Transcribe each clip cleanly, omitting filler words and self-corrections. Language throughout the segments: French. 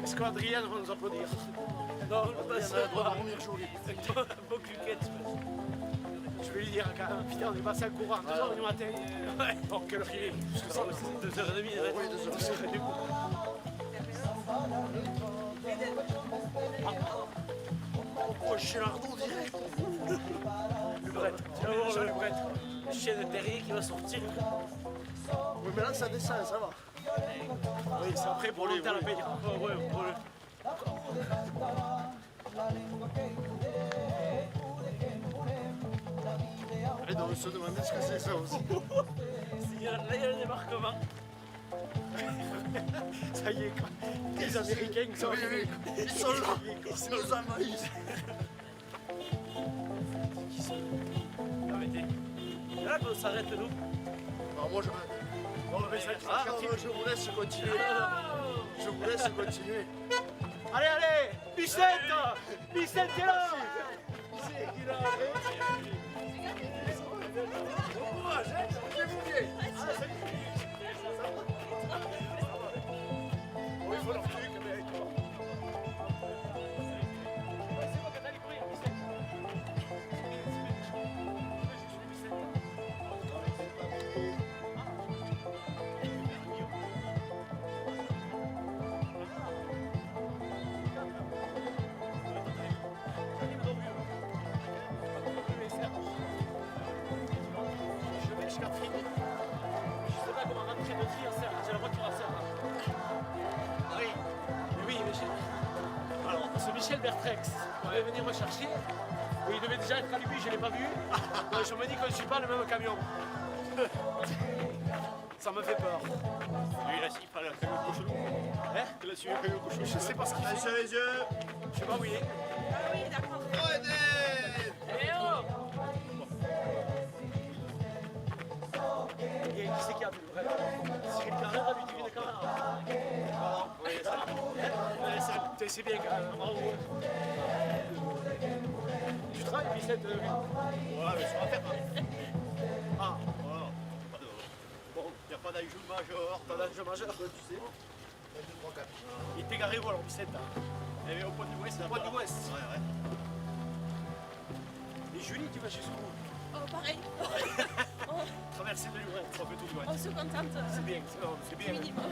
Est-ce qu'Adrien va nous applaudir? Non, pas ça. On va revenir jouer. Beau cluquette. Je vais lui dire quand même, putain, on est passé à courant à 2h du matin. Ouais. Oh, quelle heure il est? 2h30, Oui, 2h30. Oh, je suis l'ardo direct. Le bret. Tu vas voir le bret. Le chien de terrier qui va sortir. Oui, mais là, ça descend, ça va. Oui, c'est après pour monter à la paye. Oh, ouais, pour le... Et donc, on se demandait ce que c'est ça aussi. Là, il y a le débarquement. Ça y est, quoi. Les Américains, ils sont arrivés. Ils sont là. Ils nous envahissent. Ah, mais t'es... Là, qu'on s'arrête, nous. Alors, moi, je... Non, mais ça, je vous laisse continuer. Je vous laisse continuer. Allez, allez, Bicette. Bicette, t'es là. C'est qui là? Oui, il faut leur truc, mais... Michel Bertrex devait venir me chercher. Oui, il devait déjà être à lui, je ne l'ai pas vu. Je me dis que je ne suis pas le même camion. Ça me fait peur. Lui, il a su pas la caillou cochon. Hein? Il a su la caillou cochon. Je sais pas ce qu'il fait. Sur les yeux. Je sais pas où il est. Ah oui, d'accord. Eh oh! Et qui c'est qui a vu le vrai? C'est quelqu'un d'autre lui qui vient de caméra. Oui, c'est bien quand même. Bravo. Tu travailles, Bicette? Ouais, mais sur la terre. Ah, Voilà. Pas de... Bon, il n'y a pas d'enjeu majeur. t'as l'âge majeur, tu sais. Il est égaré où alors, Bicette? Et au point du ouest, Au point du ouest. Ouais, ouais. Et Julie, tu vas jusqu'où? Oh, pareil. Traverser de l'Urette. On fait tout du ouest. On se contente C'est bien, c'est bien. minimum.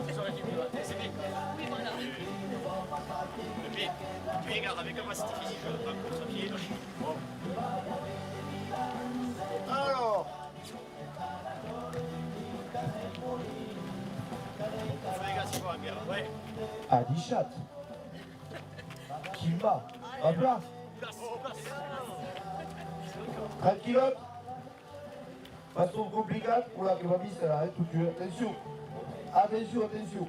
Tu saurais du c'est bien. Oui, voilà. Le pied gare avec capacité physique, un contre-pied. Bon. Alors, On fait des gars, c'est quoi, en guerre? ouais. Adichat. Kimba. Hop là. Place. Tranquillote. Façon complicate. Oula, que ma bise, elle arrête tout de suite. Attention. Attention, attention.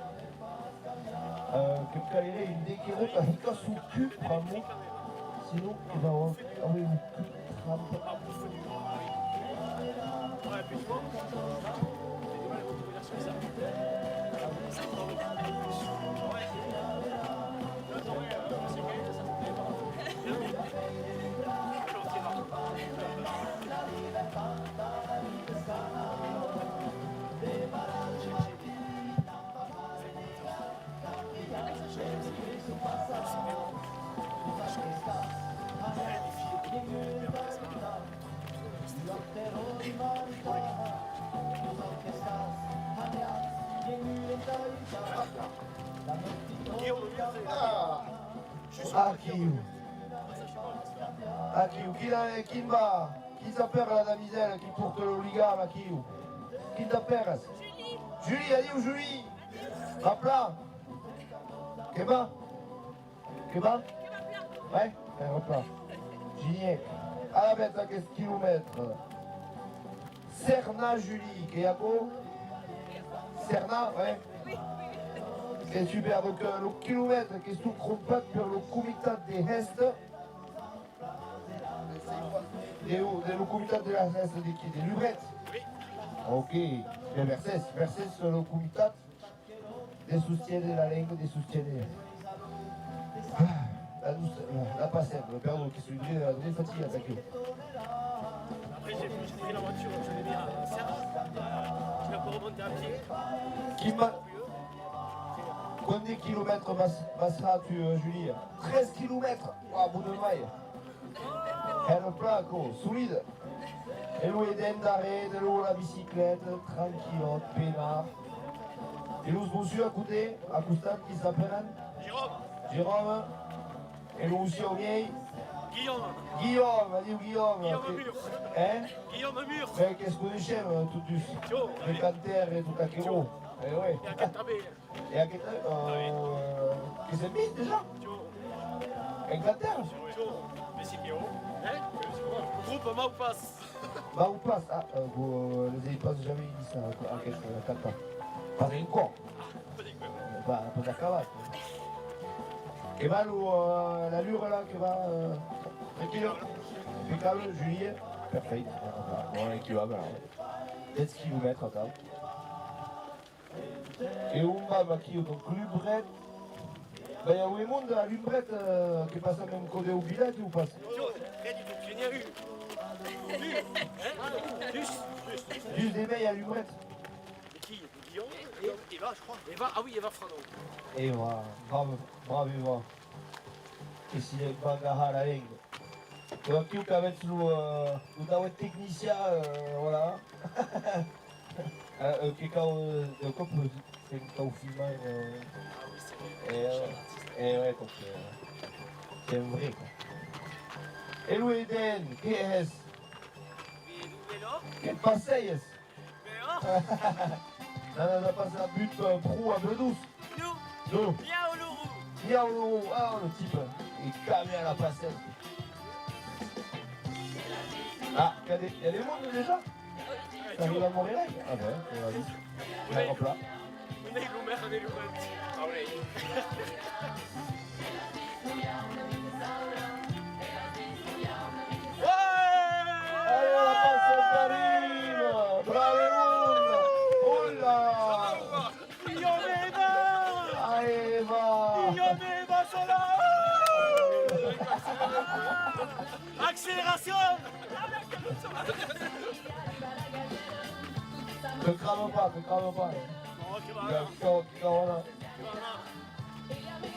Que Caléré, une déquéroute, il casse son cul, vraiment. Sinon, il va avoir. Ah oui, une crampe. Ouais, puis tu vois, j'ai du mal à revenir sur ça. Akiou. Akiou. Qui va? Qui s'appelle la damiselle qui porte l'oligarque, Akiou? Qui t'appelle? Julie. Julie, allez où Julie? Hop là. Keba? Keba? Ouais, hop là. Gignac. À la bête à 15 km. Serna Julie, Kayako? Serna, ouais. C'est super, donc le kilomètre qui est sous compact pour le comité des Hest. Et le comité de la Hest des Lubrettes. Oui. Ok, bien Verses le comité des soutiens de la langue, des soutiens de... La passette, le perdon qui se livrait à la fatigue attaquée. Après, j'ai pris la voiture, je l'ai mis à Serge. Je l'ai pas remonté à pied. Qui m'a... Combien de kilomètres passeras-tu, Julie? 13 kilomètres. Wow, bout de maille. Elle placo, solide. Et l'eau Eden d'arrêt, de l'eau la bicyclette, tranquillote, peinard. Et l'eau monsieur à côté, à Coustan, qui s'appelle Jérôme. Jérôme. Et l'eau aussi au vieil. Guillaume. Guillaume, vas-y Guillaume. Guillaume Mur. Hein? Guillaume Mur. Mais qu'est-ce qu'on est tout du Tio. Le canter et tout à Kéro. Eh ouais. Il y a qu'à taber. Et à quel qu'est-ce que c'est mis déjà? Tio. Angleterre? Tio. Mais c'est bien. Hein? Groupe Maupas. Bah ou passe? Ah, vous les avez pas jamais dit ça en quelque chose. Pas encore. Bah, un peu d'accabat. Et va l'allure là, qui va. Tranquille. Impeccable, Julie. Parfait. Bon, équilibre. 10 km encore. Et on va qui donc Lubrette. Ben, il y a Wemond à Lubrette qui passe même côté au village ou pas? Tio. Rien du tout. J'ai rien eu. Juste des meils à Lubrette. Mais qui? Guillaume. Eva, je crois. Eva. Ah oui, Eva Frano. Eva, bravo Eva. E si è bagaha la lingua. E anche io che avete un technicien, voilà. Che cavolo, come c'est un film. Et ouais, donc c'est un vrai quoi. Et Louis Eden, qu'est-ce? Quel passeil est-ce? On a passé un but pro à Bedous. Nous. Miaou, ah le type, il camé à la passette. Ah, il y a des mondes déjà? T'arrives à Montréal? Ah ben, vas-y. Hop là. On est l'omer, on est l'omer. Ah oui. Allez, la passe carine! Bravo! Oula! Guillaume Eva! Allez, va! Guillaume Eva sont là! Accélération! Te crame pas. Oh, che va! Carola.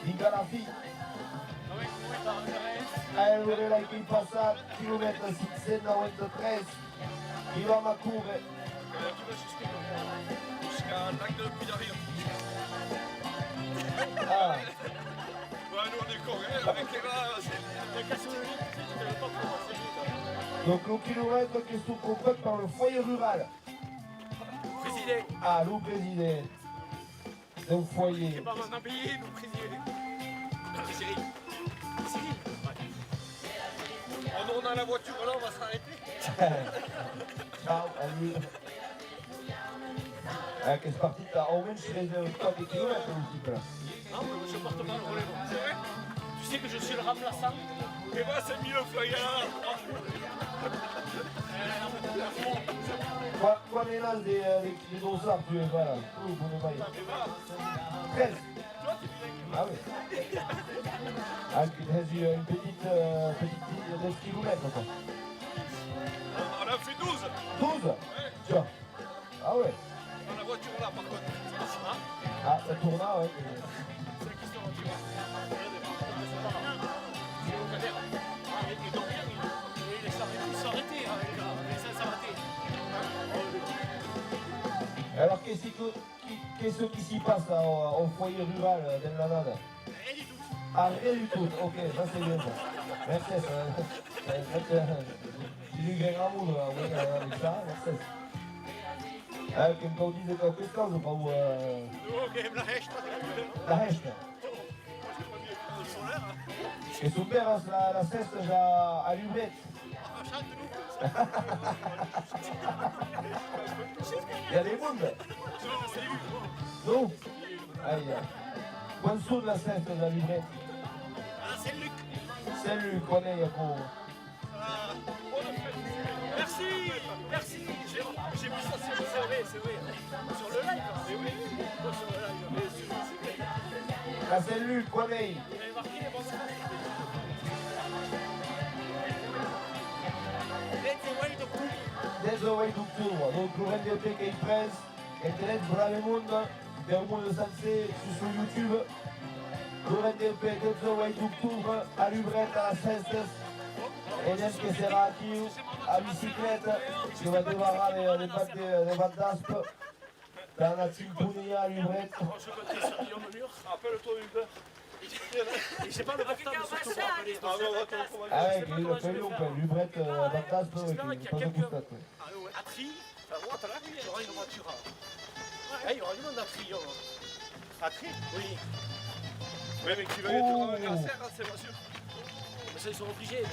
Dica la fille. Allora la che passa chilometro 693. Il va ma courre. Jusqu'à lac de Puy-d'Arrive. Ah, Ouais, nous on est con, hein, avec Eva, c'est... donc le kilomètre qui sont complètes par le foyer rural. Président! Ah, le président. Le foyer. C'est pas maintenant payé, nous, président! C'est Cyril! Cyril! On a la voiture là, on va s'arrêter. Ciao, allez. Ah, che partita au moins 13 kilomètres aussi là. Non, mais je porte pas le relais. C'est vrai? Tu sais que je suis le remplaçant? Eva, c'est mis le feuillard. Qual est l'âge des dossards tu es là? Oui, vous ne voyez. 13. Ah oui. Ah, tu as une petite 10 km quoi. On a fait 12. 12. Tiens. Ah ouais. On a la voiture là, par contre. Ah, ça tourne là, ouais. C'est la question du roi. C'est locataire. Il dort bien, il s'est arrêté, les gars. Il s'est arrêté. Alors, qu'est-ce qui s'y passe là, au foyer rural d'Enlanade? Rien du tout. Ah, rien du tout. Ok, ça c'est bien ça. Merci. J'ai du grand amour oui, avec ça. Merci. Che mi dice qualche cosa, ma Nous, game la hache, la resta. E superas la cesta già a Lubret. Il y a des mondes. Non? Aïe. Quando sono la cesta da Lubret? c'est Luc. C'est lui, connaît Yako. Merci, merci. J'ai vu ça sur c'est vrai. Sur le live, c'est oui. Sur le live, mais c'est vrai. La c'est lui, connaît. Vous avez marqué les bons sens. Desde o vai do turno, do corrente de que imprensa, internet bravo mundo, del mundo sensé sur YouTube. Durant el període de 8 d'octubre, a Lubret, a Cestes, ell que serà aquí a bicicleta, que va démarrar les Val d'Aspe, dans la Timponia à Lubret. Appelle-toi Uber. Et j'ai pas le portable surtout pour appeler. Ah ouais, attends, faut Ah ouais, que le pelo, Lubret, Val d'Aspe, C'est vrai qu'il y a pas de quelqu'un constat. à Tri, à droite à l'arrière, il y aura une voiture. Il y aura du monde à Tri. À Tri? Oui, Ouais, mais qui va être un cancer, c'est pas sûr. mais ça ils sont obligés. Mais...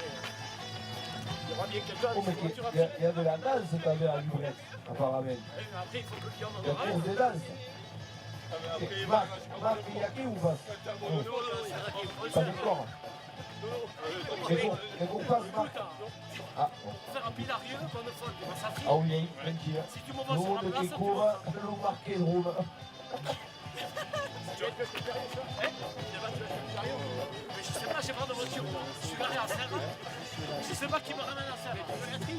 Il y aura bien quelqu'un Oh, avec mais une voiture à il y Tri. a de la danse cette année à Lubret, apparemment. Après, il faut que le client Il y a en aura. cours de danse. Ah, mais après, il va Marc, il y a qui ou pas? quand t'as mon auto, Pas encore. Mais qu'on passe, Marc. Ah, bon. Faire un pilarieux, qu'on ne fasse des massatries. Ah oui, tranquille. Si tu m'envoies Nous, sur la on place, qui tu court, vois. le marqué de Rome. Mais je sais pas, j'ai pas de voiture. Moi. Je suis garé à Serre. Je sais pas qui me ramène à Serre. Tu veux la tri?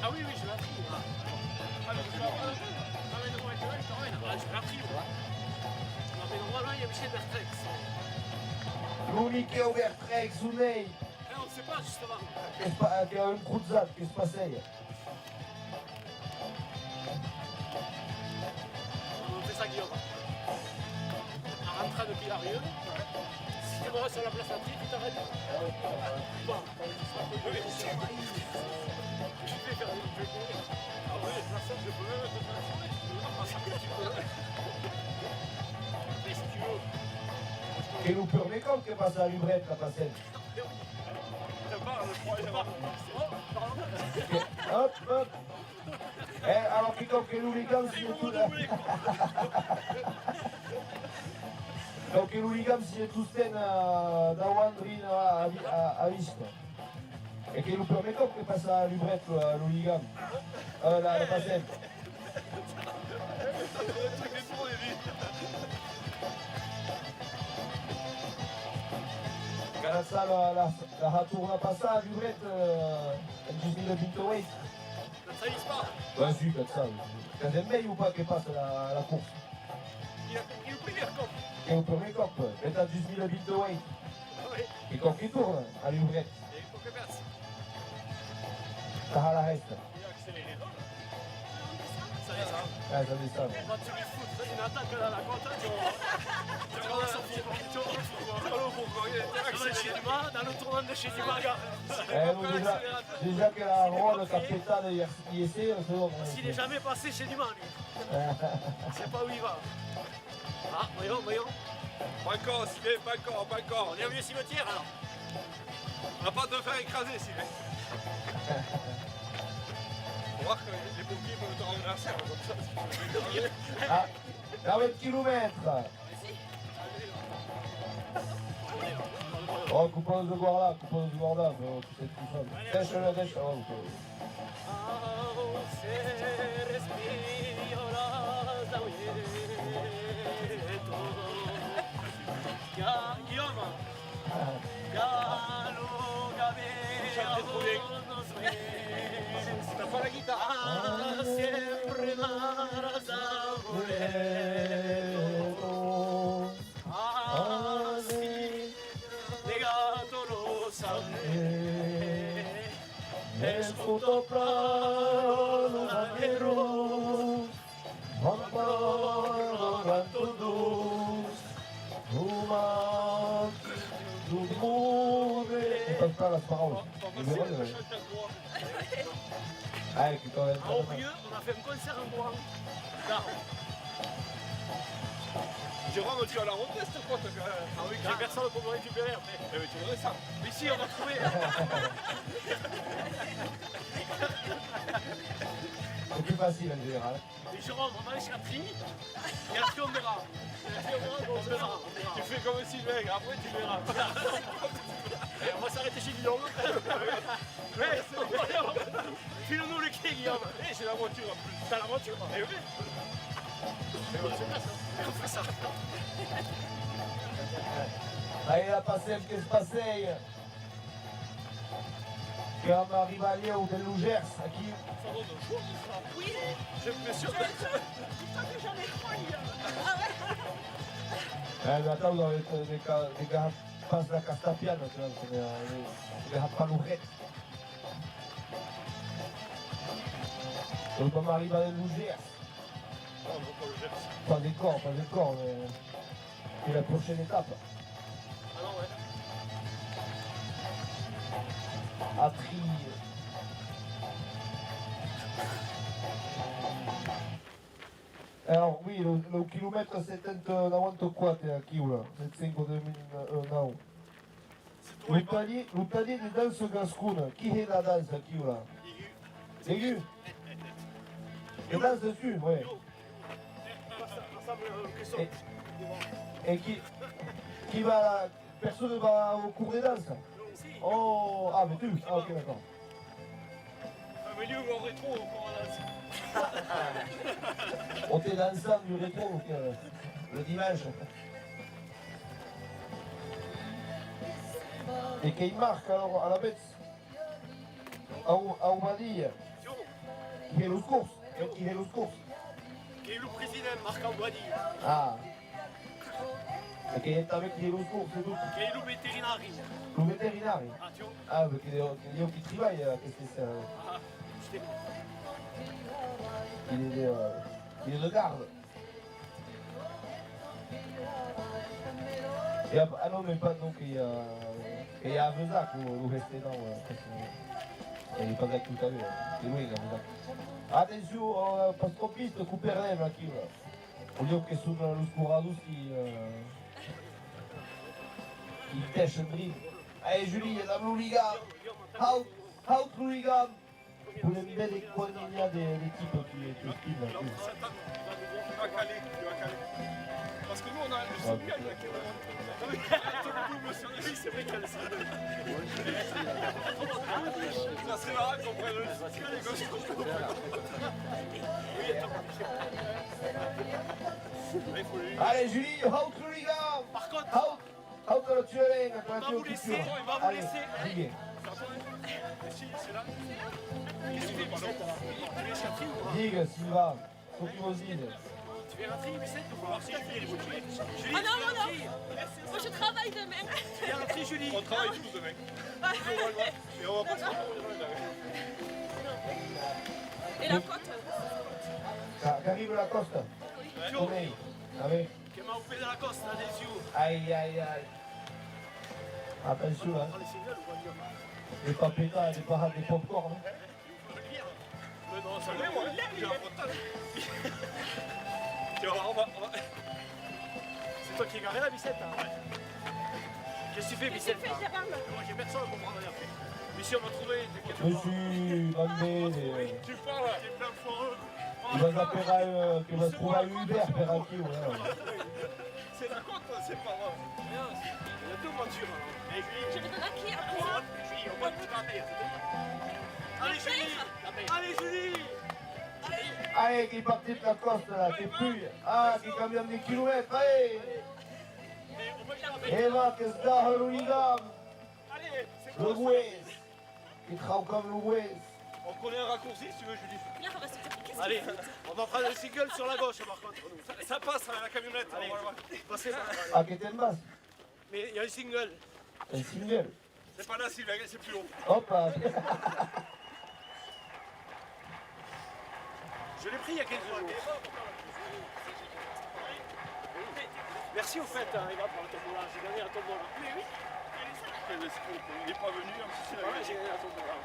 Ah oui, oui, je la tri. Ah, mais je la ramène-moi avec là, je te ramène. Ah, je la tri, moi. Non, mais normalement, il y a Michel Bertrex. L'unique ouvert très exoné, Eh, on ne sait pas, justement. qui a une crouzade, qui se passait. On fait ça, Guillaume. En rentrant de Pilarieux, si tu me restes sur la place à tri, tu t'arrêtes. Bon, je vais faire une peu courir. Ah ouais, la scène, je peux même te faire un sourire. Ah, ça, tu peux. Mais si tu veux. Et nous permet comme que passe à Lubret, la passette. Je parle, je crois, je parle. Hop, hop. Eh, alors que l'hooligan, si tout là. Donc l'hooligan, si tout sten da Wandrin à Vista. Et que nous permet comme que passe à Lubret, l'hooligan. La passette. Le truc est tourné, lui. Quand ça, la ratourna passée à Lubret, elle dit le Bintoway. Ça y est pas. Ben si, comme ça. Quand elle met ou pas qu'elle passe la course. Il a pris le premier cop. Et au premier cop, elle a 18 000 bits de weight. Oui. Et quand il tourne, à l'ouvrette, Et il faut que passe. ça a la reste. Il a accéléré. Ça y est, ça. Ah, ça descend. Quand tu lui fous une attaque dans la compta, tu vas sortir au rito. Alors pourquoi il était Dans le accéléré? chez Dumas, dans le tournant de chez Dumas, gars. Donc déjà qu'elle a un rôle de capitaine il essaie, c'est bon. S'il n'est jamais passé chez Dumas, lui. Je sais pas où il va. Ah, voyons, voyons. Pas encore, Sylvain, pas encore, pas encore. On est au vieux cimetière alors. On va pas te faire écraser, Sylvain. On va voir que les pompiers peuvent te ramener à serre comme ça. Si tu veux. Ah, 40 km. Oh, coupons de guarda, tu sais tout ça. Dèche-le, dèche. Oh, ok. Se respiro las Guillaume. T'as pas la guitare? Siempre más así, legato lo sabré. Es puto plano navero, amparo gantudus, humain, du monde. On passe pas la parole. Ah, qui quand même. À Aubrieux, on a fait un concert en bois. Là, Jérôme, tu as la retraite, quoi? ah oui, j'ai personne pour me récupérer après. Eh mais tu voudrais ça. Mais si, on va trouver. C'est plus facile en général. Et Jérôme, on va aller chez la tri. Et après, on verra. On verra. Tu fais comme Sylvain, après tu verras. Et on va s'arrêter chez Guillaume. Ouais, c'est bon. File-nous le quai, Guillaume. Et j'ai la voiture en plus. T'as la voiture? Eh oui. Et on fait ça. Allez, la passée, qu'est-ce que se passait? Chiama Rivalio del Lugers, qui Ça donne chaud, ça. Oui, J'ai l'impression je sens que j'en ai trois. Ah ouais. mais attends, vous avez des gars passent la Castapiano, tu vois, c'est des Rapalourettes. Donc on arrive à del Lugers. Non, on ne va pas le gérer. Pas encore, mais c'est la prochaine étape. Ah non, ouais. À Tri. Alors oui, le kilomètre 74 aqui, là. 75 não. C'est toi, il va. L'Italie de danse gascune. Qui est la danse aqui, là? Aigu. La danse dessus, ouais. Ensemble, Et qui va... Personne va au cours des danses? Oh, ah, mais tu. Ah, ok, d'accord. Un milieu ou en rétro, encore là. On t'est dansant du rétro le dimanche. Et qui marque alors à la bête? À Oumadille. Qui est le course? Qui est le course? Qui est le président, Marc Ambroisi. Ah. Et qui est avec les courses et tout? Qui est le vétérinaire. Le vétérinaire. Ah, tu vois. Ah, mais qui travaille, qu'est-ce que c'est? Ah, je t'ai. Il est de garde. Et après, ah non, mais pas donc, il y a Avezac où rester dans. Il n'est pas là tout à l'heure. C'est lui, Avezac. Attention, parce qu'on piste, Coupernem, aqui. Vogliamo che sono lo scurados qui tèche un dribble. Allez, Julie, la Louliga. Out Louliga. Pour les belles écoles, il y a des types qui spinent. Tu vas caler, tu vas caler. Parce que nous, on a le single là qui est là. Le double sur lui, c'est vrai qu'il y a le single. Ça serait marrant qu'on prenne le single et gauche contre le Oui, attends. Il faut lui. Allez, Julie, Out Louliga. Par contre, Out le tuer, on va vous laisser, on va vous laisser. Allez, Si, c'est là. Qu'est-ce que tu fais, Vicente? Tu viens chercher ou pas? Digue, Silva, Sokimosine. Tu viens rentrer, Vicente, ou voir si Julie est motivée? Julie, Ah non, tu viens non, non. rentrer? Moi je travaille demain. Tu viens rentrer, Julie? On travaille tous demain. Et on va pas se retrouver. Et la côte? Qu'arrive la costa. Tomei. Allez. Che mi ha offeso la costa, adesso. Aïe, aïe, aïe. Attention, hein. Prends les signaux ou pas dire? Les papétas, les parades, les popcorn. Il faut le lire. Mais non, ça l'est, moi. J'ai un frontal. Tu vas voir, on va. C'est toi qui es garé là, Vicente? Hein? Qu'est-ce que tu fais, Vicente? Fais Gérard. Moi, j'ai personne pour prendre après. Mais si on va trouver. Je suis bandé. Tu parles, t'es plein de foreux. Il va se trouver à Uber, per aquí, ouais. C'est la côte, c'est pas vrai. Il y a deux voitures. Et Julie, Je vais donner à qui après? Julie, on va te la payer. Allez, Julie! Allez, Julie! Allez, qui est parti de la coste, là, qui pue. Ah, qui camion des kilomètres, allez. Mais on va te la payer. Eva, que se da le ligam. Allez, c'est Le quoi Wes. Qui travaille comme le Wes. On connaît un raccourci si tu veux, Julie. Là, on va se dire, qu'est-ce que Allez, on va prendre le single sur la gauche par contre. Ça passe avec la camionnette. Allez, passez par là. Ah, qui était en basse. Mais il y a un single. Un single. C'est pas là, Sylvain, c'est plus haut. Hop, ah. Je l'ai pris il y a quelques jours. Merci au fait, hein, Eva, pour la tombola. J'ai gagné la tombola. Mais oui. Quel escroc, il n'est pas venu, même si c'est la Ouais, j'ai gagné la tombola.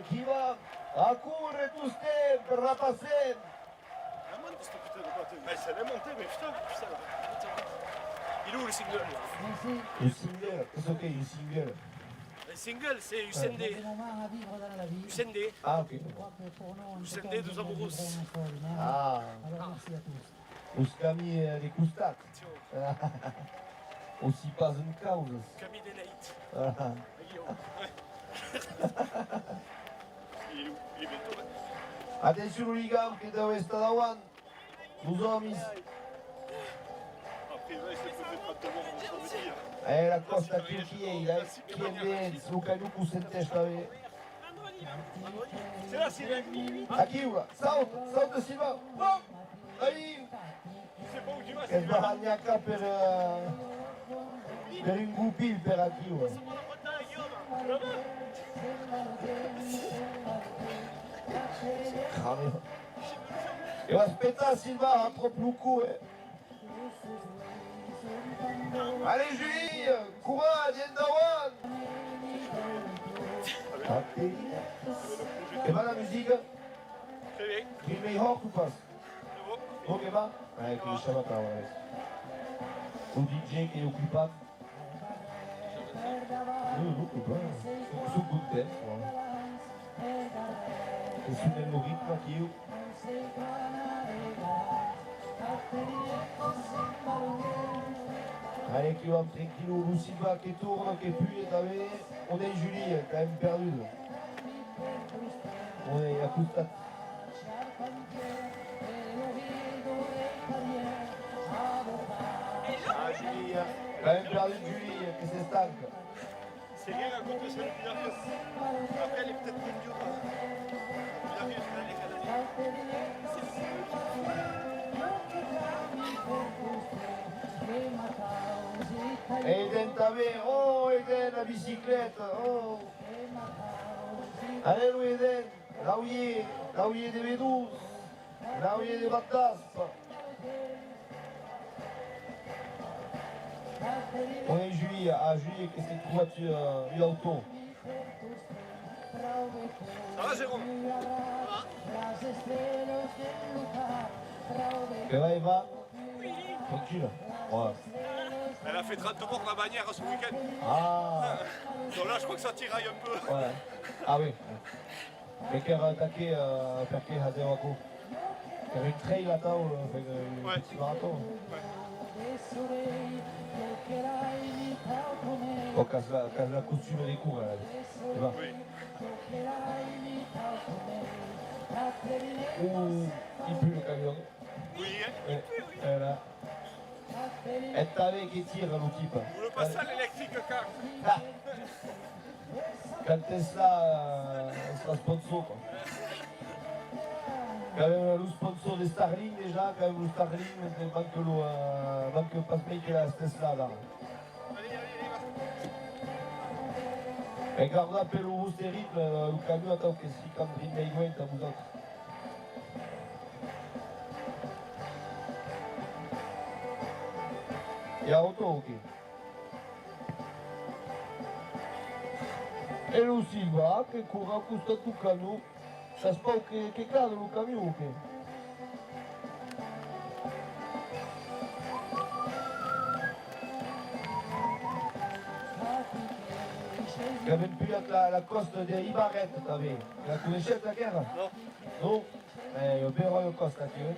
Qui va a correre tu stai per la passare. La monte de cette putain de bateau. Mais ça l'est monté, mais putain. Il est où le single là? Le single, qu'est-ce que c'est le single? Le single, c'est Usende. Usende. Ah, ok. Usende dos Amoros. Ah, os caminhos de costat. Aussi pas une cause. Camille Denait. Ah. Guillaume. Il est où? Il est bientôt là. Attention o ligam che deve stare davanti. Os homens. Après, là, il s'est peut-être pas de devoir, on va se dire. Allez, la Costa Turquie, il a écrit Luca Lucu Sentes, Vendredi, C'est là, Sylvain. Aqui, là, saute Silva, oh, allez, C'est pas où tu vas, che Sylvain. sbaragnacca per un gupil per aqui, là. E aspetta Silva, un trop Lucu, Allez Julie, courage, Endawan. E va la musique? Très bien. Prima i hoc ou pas? C'est bon. Ok va? Che diceva qua, un DJ che è occupato. Non occupato. Su good dance, e su nel ritmo che io. Allez, qui va tranquille, Luciba qui tourne, qui pue, on est Julie, quand même perdu. On est à Coustat. Ah, Julie, quand même perdu Julie, qui s'estanque. C'est rien à côté de celle du Villarrieux. Après, elle est peut-être plus dure. Villarrieux, c'est l'année Eden t'avais, oh Eden, la bicyclette, oh. Allez, Eden, là où il est des V12, là où il est des Batas. On est Julie, Julie, qu'est-ce que tu vois, tu l'auto? Ça va, Jérôme? Et là, il va? Tranquille. Ouais. Elle a fait 30 morts la bannière ce week-end. Ah, Donc là, je crois que ça tiraille un peu. ouais. Ah oui. Et qui a attaqué perché Hadewaco. Il y avait une trail là-dedans, un Ouais. petit marathon. Oh, casse la costume des cours, là. Tu vois. Oui. Ouh, il pue le camion. Oui, hein? Et là. Et t'avais qui tire l'outil. Vous le passez à l'électrique car. Ah. Quand Tesla sera sponsor, quoi. Quand même le sponsor des Starlink déjà, quand même le Starlink, manque pas que la Tesla là. Allez, E guarda per lo terrible, il camion attend che si cambi nei guenti a vous autres. E auto ok. E lo Silva che corre questo camion, sa spau che cade il camion ok. Il avait plus la costa de Ibarret, t'avais. La connaissais la guerre? Non. Non? Mais il y a une costa qui est.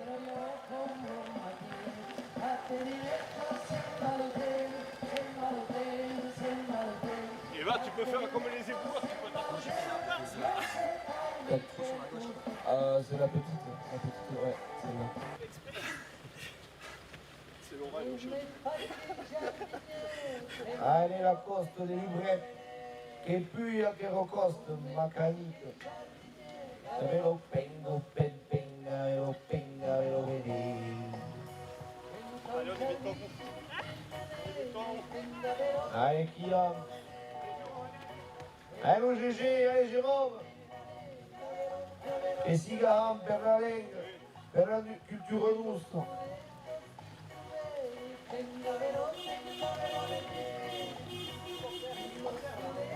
Et là, tu peux faire comme les éboueurs, tu peux t'approcher. C'est la petite, ouais, celle-là. C'est l'oral au chaud. Allez, la costa de Libret, che pui che rocosta, macanito. Ve lo penga, ve lo vedi. Allez, on y met ton coup. Allez, Kylian. Allez, mon GG, allez, Jérôme. E Sigaram per la Lega, per la cultura nostra.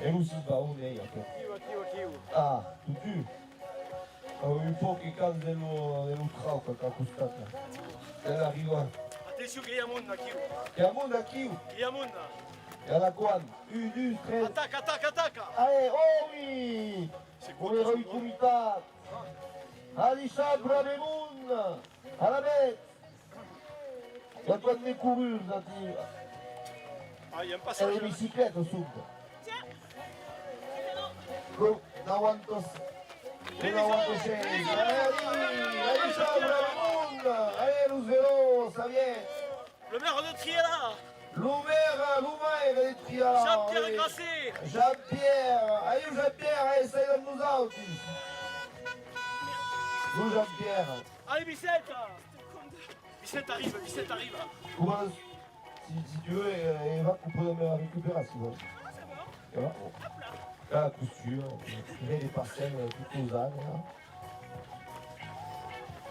E lui si va, on è ok. Ah, tu. Un po' che cade dello trauco che ha costato. Della riva. Attention, il y a monde là qui. E a mondo a chi? Il y a monde là. E alla quando? 1, 2, 3. Attaque, attaque, attaque. Allez, oh oui! Pour les recomitats. Allez, sabre les mounes! À la bête! Il y a pas de décourus, ça tire. Ah, il y a un Et passage les là. bicyclettes au sud. Tiens, Go, davantos. Davantos scesi. Allez, sabre les mounes! Allez, Roosevelt, ça vient! Le maire de Trier là. Loumaire et Trial. Jean-Pierre Grasset. Jean-Pierre. Allez, Jean-Pierre, allez, ça y nous autres. Nous, Jean-Pierre. Allez, Bicette. Bicette arrive, Bicette arrive. Comment, si tu veux, Eva, on peut me récupérer si vous voulez. Ça va? La couture, tirer les parcelles toutes aux ânes.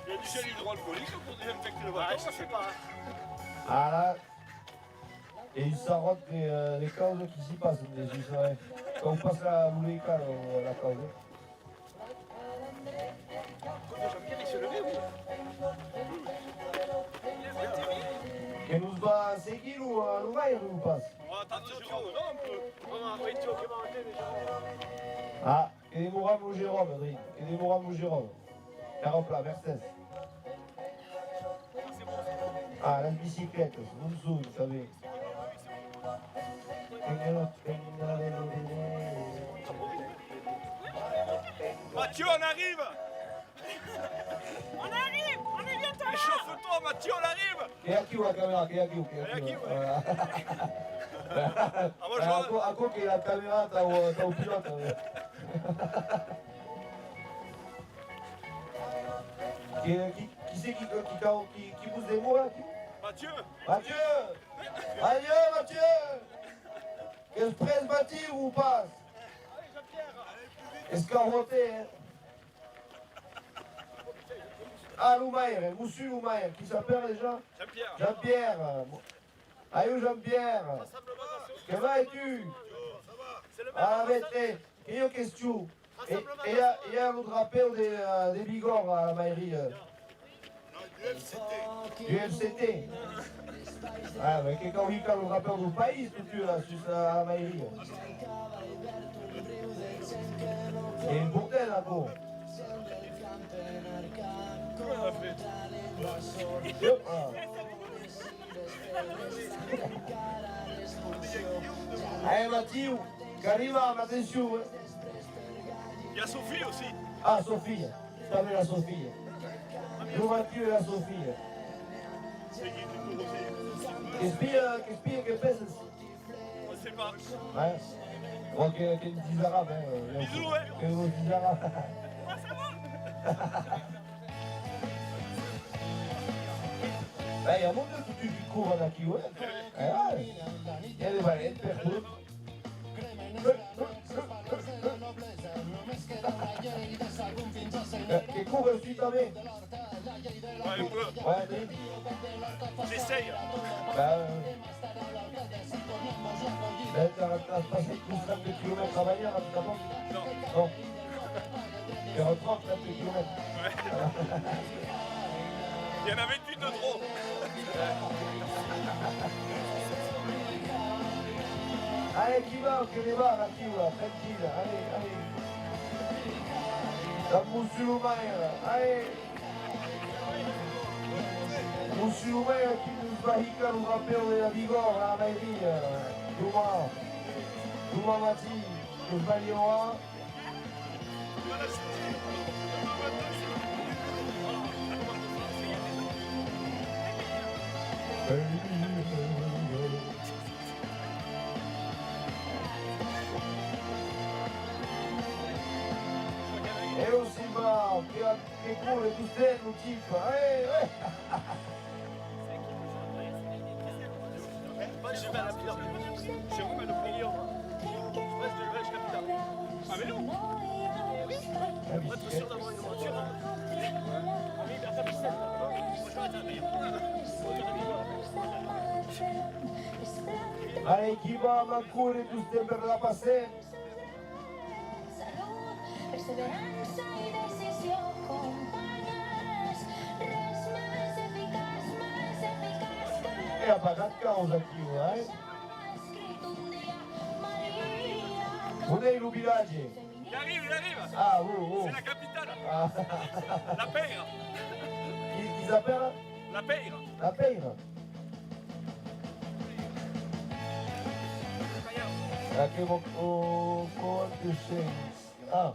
Il y a du gel hydroalcoolique pour désinfecter le Ouais, bateau. je sais pas. Ah là, et il s'en rend les causes qui s'y passent. Quand on passe la Mouléka, la cause. Jean-Pierre, il se levait, oui. Et nous va seguir ou Loumaire ou passe? Attention, non, on peut. Comment, oui, tu as commenté déjà. Ah, et des Mourams ou Jérôme, Adrien. Et des Mourams ou Jérôme. 40 plat, Mercedes. Ah, la bicyclette, c'est vous savez. Mathieu, on arrive. On est bientôt là. Échauffe-toi, Mathieu, on arrive. Qui a qui ou la caméra? Qui a qui ou Ah, moi, je vois. à quoi qu'il y a la caméra, t'as au pilote. Qui c'est qui pousse des mots là? Mathieu. Mathieu! Adieu Mathieu! Qu'est-ce que presse Mathieu ou passe? Escarmoté, hein? Ah, Loumaire, Moussu Loumaire, qui s'appelle déjà? Jean-Pierre. Jean-Pierre. Aïe Jean-Pierre. Que vas-tu? Ah, arrêtez. Et une question. Et il y a le drapeau des bigorres à la mairie. Du FCT. Ah, mais quelqu'un qui a le drapeau du pays, tout tu là, sur la mairie. Et une bordel là, gros. Yep, ah. Allez Mathieu, Carima, attention. Hein. Il y a Sophie aussi. Ah, Sophie, tu avais la Sophie. Nous Mathieu et la Sophie. Qu'est-ce que pèse ici? On ne sait pas. Ouais. Bon, qu'il disent arabe, hein. Bisous, ouais. Que vous disent arabe. Il y a mon Dieu qui court en aquí, ouais. Il y a des baleines, perdu. Qui court aussi, t'as vu? Ouais, un peu. Ouais, dis. J'essaye. Bah, t'as passé plus de 30 km à manière, d'abord? Non. Non. Il y a 30 km. Il y en a 28 de trop. Allez, qui va, là, qui va, tranquille, allez. La Moussoulmaire, allez. Moussoulmaire qui nous va hicar le rappel de la Bigorre à la mairie. Douma Mati, nous valions. Et aussi bas, qui court tout seul, nous type. Allez, ouais. Moi, je vais à la pire. Chez vous, mais le million. Je reste du Belge capital. Ah, mais non. On va être sûr d'avoir une voiture. Oui, mais à Bicette. Moi, je vais être un meilleur. Allez, qui va, ma cour et tout seul per la passer. Perseveranza y decisión, compañeros, res más eficaz E a pagar causa aqui, né? escrito un día, María. Onde é o village? Il arrive. Ah, oh. C'est la capitale. Ah, La Peyre. qui s'appelle? La Peyre. La Peyre. Aqui o Conte Ah,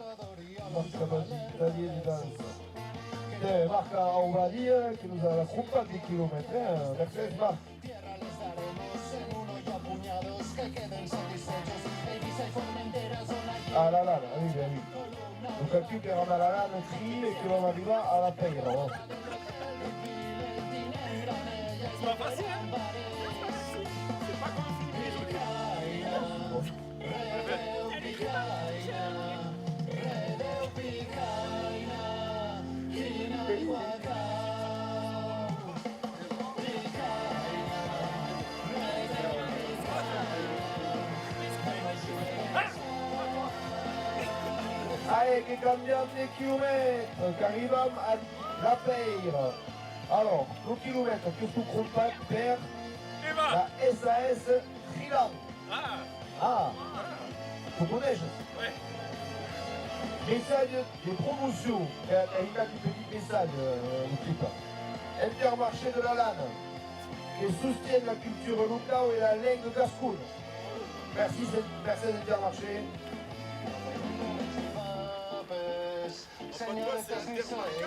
marca Badia de dança. Marca Auvadia, que nos a la coupa de kilomètres, Mercedes marque. Ah, la lana, oui, ben oui. Donc calcule qu'on a la lana tri et que l'on arriva à la paye, alors. C'est pas facile, hein? C'est pas comme un film désolé. Allez, che cambiamo di chilometri, che arriviamo a La Peire. Alors, le kilomètre que tu comptes per Et va! la SAS Trilan. Ah! Ah, tu connais? Ouais. Message de promotion, il a du petit message, le type. Intermarché de la Lane, qui soutient la culture locale et la langue gasconne. Merci, merci Intermarché.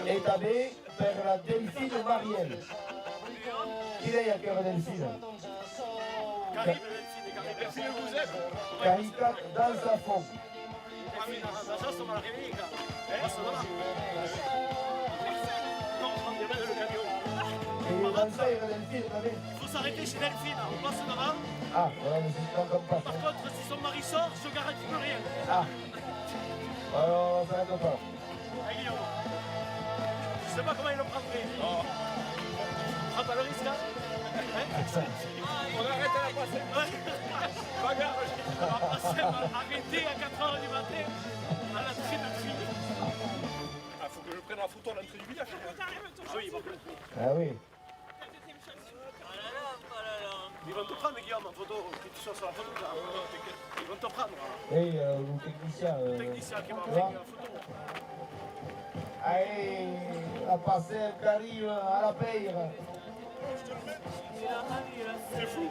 Établi per la Delphine Marielle. Chi lei a cœur Delphine? Carib, Delphine, vous êtes. Caricat dans sa fond. Adesso me la rivica. Posso davanti? Non, on dirait le camion. Et dans ça, il y a Delphine, vous savez. Il faut s'arrêter chez Delphine, on passe devant. Ah, voilà, mais c'est pas comme Par pas. contre, si son mari sort, je garantis plus rien. Ah. Alors, ça n'arrête pas. Ah, Guillaume. Je sais pas comment il le prendrait. Oh. Prends pas le risque, hein? On arrête à la passer. Pas grave, on va passer arrêter à 4h du matin à l'entrée de tri. Ah, faut que je prenne la photo à l'entrée du village. Oui, bon. Ah oui. Ils vont te prendre, Guillaume, en photo. Que tu sois sur la photo, là. Ils vont te prendre. Et le technicien. Le technicien qui m'a tu fait vois. une photo. Allez, la passer qui arrive à la Peire. C'est fou.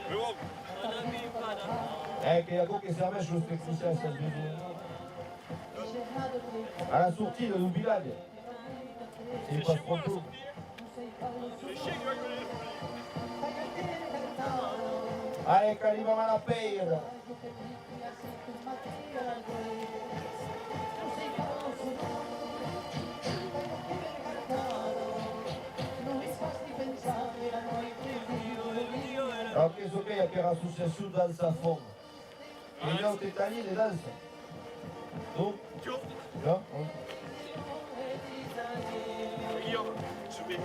Mais bon. Che la coca si è messo lo technicien, ça se dit. À la sortie du village. Il passe trop tôt. C'est chiant qui va gueuler. Allez, che arriviamo alla Peire. Alors qu'est-ce qu'il y a quelle association danse à fond? Et là, t'es allé les danses? Non? Non? Guillaume, je vais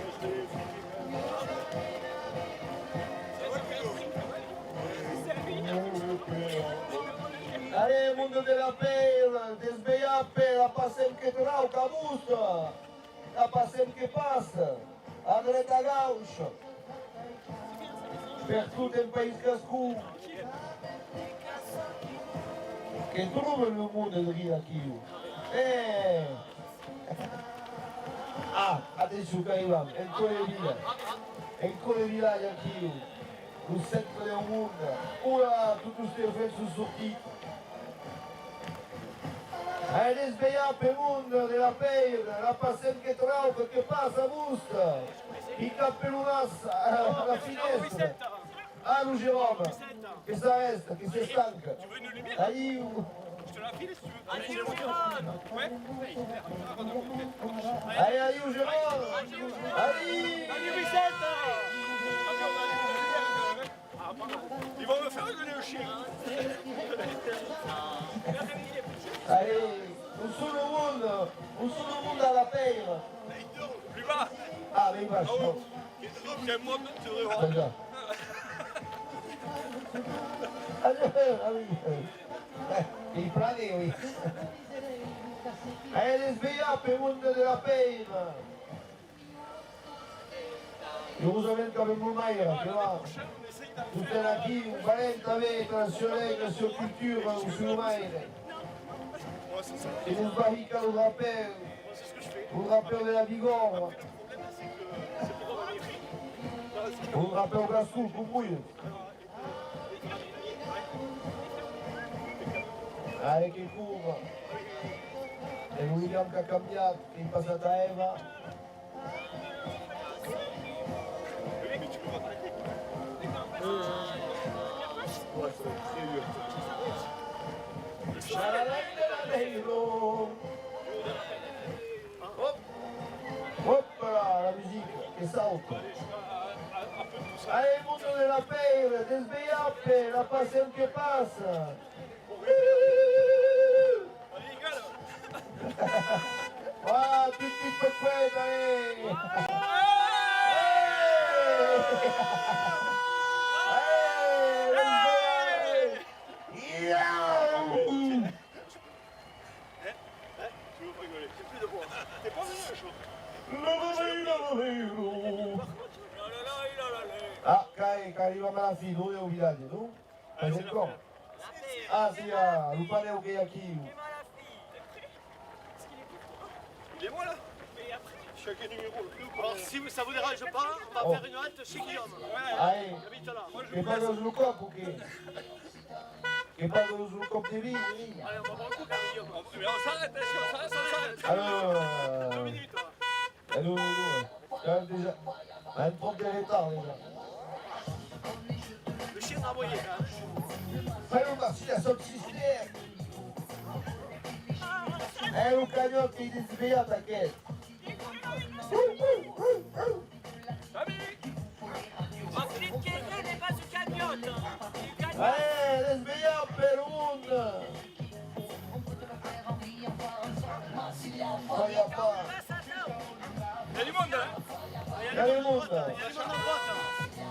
Allez, mundo della Peire, desbeiape, la passem che trau, cabusta, la passem che passa, a dreta gauche, per tutto il paese cascù, che trova il mondo di rire aqui. Ah, adesso che arriviamo, è ancora il villaggio, è ancora il villaggio aqui, il centro del mondo, ora tutti questi effetti sono sortiti. Allez, sbeiape mondo della Peire, la passem che trauca, che passa busta, il cappellunas alla finestra. Ah, nous Jérôme, che sta resta, che si stanca. Tu veux une lumière? Aiuto. Je te la file si tu veux. Allez, Jérôme. Ouais. Allez, aiuto Jérôme. Allez. Allez, Vicente. Ils vont me faire gueuler le chien. Allez, un solo mondo alla Peire. Plus bas. Ah, mais il va, Oh, j'ai un mode sur le roi. déjà. Allez, il plane, oui. Allez, sbeiape mondo della Peire. Jerusalem come Moumaïra, tu vois. Tout est aquí, un parente avec traditionnel sur culture, sur Maïra. Moi, c'est ça. Et nous barrica le rappel, Moi, c'est ce que je fais. le rappel de la Bigorre, Le problème, c'est que c'est pour avoir les filles. le rappel au Gascou, Coupouille. Allez, che curva. E William che ha cambiato, che è passata Eva. Oui, mais tu peux pas t'arrêter. Scialalende! salto. Allez, mundo de la peira, desviape, la pasión que pasa. Ah, tutti pequena, T'es pas venu un jour. Ah, che arriva la fine, dove è un villaggio, tu? Ma sei qua? Ah, sì, lo pare che è qui. Il est moi là. Et après, chacun numéro le plus. Alors, si ça vous dérange pas, on va Oh. faire une halte chez Guillaume. Allez, Il habite là. che pago sul corpo che pago sul corpo di vino. Allez, on va boire un coup, Guillaume. Mais on s'arrête, si on s'arrête, on s'arrête. Allora, 2 minutes. déjà, un 30 de retard déjà. Le chien m'a envoyé là. Fai un marcino a sottosistema. È un cagnotto di sviata che Ensuite, quelqu'un n'est pas du cagnotte. Du cagnotte. le sveglia per un. Fai a fare. Il y a du monde là. Il y Dai a du monde mondo. à droite.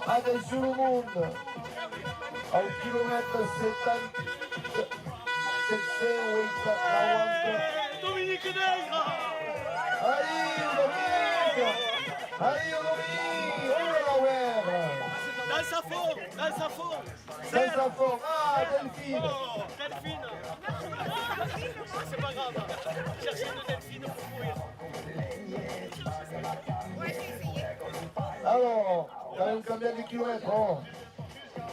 Attenzione mondo. A 1 chilometro 70. 790. Dominique Nègre. Arrivo Domenico! Arrivo Domenico! Ora la guerra! Dans sa forme, dans sa forme. Senza fuoco! Ah, Delfino! Delphine. C'est pas grave. Cherchez une Delphine pour courir. Allora, abbiamo cambiato il chilometro!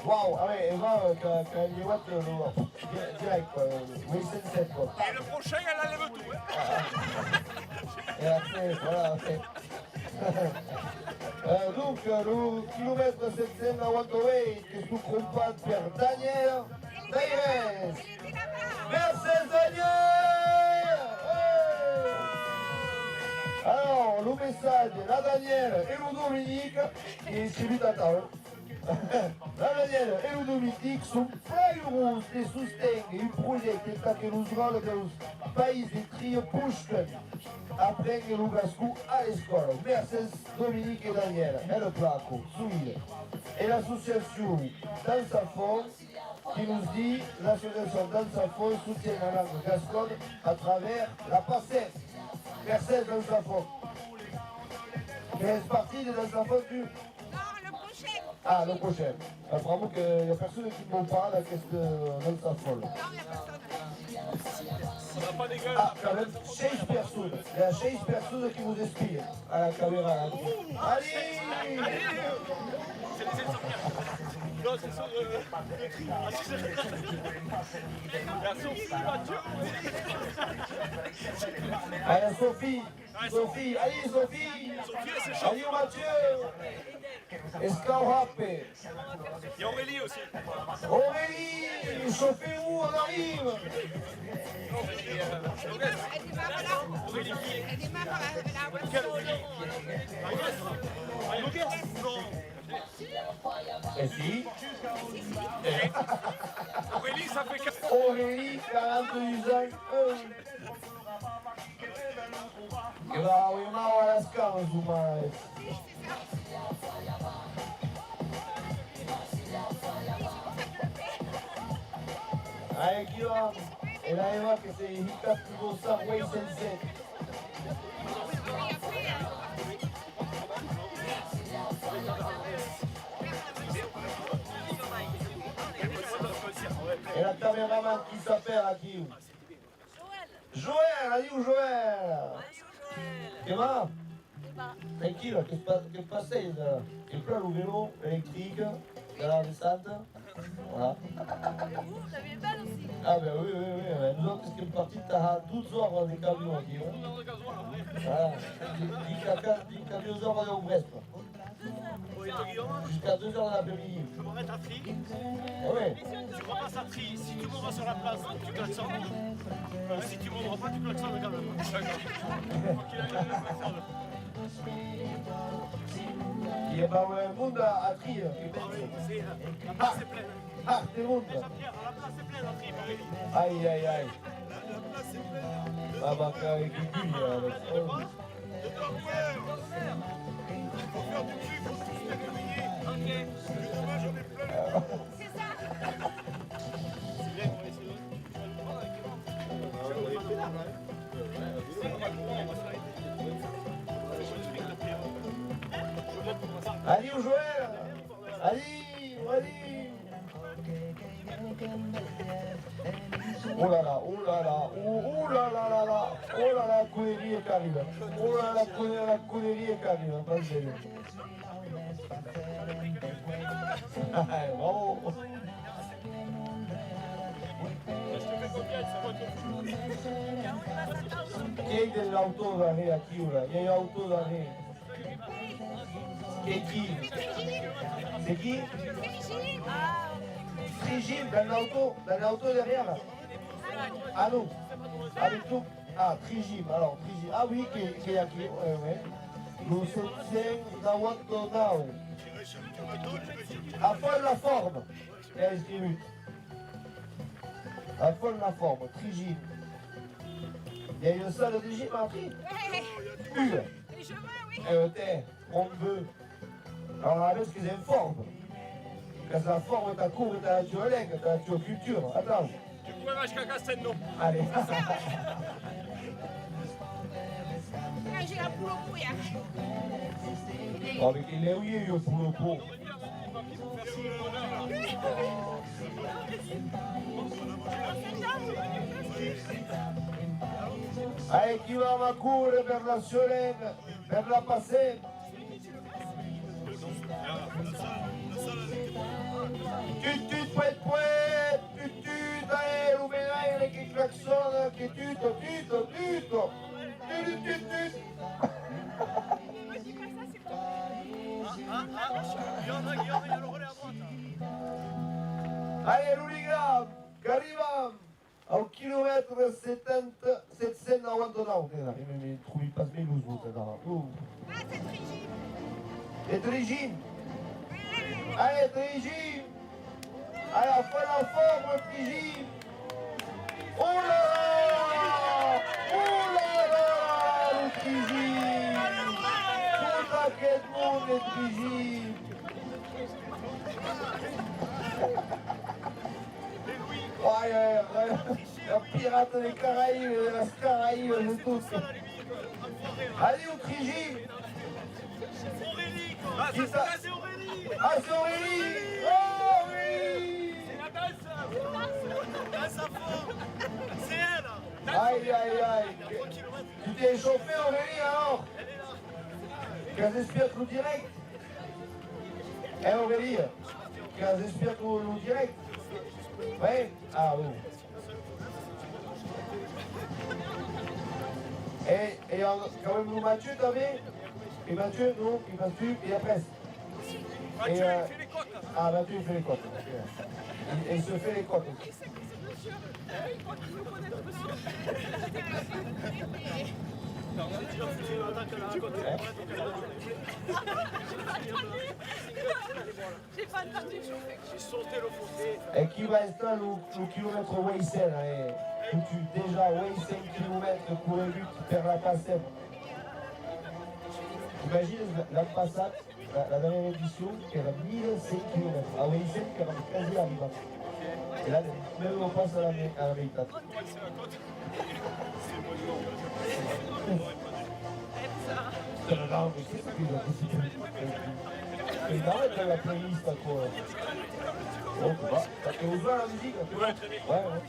Wow, vabbè, va che gli ho fatto direct, Wilson Secco. Et le prochain, elle enlève tout. Hein. E après, voilà, ok. Dunque, il chilometro 798 che sto compat per Daniel Daires. Merci Daniel! Alors, le messaggio, la Daniele e lo Dominique, che si vede a tavola. La Daniele e lo Dominique sono valorosi e sostengono il progetto che lo sgolo dello paese di Trio Pushkin apprende lo Gascù alla scuola. Merci Dominique e Daniele, e lo placo, Souille. Et l'association Dansa Fond qui nous dit l'association Dansa Fond soutient la langue gasconne à travers la passette. Merci Dansa Fond. Fais partie de Dansa Fond du... Non, le prochain. Ah, le prochain. Apparemment qu'il n'y a personne qui me parle à qu'est-ce que Dansa Fond. Non, il n'y a personne. On n'a pas des gueules. Ah, quand même, 6 personnes. Il y a 6 personnes qui vous espient à la caméra. Là. Allez! C'est les insomniaques. Non, c'est ça. Ah, c'est ça. La Sophie, Mathieu. Allez, Sophie! Sophie! Allez, Sophie! Allez, Mathieu! Escarape! Il y a Aurélie aussi. Aurélie! Chauffez-vous, on arrive! Elle démarre la voiture. Et si? Aurélie, ça fait 4. Aurélie, 42 ans. Che va una alla scala su mai. Aquí va el Eva que se dedica a tu Subway Sensei. Et la caméraman qui s'appelle aquí. Joël, allez où Joël? ¿Qué va? Tranquilo, ¿qué pasa? Il pleut le vélo électrique de la descente. Voilà. Vous avez belle aussi. Ah ben oui, oui, oui. Nous autres, ce qui est parti, t'as 12 heures des camions aquí. Voilà. Di camions heures au Brest. Oui, toi, Guillaume, Jusqu'à 2 heures de l'après-midi. je vais mettre à tri. Ah ouais. Tu repasses à tri. Si tout le monde va sur la place, tu klaxonnes. Si tu ne montres pas, tu klaxonnes quand même. Il y a pas un monde à trier. Ah, ah, c'est monde. Aïe, aïe, aïe. Ah bah, avec les bulles, avec ça. Allez, on Joël. Allez, allez. Oh là là, oh là là, oh là là là là, oh là là, connerie qui arrive. Oh là là, connerie qui arrive. Pas de délai. Bravo. Chi è dell'auto da re a chiudere? Chi è l'auto da re? E chi? C'est qui? Trigine, dans l'auto derrière. Ah non, avec tout. Ah, Trigine, alors Trigine. Ah oui, qui est aquí, ouais. Nous sommes dans Wandonao. À fond la forme. Il a écrit. À fond la forme, Trigine. Il y a une salle de gym à tri. U. Les cheveux, oui. T, on veut. Alors la bête, c'est une forme. Quand la forme est à court, et à la langue, et à la culture. Attends. Du coup, vache caca, c'est non. Allez. J'ai la poule au brouillard. Oh, mais il est où il est pour le pot? Allez, chi va a correre per la Solène, per la Passée? Tutut, poète, poète, tutut, allez, l'ouverture qui klaxonne, qui tuto, tuto, tuto, tutut, tutut. Il y a le relais à droite. Allez, l'hooligan, qui arrive au kilomètre 790. Il trouve pas mes loups, Ah, c'est Trigine. Et Trigine. Allez, Trigine. Allez, fais la forme, Trigine. Oh là là. Oh là là, le Trigine. Tout à quel monde est Trigine. Aïe, aïe, aïe. La pirate des Caraïbes, les Caraïbes, c'est tout. Allez, au Trigine. Aurélie, quoi. Qui ça? C'est Aurélie. Ah, c'est Aurélie. Oh oui. C'est la danse. Danse à fond. C'est elle. Aïe, aïe, aïe. Tu t'es échauffé, Aurélie, alors? Qu'elle espère que le direct. Eh, Aurélie, qu'elle espère que le direct. Oui? Ah, oui. Et quand même, nous, Mathieu, t'as vu? Et Mathieu, non, il va suivre, et après. Mathieu, il fait les côtes. Ah, Mathieu, il fait les côtes. Et il se fait les côtes. Il sait que c'est monsieur. Il croit qu'il nous connaît maintenant. J'ai pas entendu chauffer. J'ai sauté le fossé. Et qui va être le kilomètre Weissel, déjà 5 km pour le but vers la Passette. Imagine la Passette, la dernière édition, qui era 1005 km. À Weissel, qui era quasi arrivée. Et là, même on passe à la méthode. C'est la côte. Non, mais c'est plus la possibilité. Mais non, mais la playlist, quoi. Bon, tu vois, parce que vous jouez la musique, tu vois. Ouais, ouais.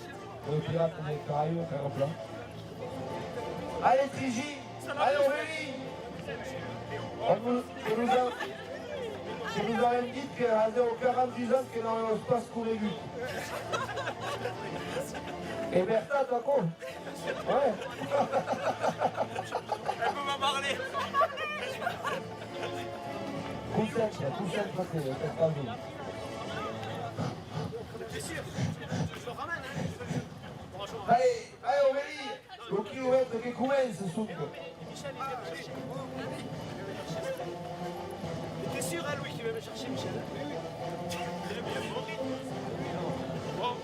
Le pirate des Caraïbes, faire un plan. Allez, Trigi. Allez, Aurélie. Je nous avais dit qu'à 0,40 ans, que dans l'espace courait vite. Et Bertha, t'as quoi? Ouais. Elle peut m'en parler. Coussin, c'est pas bien. T'es sûr? Je le ramène, hein. Bonjour. Allez, Aurélie, le kilomètre qui commence, soupe. Michel, il vient me chercher. T'es sûr, hein, Louis, qu'il va me chercher, Michel?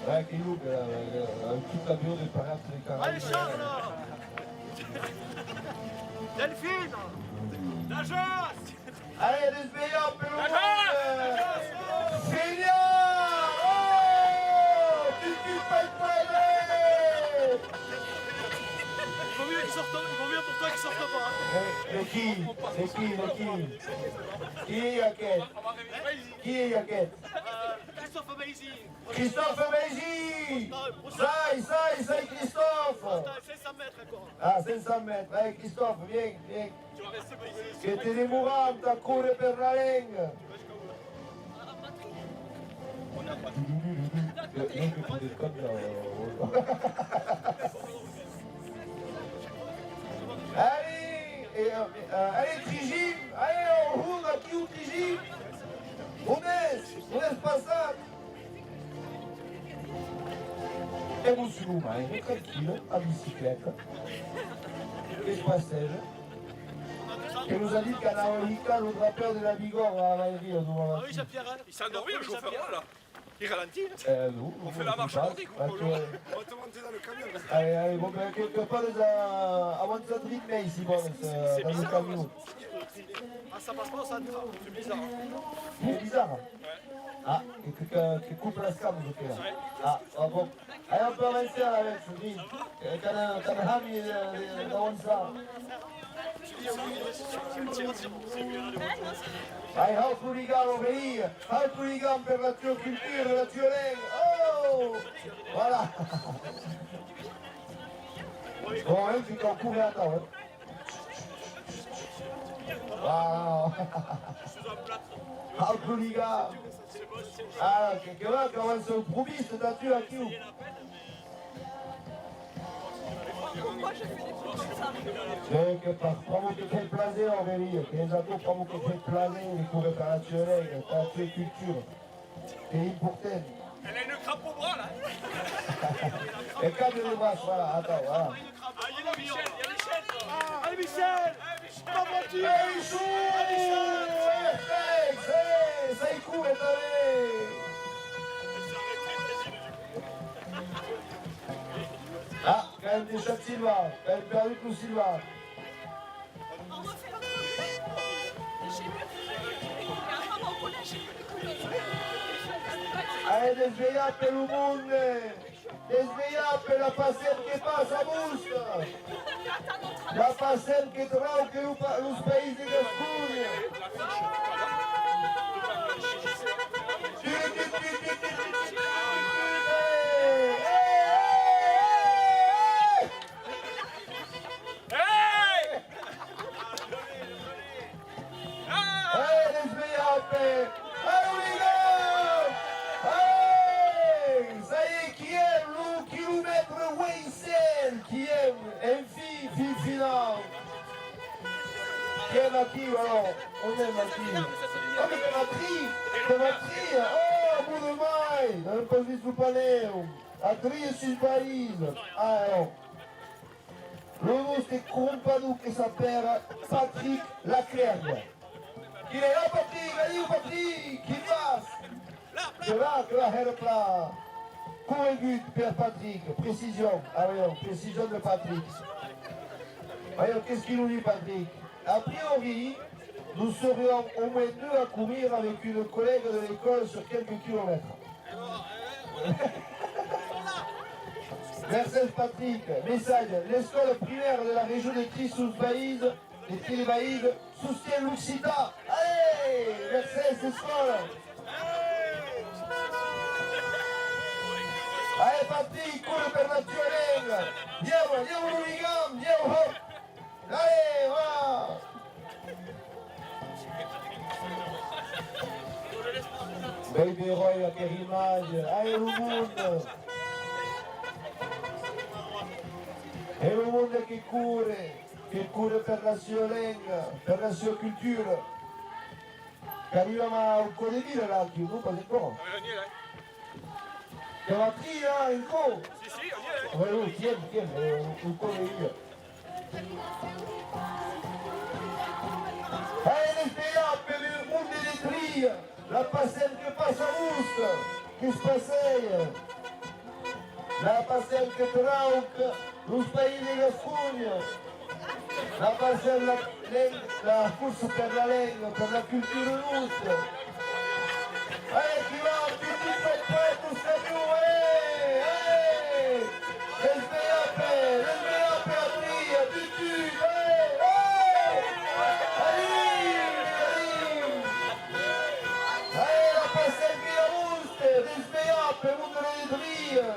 Ouais, Kilo, toute la bio des pirates des Caraïbes. Allez, Charles! Delphine! L'agence! Allez, désveillons, Pelou! Seigneur! Oh! Tu pas le Il vaut mieux qu'il sorte, il vaut mieux pour toi qu'il sorte pas. Hein. C'est qui? Qui est Yaquette? Qui est Yaquette? Christophe Amazing! Christophe Mégy! Ça, Christophe! 500 mètres encore. Ah, 500 mètres. Allez, Christophe, viens. Que te demorando a correre per la lenga. Allez, Trigim! Allez, on roule aqui o Trigim! On laisse passar! Temos uma, tranquila, a bicicleta, les passagers, que nous a dit qu'Anna le rappeur de la Bigorre à la rire devant la Ah oui, Jean-Pierre, hein. Il s'est endormi le chauffeur là. Il ralentit. nous, On fait la marche nordique ou pas, quoi? On va te monter dans le camion. Allez, bon, ben, quelque part, avant de s'en rythmer ici, bon, dans le camion. Ah, ça passe pas au centre. C'est bizarre. C'est bizarre. Ah, que coupe la scam, je fais là. Ah, bon. Allez, on peut avancer avec ce vide. Quand Hami dans ça. Allez, hop, hooligan, obéir. Hop, hooligan, per la tua culture, la tua langue. Oh! Voilà. Bon, hein, tu t'en cours à temps, hein. Wow. Hop, hooligan. Ah, quelque part, comment se promis, statue à qui? Pourquoi je fais des trucs comme ça? Quelque part, proprio che fai plaisir, Aurélie, che esatto, proprio che fai plaisir, les cours opérationnels, ta tua culture. C'est important. Elle a une crampe au bras là. Et cadre les bras, voilà, attends, voilà. Ah, il y a Michel, il y a Michel. Allez, Michel! Ma voiture! Hey, Michou! Ça y court, et ah, quand même des chats de Silva, quand même perdu tout Silva. On refait l'autre jour. J'ai mieux fait. Il y a un moment au collège, j'ai fait des coups. Allez, desveillate tout le monde! Desveillate la passer che passa a busta! La passer che trauca lo paese di Gascogna! Qui alors? On est Mati. Ah mais t'as Mati! Oh, bout de maille! Não pas visto o panel. A 36 países. Ah non. L'uno c'est compagno che s'appelle Patrick Laclerc. Il est là, Patrick! Allez où, Patrick? Qui passe? Là, là. Court but per Patrick. Précision. Ah oui, précision de Patrick. Voyons, qu'est-ce qu'il nous dit, Patrick? A priori, nous serions au moins 2 à courir avec une collègue de l'école sur quelques kilomètres. Merci Patrick. Message. L'école primaire de la région de Trisous-Baïd, les Télébaïdes, soutient l'Occita. Allez, merci, c'est école. Allez Patrick, cours per la tua lenga. Andiamo, Luligam, andiamo. Allez, voilà. Baby Roy, che rimane. Allez, le monde. E le monde che cura per la sua lenga, per la sua cultura. Che arriva un po' di dire là, non pas encore. On y est là. Che va qui, hein, il faut. Si, on y est là. Oui, tiens, un po' di dire. via, la passem che passa busca, che spasseia, la passem che trauca, los paesi di Gascogna, la passem la corsa per la lingua, per la cultura nostra. Chi va, tutti per questo sta più, Lesbeape a tria, tutti, la passem che a buste, Lesbeape, uno di tria.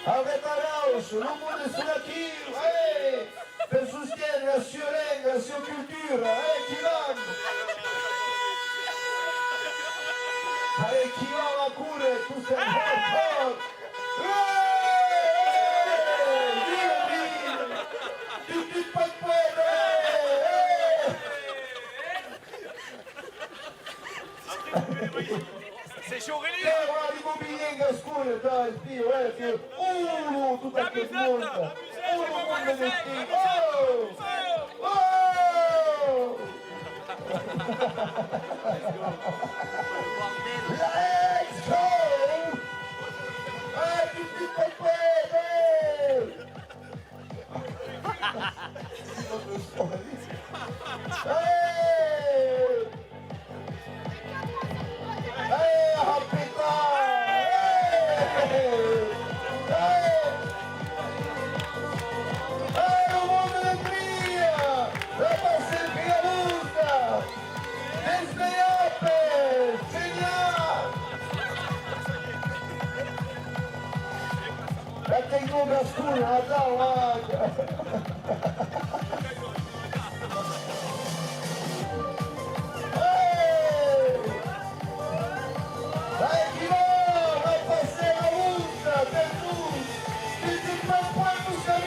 Avec la gauche, le monde est sur la tire, per sostenere la sua lingua, la sua cultura, chi va? Chi va a cure, tu sei forte! Tutti per C'est chaud, Aurélie. Guarda l'immobilier in Gascogna, dai, Dio, tutta che smonta! Mondo destino! Let's go! Tutti per La tecnogascuna, da guarda! Dai, chi va? Vai passare la multa per tu! Tutti per quanto sei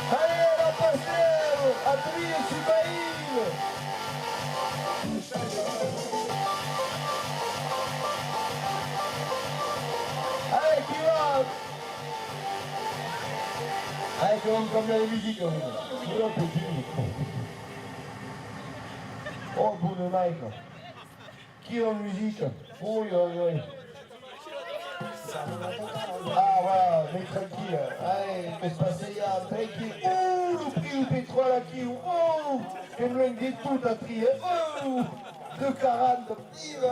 Allez, parceiro, abrir esse baile. Allez, qui va? Allez, vamos cambiar de musique. Oh, bonne Nike. Qui est en musique? Oui, oui, oui. Ah, voilà, mais tranquille. Allez, fais passer là, tranquille. Oh, le prix du pétrole aqui. Oh, que nous avons dit tout à trier. Oh, 2,40.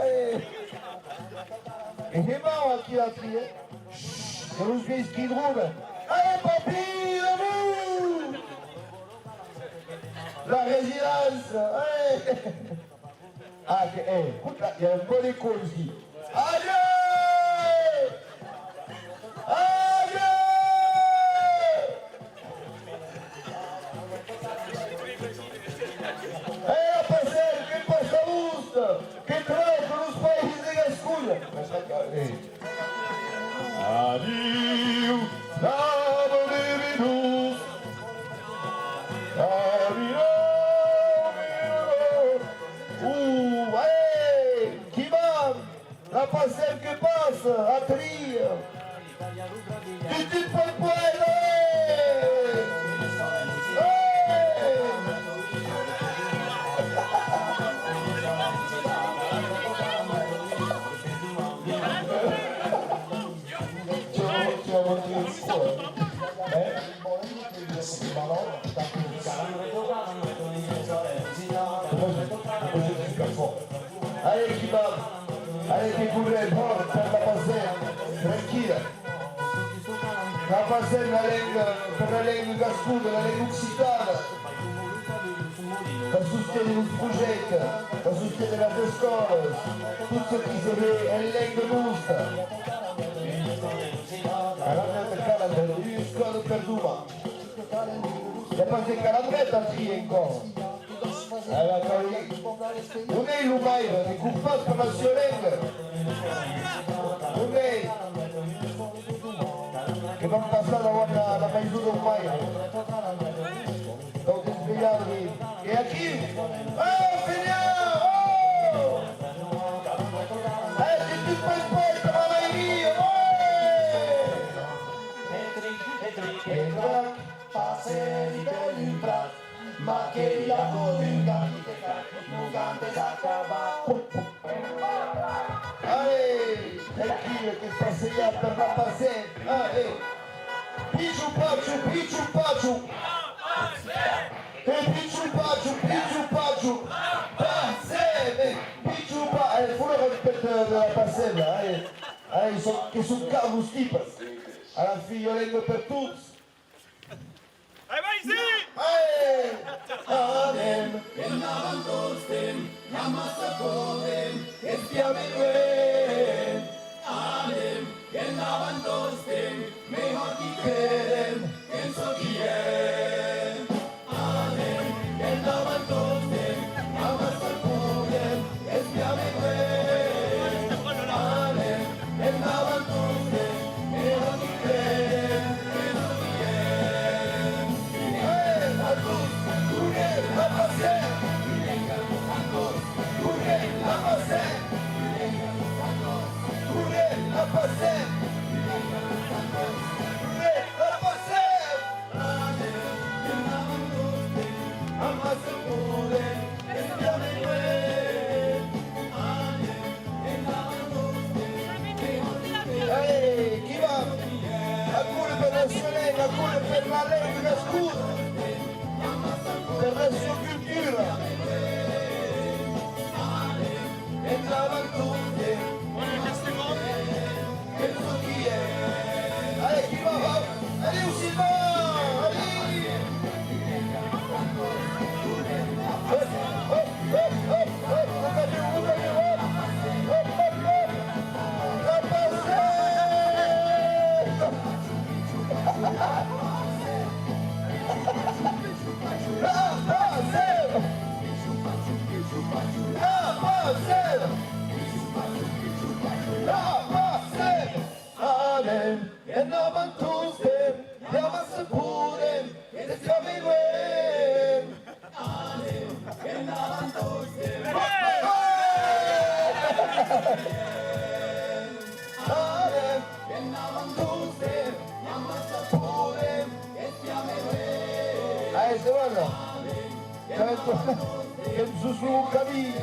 Allez. Et c'est marrant aqui à trier. Je vous fais ce qu'il trouve. Allez, papy, nous. La résidence. Allez. Ah, écoute, là, il y a un bon école ici. Allez. Adieu, qui va la passer que Allez, qui va? Allez, qui voudrait prendre, faire la passer, tranquille. La passer, per la lingua gascuda, la lingua occitana. Per sostenere il progetto, per sostenere la scuola, tutto chi si vede è lingua giusta. Allora, per calandro, io scuola per due. E poi se calandretta si è in cosa. Allora, non è l'umaio, è cuffato per la siolenga. Non è che non passa la paisuta umaio. Devo svegliarmi. E a chi? Oh, finiamo! Oh! Se ti fai sport, ma vai via! Oh! Passeri per il prat, ma che la coda non canta s'accaba. Tranquillo che sta segnando per la passetta. Picciu pacciu, picciu pacciu. Picciu pacciu, passete, picciu pacciu. Fuori rispetto della passetta, che sono calmo stipas. Alla figliolengo per tutti. Vai, sì! Anem, che navan tostem, la massa podem, che stiamo in ven. Anem, che navan tostem, mejor que queden, que so quien. Anem, que navan tostem, la massa podem, que stiamo in ven. Anem, che navan tostem, mejor que queden, que so quien. La pasé, la pasé, la pasé, chi va? Alcune per la sorella, alcune per la lingua scusa, per la sua cultura. Entravan tutti, che so chi è. Allez, chi va? Allez, Usima! Allez! E andavan tutti, chiamasse pure, e stiamo in guerra. E andavan tutti, e andavan tutti, chiamasse pure, e stiamo in guerra. Se guarda, che su un cammino,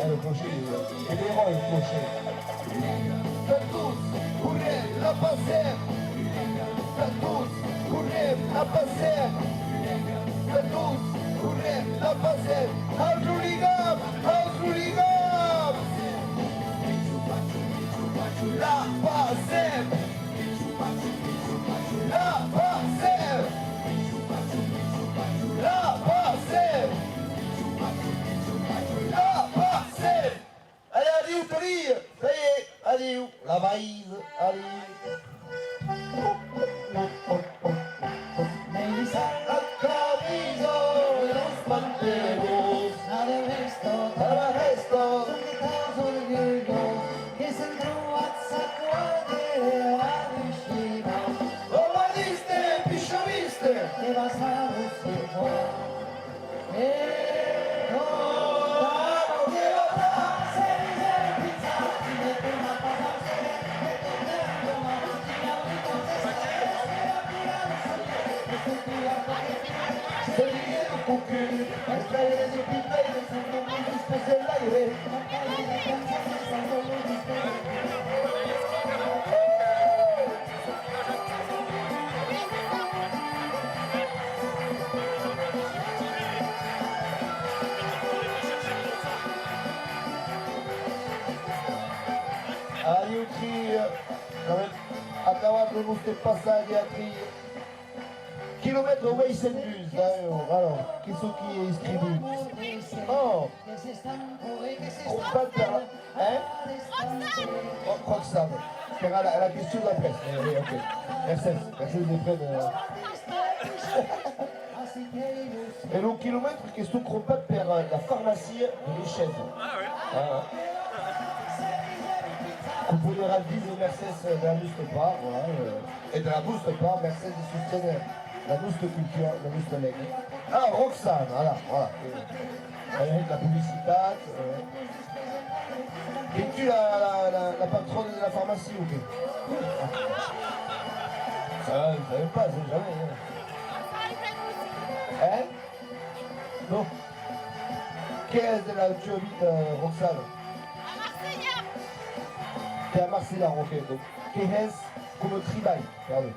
lo crociere, che devo il crociere. Per tutti, pure la passera, per tutti, pure la passera, per tutti, pure la passera, altro ligam, la passera, la passera, la passera, la passera. Allez, adieu, Toria, ça y est, adieu, la valise, adieu. La camisa y los pantalones, nada de resto, che se trovazza qua della vicina. Oh, ma diste, pisciaviste, che va salvo écrit quand même acabat de nous passage et atri kilomètre Waze and Bus alors qui sont qui est inscrit oh combattre hein Roxane qui a la question de la presse oui, ok merci des près de et le kilomètre question combattre vers la pharmacie de l'Échelle Ah ouais. Composé Ralvis et Mercedes de la Mouste Part, voilà, et de la Mouste Part, Mercedes soutiennent la Mouste Culture, la Mouste Leg. Ah, Roxane, voilà. Avec la publicité. Es-tu la patronne de la pharmacie ou quoi? Ça va, vous savez pas, c'est jamais. Hein? Non. Qu'est-ce de la tu habites, Roxane? T'es à Marseille, ok. Donc, qu'est-ce comme travail? Pardon.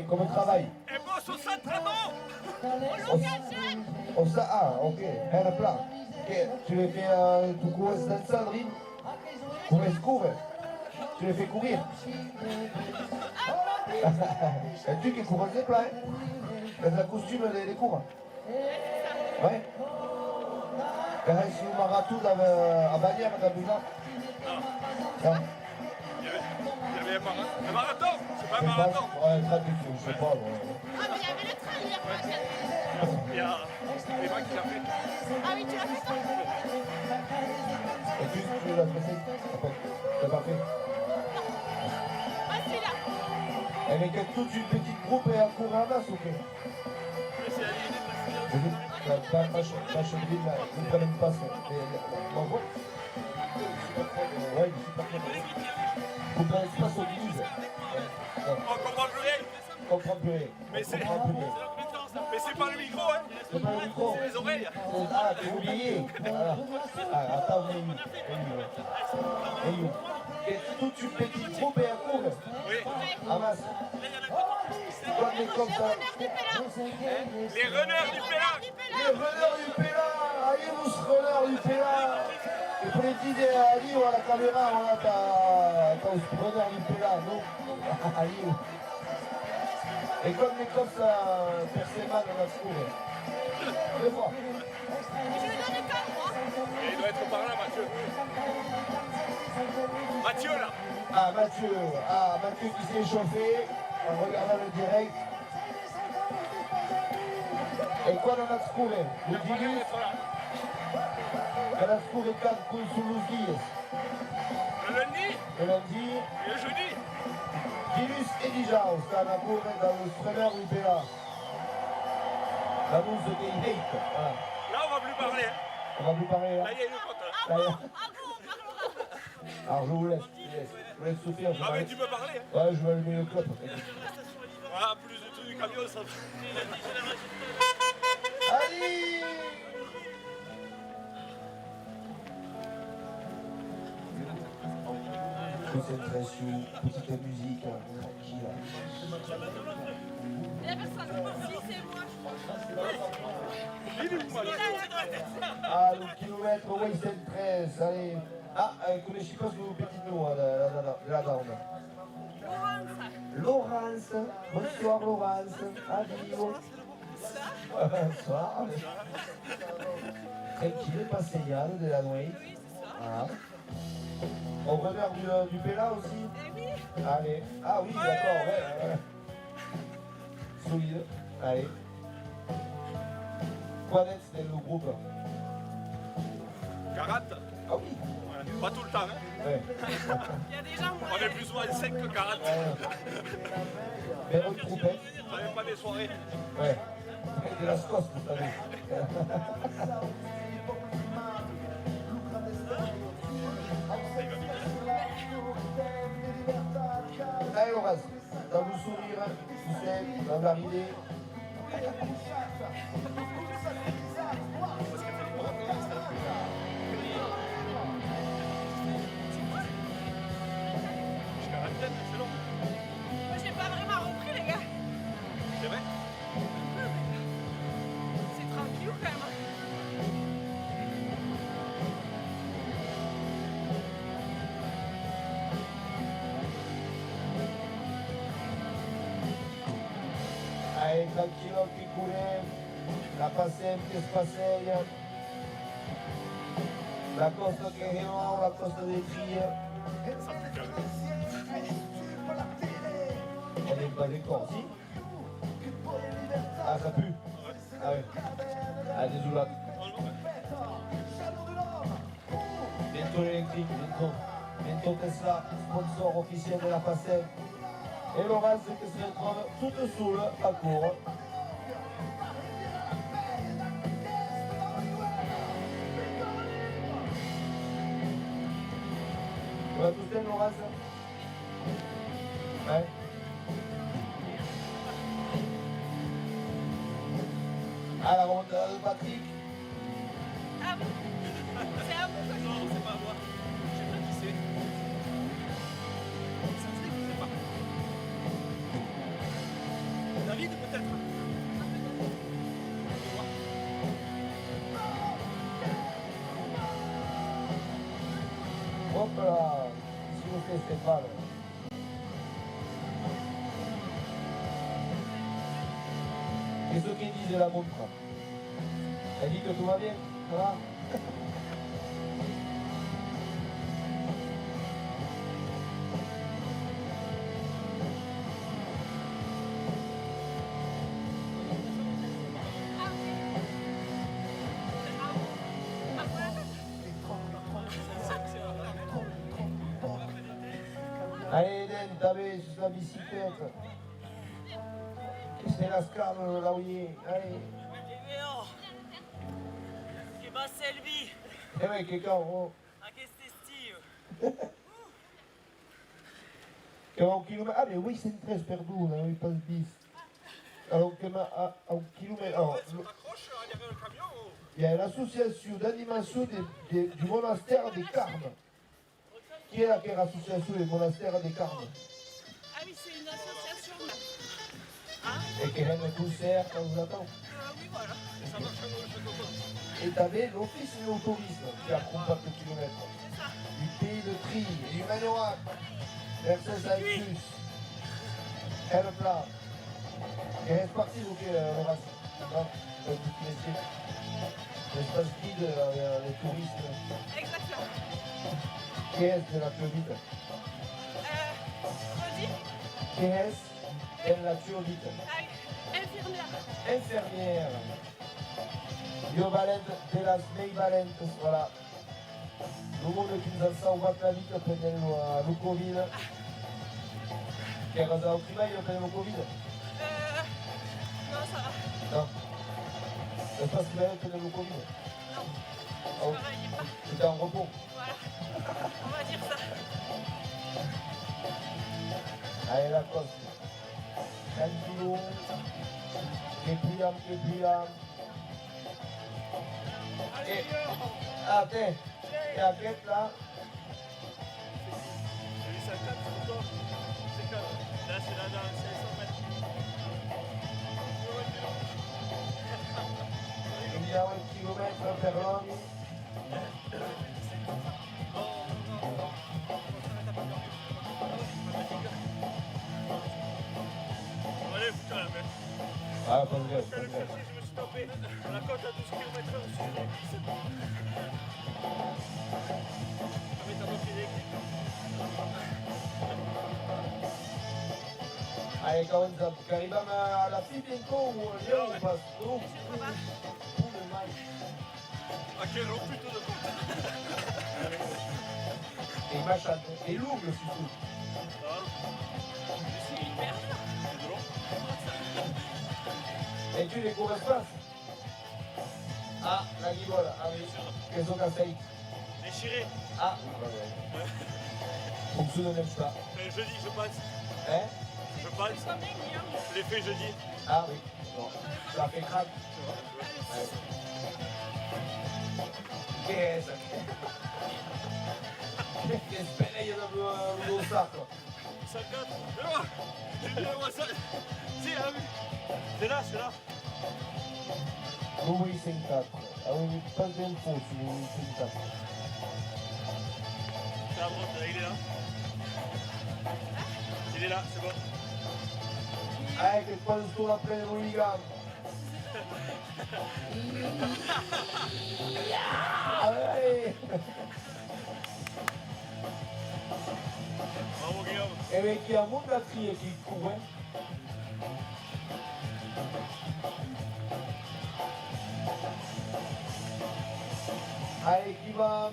Comme travail. Et bon, sur ça, très bon. Oh, ça, ah, ok. Un plat. Tu les fais, tu cours dans le Sandrine? Tu les fais courir? Et tu qui cours des plats, hein? Dans le costume des cours? Ouais. Quand je suis au marathon à Bagnères, dans le Il y avait un marathon. C'est pas un marathon. Ouais, traduction, je sais pas. Ah, mais il y avait le train hier, moi, j'ai Il y a Eva qui l'a fait. Ah oui, tu l'as fait, toi? Et tu l'as fait? T'as pas fait? Ah, celui-là. Et mais que toute une petite groupe est à courir à masse, ok? Ma chevrille, là, vous prenez une passe. Bon, ouais, il est super bien. Vous prenez une passe au guise. On comprend plus rien. Comprends plus rien. Mais c'est pas le micro, hein. C'est pas le micro. C'est les oreilles. Ah, t'es oublié. Voilà. Ah, attends, et toute une petite groupe est à courir. Oui. À masse. Comme ça. Les runners du Pélag. Les runners du Péla, allez vous runners du Péla. Et pour les dire allez à la caméra, on a ta runner du Péla, non? Allez. Et comme les cops à Perséman, on a trouvé. Deux fois. Je lui donne le cadre, moi. Il doit être par là, Mathieu. Mathieu, là. Ah, Mathieu qui s'est échauffé en regardant le direct. Et quoi on a trouvé? Le Gilus, on a trouvé 4 coups sous les guilles. Le lundi Le lundi, et le jeudi. Gilus et Dijao, c'est un amour dans le streamer du Péla. La mousse de Hate. Voilà. Là, on va plus parler. Hein. On va plus parler là. Là, il y a une côte. Là. Ah bon, on parlera. Alors je vous laisse. Je vous laisse souffrir. Ah, mais tu peux parler. Hein. Ouais, je vais allumer le clope. Voilà, plus de tout du camion, ça. Allez! Concentration, petite musique, tranquille. Il y a personne. Si, c'est moi. Ah, le kilomètre Waze 13, allez. Ah, connaissez pas ce que vous petits nous, là-dedans. Laurence, bonsoir Laurence, adieu. Bonsoir. Tranquille, pas signal de la nuit. Voilà. On revient du Péla aussi. Allez. Ah oui, d'accord, ouais. Solide. Allez. Quoi net, c'était le groupe? 40. Ah oui. Ouais. Pas tout le temps, hein. Ouais. Il y a des gens, moi. On est plus souvent 5 que 40. Mais votre groupette. Ça n'est pas des soirées. Ouais. De la scosse, vous savez. Allez, Horace, dans vos sourires, tu sais, dans l'arrivée. Moi, j'ai pas vraiment repris, les gars. C'est vrai? C'est tranquille, quand même. tranquillo qui coulait, la passione che spasseia, la costa che rimonte, la costa des filles. On n'est pas des corps, si? Ah, ça pue? Ah oui. Ah, désolé. Bientôt l'électrique, bientôt Tesla, sponsor officiel de la Facette. Et Laurence qui se retrouve toute saoule à court. Tu vas tous Laurence? Ouais. Ah, la remontada de Patrick. Ah oui. C'est à vous que je... Non, c'est pas moi. Je sais pas qui c'est. Ça se dit que c'est pas. David, peut-être. Hop là, s'il vous plaît, Stéphane. Qu'est-ce qu'il dit de la montre? Elle dit que tout va bien, ça va? Allez Eden, t'avais sur la bicyclette. C'est la scarne là où il est. Allez. Che va Selvi, Eh ouais, quelqu'un, oh. a che stestiu. 40 km. Ah mais oui, c'est une 13 perdue, là, il passe 10. Alors, à 1 km. Alors, Accroche derrière le camion ou... il y a l'association d'animation du monastère des Carmes. Qui est l'association des monastères des Carmes? Ah oui, c'est une association là. Et qui aime le concert, ça vous attend. Oui, voilà. Ça marche à gauche. Et t'avais l'office de l'autorisme qui accompagne le kilomètre. Du pays de Tri, du Magnorac, Versailles Saint-Just, elle plat. Et reste parti, ok, Horace. Non, tout métier. L'espace vide, les touristes. Exactement. Qui est de la Turbite? Redis. Qui est de la Turbite? Ah oui, infirmière. Infirmière. Io Valente de las Mei Valentes, voilà. Le monde qui nous a salvato la vita per il Covid. Che cosa prima io per il Covid? Non, ça va. No. Non pas si bene per il Covid? Non, Oh, je travaillais pas. c'était en repos. Voilà. On va dire ça. Allez, la coste. Tranquillo. Che piam. Et, ah, t'es, et à quête là, J'ai vu ça 4 photos. C'est que là, c'est là dans 500 mètres. il y a 1 kilomètre per l'homme. Allez, putain, la merde. Ah, pas de grève, Je me suis tapé. La côte à 12 km/h sur les 17. Avec ta voiture électrique. Allez, quand on arrive à la fille bientôt, ou Léon, on passe. Oh, le mal. À quel putain de côte. Et machin, et l'ongle surtout. C'est hyper dur. Et tu les cours espace. Ah, la guibole, ah oui. Qu'est-ce qu'on a fait? Déchiré. Ah, fonctionne même pas. Jeudi, je pense. Hein? Je pense. Combien Guillaume? Je l'ai fait jeudi. Ah oui, bon. Ça fait craque. Qu'est-ce che speglie lo sacco. 54. Mais moi, ça. Si, ah oui. C'est là, c'est là. Oui, 54. Ah oui, pas d'infos sur 54. C'est à droite, là, il est là. Il est là, c'est bon. Allez, que je passe le tour après les hooligans. Allez. Bravo Guillaume. Et bien, il y a un monde à crier qui court. Hein. Allez, qui va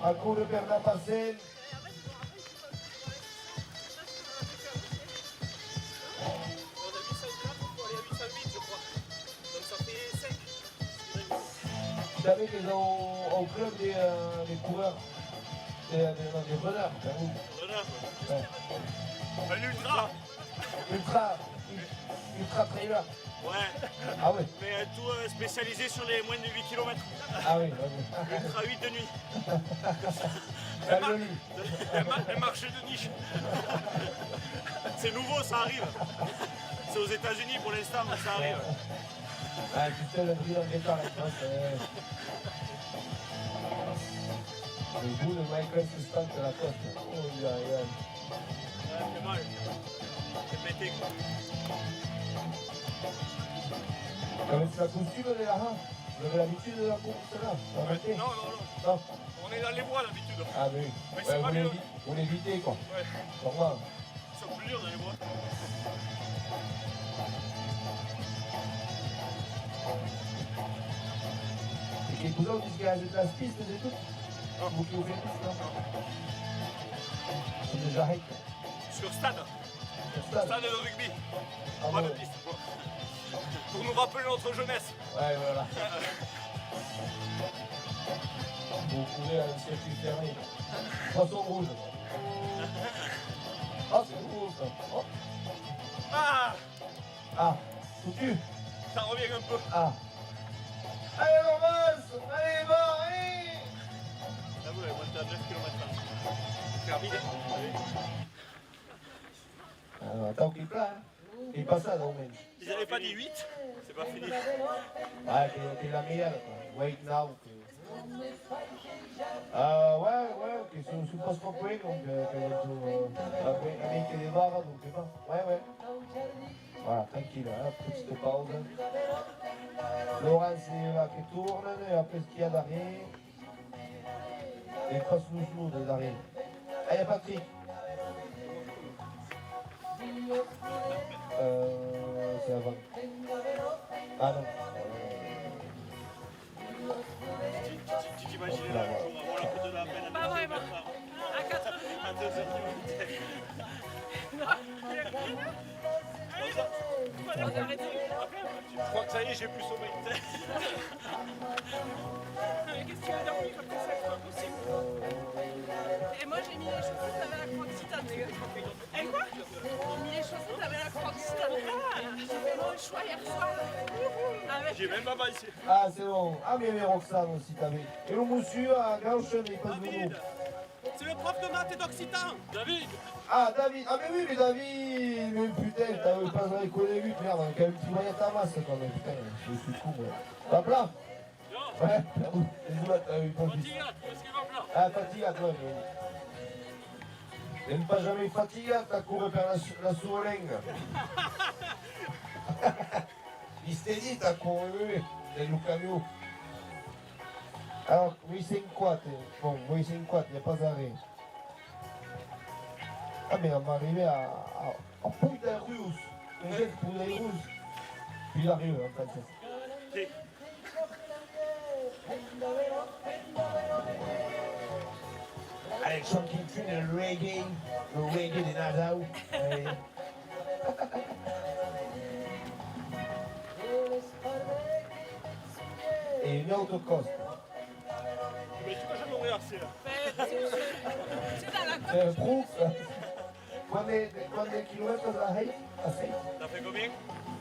à coup de perdre la passer. On a 804, il faut aller à 808 je crois. Donc ça fait 5. Vous savez qu'ils ont au club des coureurs, des runners, c'est vous. Renard. Ouais. Un ultra. Ultra trailer. Ouais. Ah oui, Mais tout spécialisé sur les moins de 8 km. ah oui, vas-y. Ultra 8 de nuit. Calme le lit. Un marché de niche. C'est nouveau, ça arrive. C'est aux États-Unis pour l'instant, mais ça arrive. Ah, tu sais, le prix dans le guetteur, la France, le bout de Michael se stand sur la côte. Oh, aïe, aïe. Ouais, c'est mal. C'est pété quoi. Avec la costume de la hein. Vous avez l'habitude de la course là? Vous arrêtez? Non, non, non. Non. On est dans les bois d'habitude. Ah, mais oui. Mais c'est pas mieux. Vous l'évitez, quoi. Ouais. Normal. Ils sont plus durs dans les bois. Et quelques autres disent qu'il y a de la piste et tout. Vous qui vous faites tout, non? C'est déjà hate. Sur stade. Stade. Stade de rugby. Ah, Pas bon. de piste. Pour nous rappeler notre jeunesse. Ouais, voilà. Vous courez à un circuit fermé. Poisson rouge. Ah, c'est nouveau ça. Oh. Ah, Ah, foutu. ça revient un peu. Ah. Allez, Laurence. Allez, va, allez. Là, vous l'avez monté à 9 km/h. C'est rapide. Attends qu'il plat, hein. Il passe à Domaine. Ils n'avaient pas dit 8. C'est pas fini. Ouais, t'es la meilleure, quoi. Wait now. Ouais, que su posto quello, avec les barres, donc c'est bon. Ouais. Voilà, tranquille, hein, petite pause. Laurent, c'est là qui tourne, et après ce qu'il y a d'arrêt. Et passe le genou des arrêts. Allez, Patrick. C'est avant. Ah non. Tu t'imagines là, le jour avant la route de la peine à 2 Pas vraiment. km/h. À 4 heures. À 2 heures du matin. On a arrêté. Je crois que ça y est, j'ai plus sommeil. Qu'est-ce que tu veux dormir comme ça, c'est pas possible. Et moi j'ai mis les chaussettes avec la croix de titane, les gars. Et quoi? J'ai mis les chaussettes avec la croix de titane. Ah, j'ai fait mon choix hier soir. Avec... J'ai même pas avancé. Ah, c'est bon. Ah, mais Roxane aussi, t'avais. Et le monsieur à Gauche, mais il passe de nous. C'est le prof de maths et d'occitan. David. Ah, David. Ah, mais oui, mais David. Mais putain, t'avais pas avec les 8, merde. Quand même, tu voyais ta masse, quand même. Putain, je suis con, moi. T'as plat? Ouais, désolé, t'as eu ton fils. Fatigate, est-ce qu'il va plat? Ah, fatigate, ouais. Elle n'est pas jamais fatigate, t'as couru vers la Souolengue. Il s'était dit, t'as couru, c'est le camion. Alors, oui, c'est une quad. Bon, oui, c'est une quad, il n'y a pas d'arrêt. Ah, mais on va arriver à Punta Rus. On jette Punta Rus. Puis il arrive, en fait. Ok. Allez, chante qui tue le reggae des Nassau. Ouais. Et une autocoste. Mais tu vas jamais mourir, c'est là. C'est dans la C'est un proof. Quando kilomètres la haie? À 6? T'as fait combien?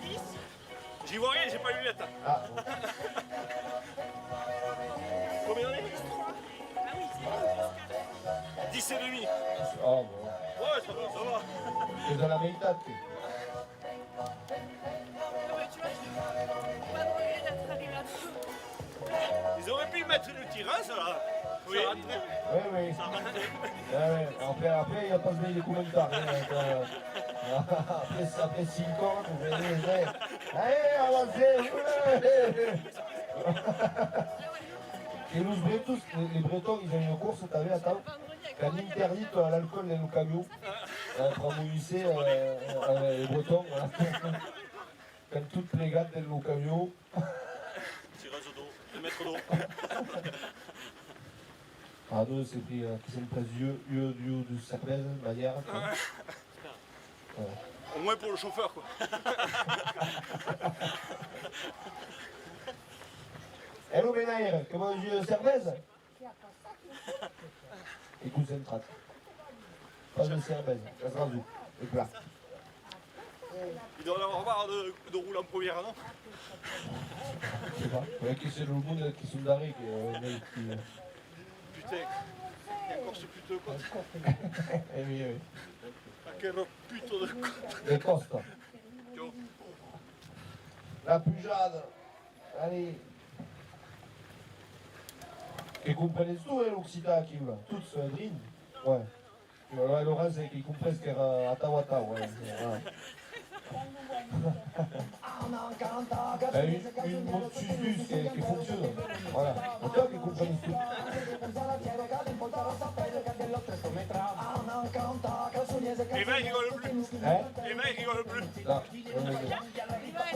10. J'y vois rien, j'ai pas eu lunettes. Ah, bon. Combien on est? Ah oui, c'est 10 et demi. Oh, bon. Ouais, ça va. C'est dans la méthode. Non mais tu vois, je pas de regret d'être arrivé là-dessus. Ils auraient pu mettre une tirage là. Oui. Ça rentrait. Oui, oui. Ça rentrait. Ouais, ouais. Après, il n'y a pas de commentaires. Hein, Après 5 ans, vous venez, allez, avancez, Et les Bretons, ils ont une course, t'as vu, attends, quand ils interdisent l'alcool dans le camion, pour mouiller les Bretons, voilà. Quand toutes les gars dans le camion. Tirage d'eau, 2 mètres d'eau. Ah, nous, c'est pris sempre de cerveza, manière. Au moins pour le chauffeur, quoi. Hello, Benaire, comment je cerveza? Et concentrate. Pas de cerveza, ça sera tout. Et plat. Il doit en avoir marre de rouler en première, non? Je sais pas. Ouais, que c'est le monde qui sont d'arrêt, qui Putain, il y a encore ce putain de côte. Eh oui, oui. Ah, quel putain de côte. Les Costa. Yo. La pujade. Allez. Et comprenez tout, hein, l'Occitan qui va. Tous, Drin. Ouais. Ouais, Laurent, c'est qu'ils comprennent ce qu'il y a à Tawata, ouais. Une motus qui fonctionne. Voilà. C'est toi qui comprends tout. Les mecs rigolent plus. Hein? Les mecs rigolent plus. Là.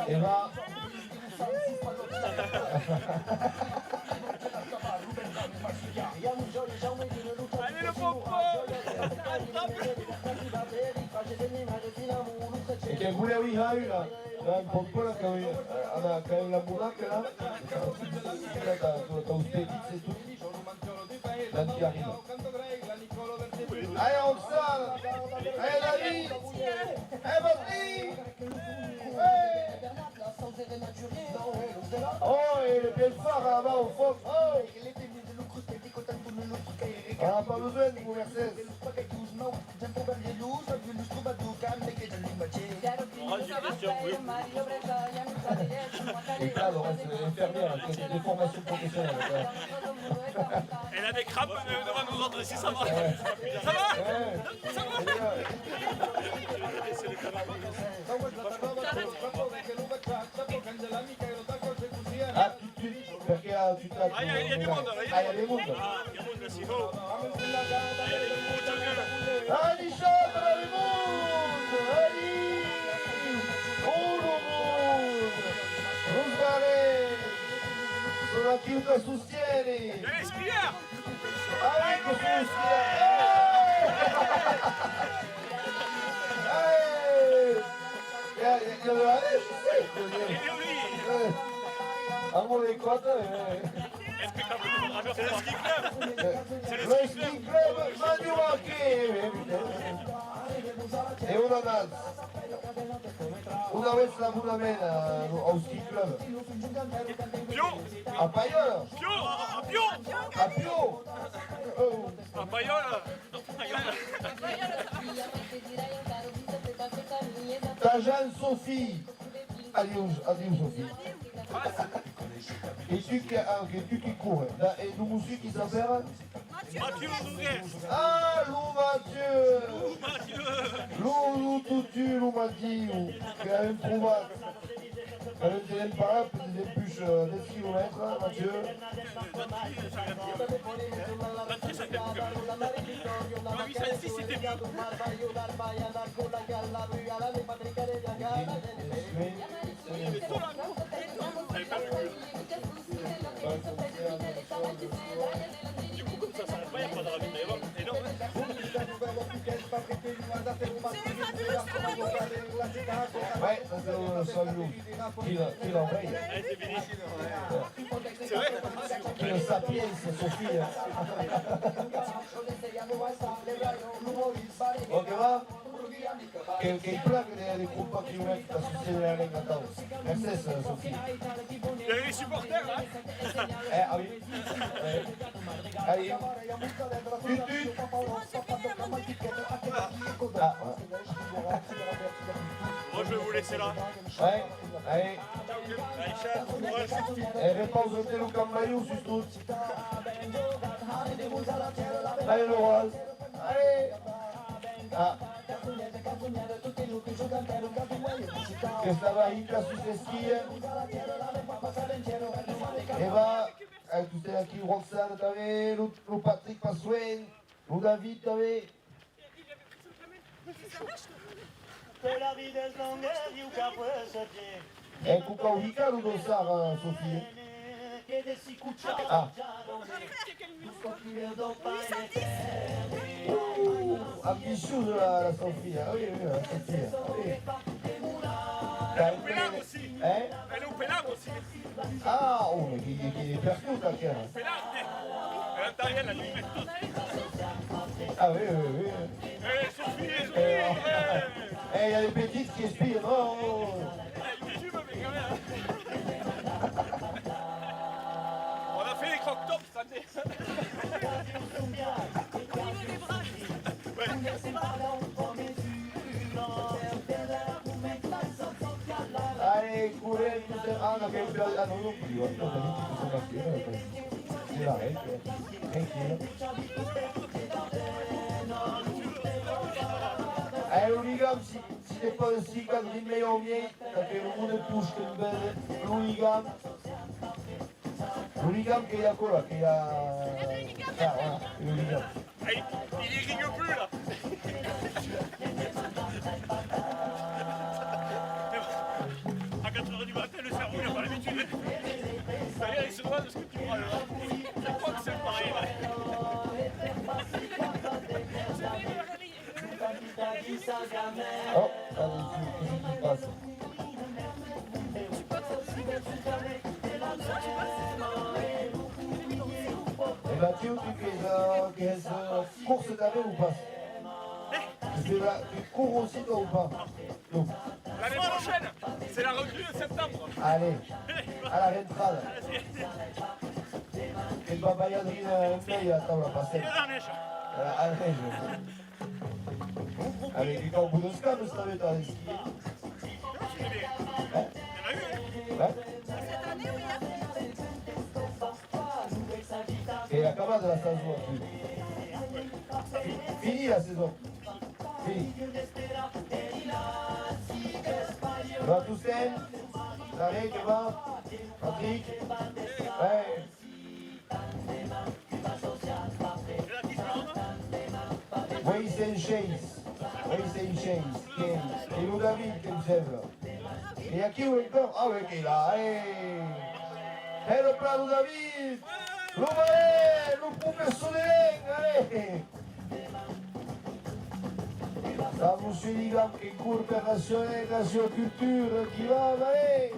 Et là. Allez le pompon. Et qu'elle voulait oui, là, là, un pompon là, quand même la moulaque là, t'as c'est tout, l'anti-arrive. Allez, on sort. Allez, David. Allez, Patrick. Oh, et le bel phare là-bas au fond. Oh. On n'a pas besoin de vous, Mercedes. Et là, Laurent, c'est infirmière, elle fait des formations professionnelles. Elle a des crampes devant nous autres ici, ça va? Ça va? Ça va? Ah, tout de suite, parce que tu t'as... Ah, il y a du monde, là. Ah, il y a des mondes. Ah, il y a du monde, là, s'il faut. Allez, chante dans le monde. Allez. Oh, le monde. Rosvare. Sono qui che sostiene. Allez, Spiller! Allez, che sostiene. Il y a de la neige, je sais. Et oui! Amour les côtes. C'est le ski club! Le ski club Manu Marquet. Et una más. Una vez la fundamenta au ski club. Pio! A Payola. Pio! Pio! A Pio. Oh. À Payola! Ta Jeanne Sophie. Adieu Sophie. Et tu qui cours. Et nous musique qui s'affaire. Mathieu Noguès! Ah, Lou Mathieu. Mathieu! Lou Tutu, Lou Mathieu. Qui a une trouvate. Elle était même pas là, des bûches des kilomètres, Mathieu. Ah oui, celle-ci, c'était mieux. Du coup, comme ça s'arrête pas, il n'y a pas de ravine, mais bon, c'est énorme. Ouais, ça c'est le Salou qui l'enveille. C'est vrai? Qui le sapiens, c'est Sophie. Ok, va? Che il plan del gruppo chilometri da sostenere la Lega Tau. È stessa Sofia. Il y avait les supporters, là. Ah oui. Allez. Tut. Ah, Moi, je vais vous laisser là. ouais. Allez. Aïcha, courage. E riposo te Luca Maio su tutti. Allez Laurent. Allez. Ah. Que estaba Inca sus esquillas. Eva, tu sais aqui, Roxane também, o Patrick Passuel, o David também. La vie des longueurs du capouche. É com o Ricardo dançar, Sofia. Ah. A bichou de la Sofia. Oui, oui, la Sofia. Oui. Elle est au pélag aussi. Hein? Elle est au pélag aussi. Ah, oh, mais qui est percute aquella. Pélag, elle entend rien la nuit. Ah oui, oui, oui. Sophie, Sophie. Il y a les petites qui expirent. Oh. YouTube, mais quand même. On a fait les croque-tops cette année. Allez, courez, tout ça. Ah, non, non plus. On a dit qu'il faut marquer. C'est la règle. Tranquille. Allez, l'Oligam, si t'es pas aussi Catherine Meillonnier, t'as fait le monde de touche que une belle l'Oligam. L'Oligam qu'il y a quoi là? Qu'il y a. Ah, voilà, l'Oligam. Il y rigue plus là. À 4h du matin, le cerveau n'a pas l'habitude. D'ailleurs, il se demande ce que tu vois là. Je crois que c'est pareil là. Oh, allez, qu'est-ce qui se passe? Et Mathieu, tu fais course d'avant ou pas? Tu cours aussi toi ou pas? Non. L'année prochaine, c'est la recrue de septembre. Allez, à la rentrada. Et Baba Yadrine, mais attends, on va passer. Allez, Allez, tu vas au bout de ce câble, ça va être à skier. Hein? Hein? Et la cabane de la saison. Fini la saison. Fini. Va Toussaint. Tarek, va. Patrick. Ouais. Oui, c'est une chaise. Oui, c'est une chaise. Et nous, David, qui me sève là. Et il y a qui encore? Ah oui, qui est là. Allez. Et le plat de David. Le valet, le professionnel. Allez. Ça, monsieur Ligam, qui court opérationnel, nation culture, qui va, allez.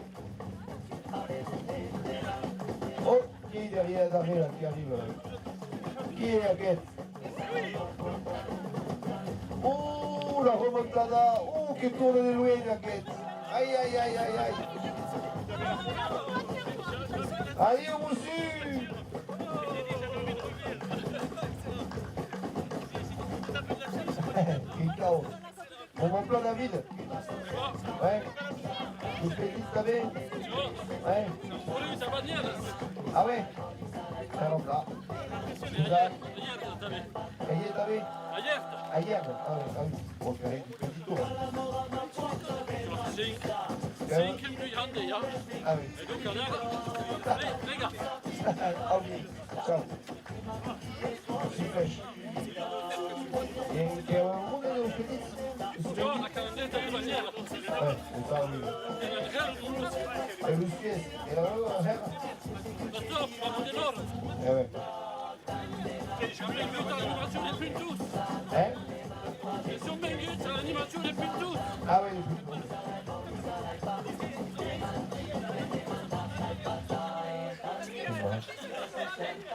Oh, qui est derrière là, qui arrive là? Qui est la quête? Oh, la remontada. Oh, qui tourne de loin la quête. Aïe, aïe, aïe, aïe, aïe. Allez, monsieur. Quel chaos. Bon, mon plan, David. Ouais. Vous faites vite, David. Ouais. Ah ouais. Alors là. Ayer, David. Ayer. Ah oui. On va faire un petit tour. Ah oui. Ah oui. Ciao. Si fraîche. E uno delle spedizioni. Ça, oui. E lui spies. E la loro ouais. Hein? Ah oui,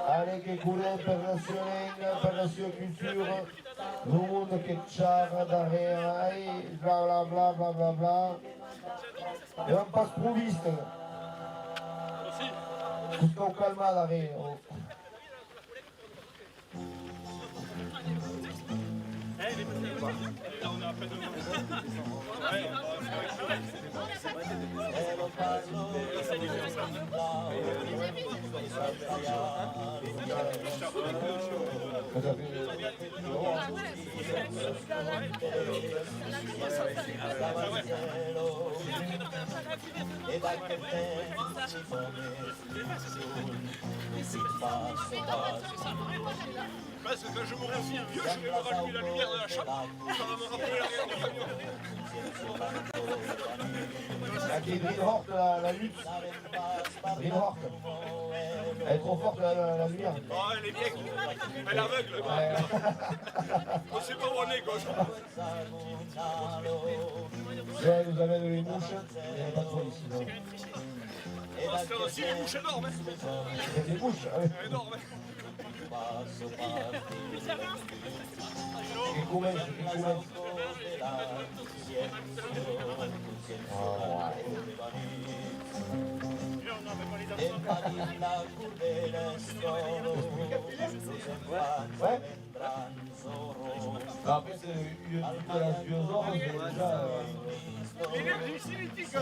Allez, che cura per la sua cultura, il mondo che c'ha derrière, bla bla bla bla bla bla. E non pas sprovviste. Tutto calmato derrière. Parce que quand je mourrai aussi vieux, je vais me rallumer la lumière de la chambre. Ça va me rappeler la guerre du camion. Qui est Greenhort, la lutte. Greenhort. Elle est trop forte, la lumière. Oh, elle est bien. Elle est aveugle. Ouais. On sait pas où on est, gauche. Ouais, elle nous amène les mouches. Il n'y a pas trop ici. Non. On va se faire aussi les mouches énormes. Il y a des mouches. Ouais. Énormes. Et combien, Ouais. Après, c'est une de la Spiosaure, c'est déjà... L'énergie cinétique.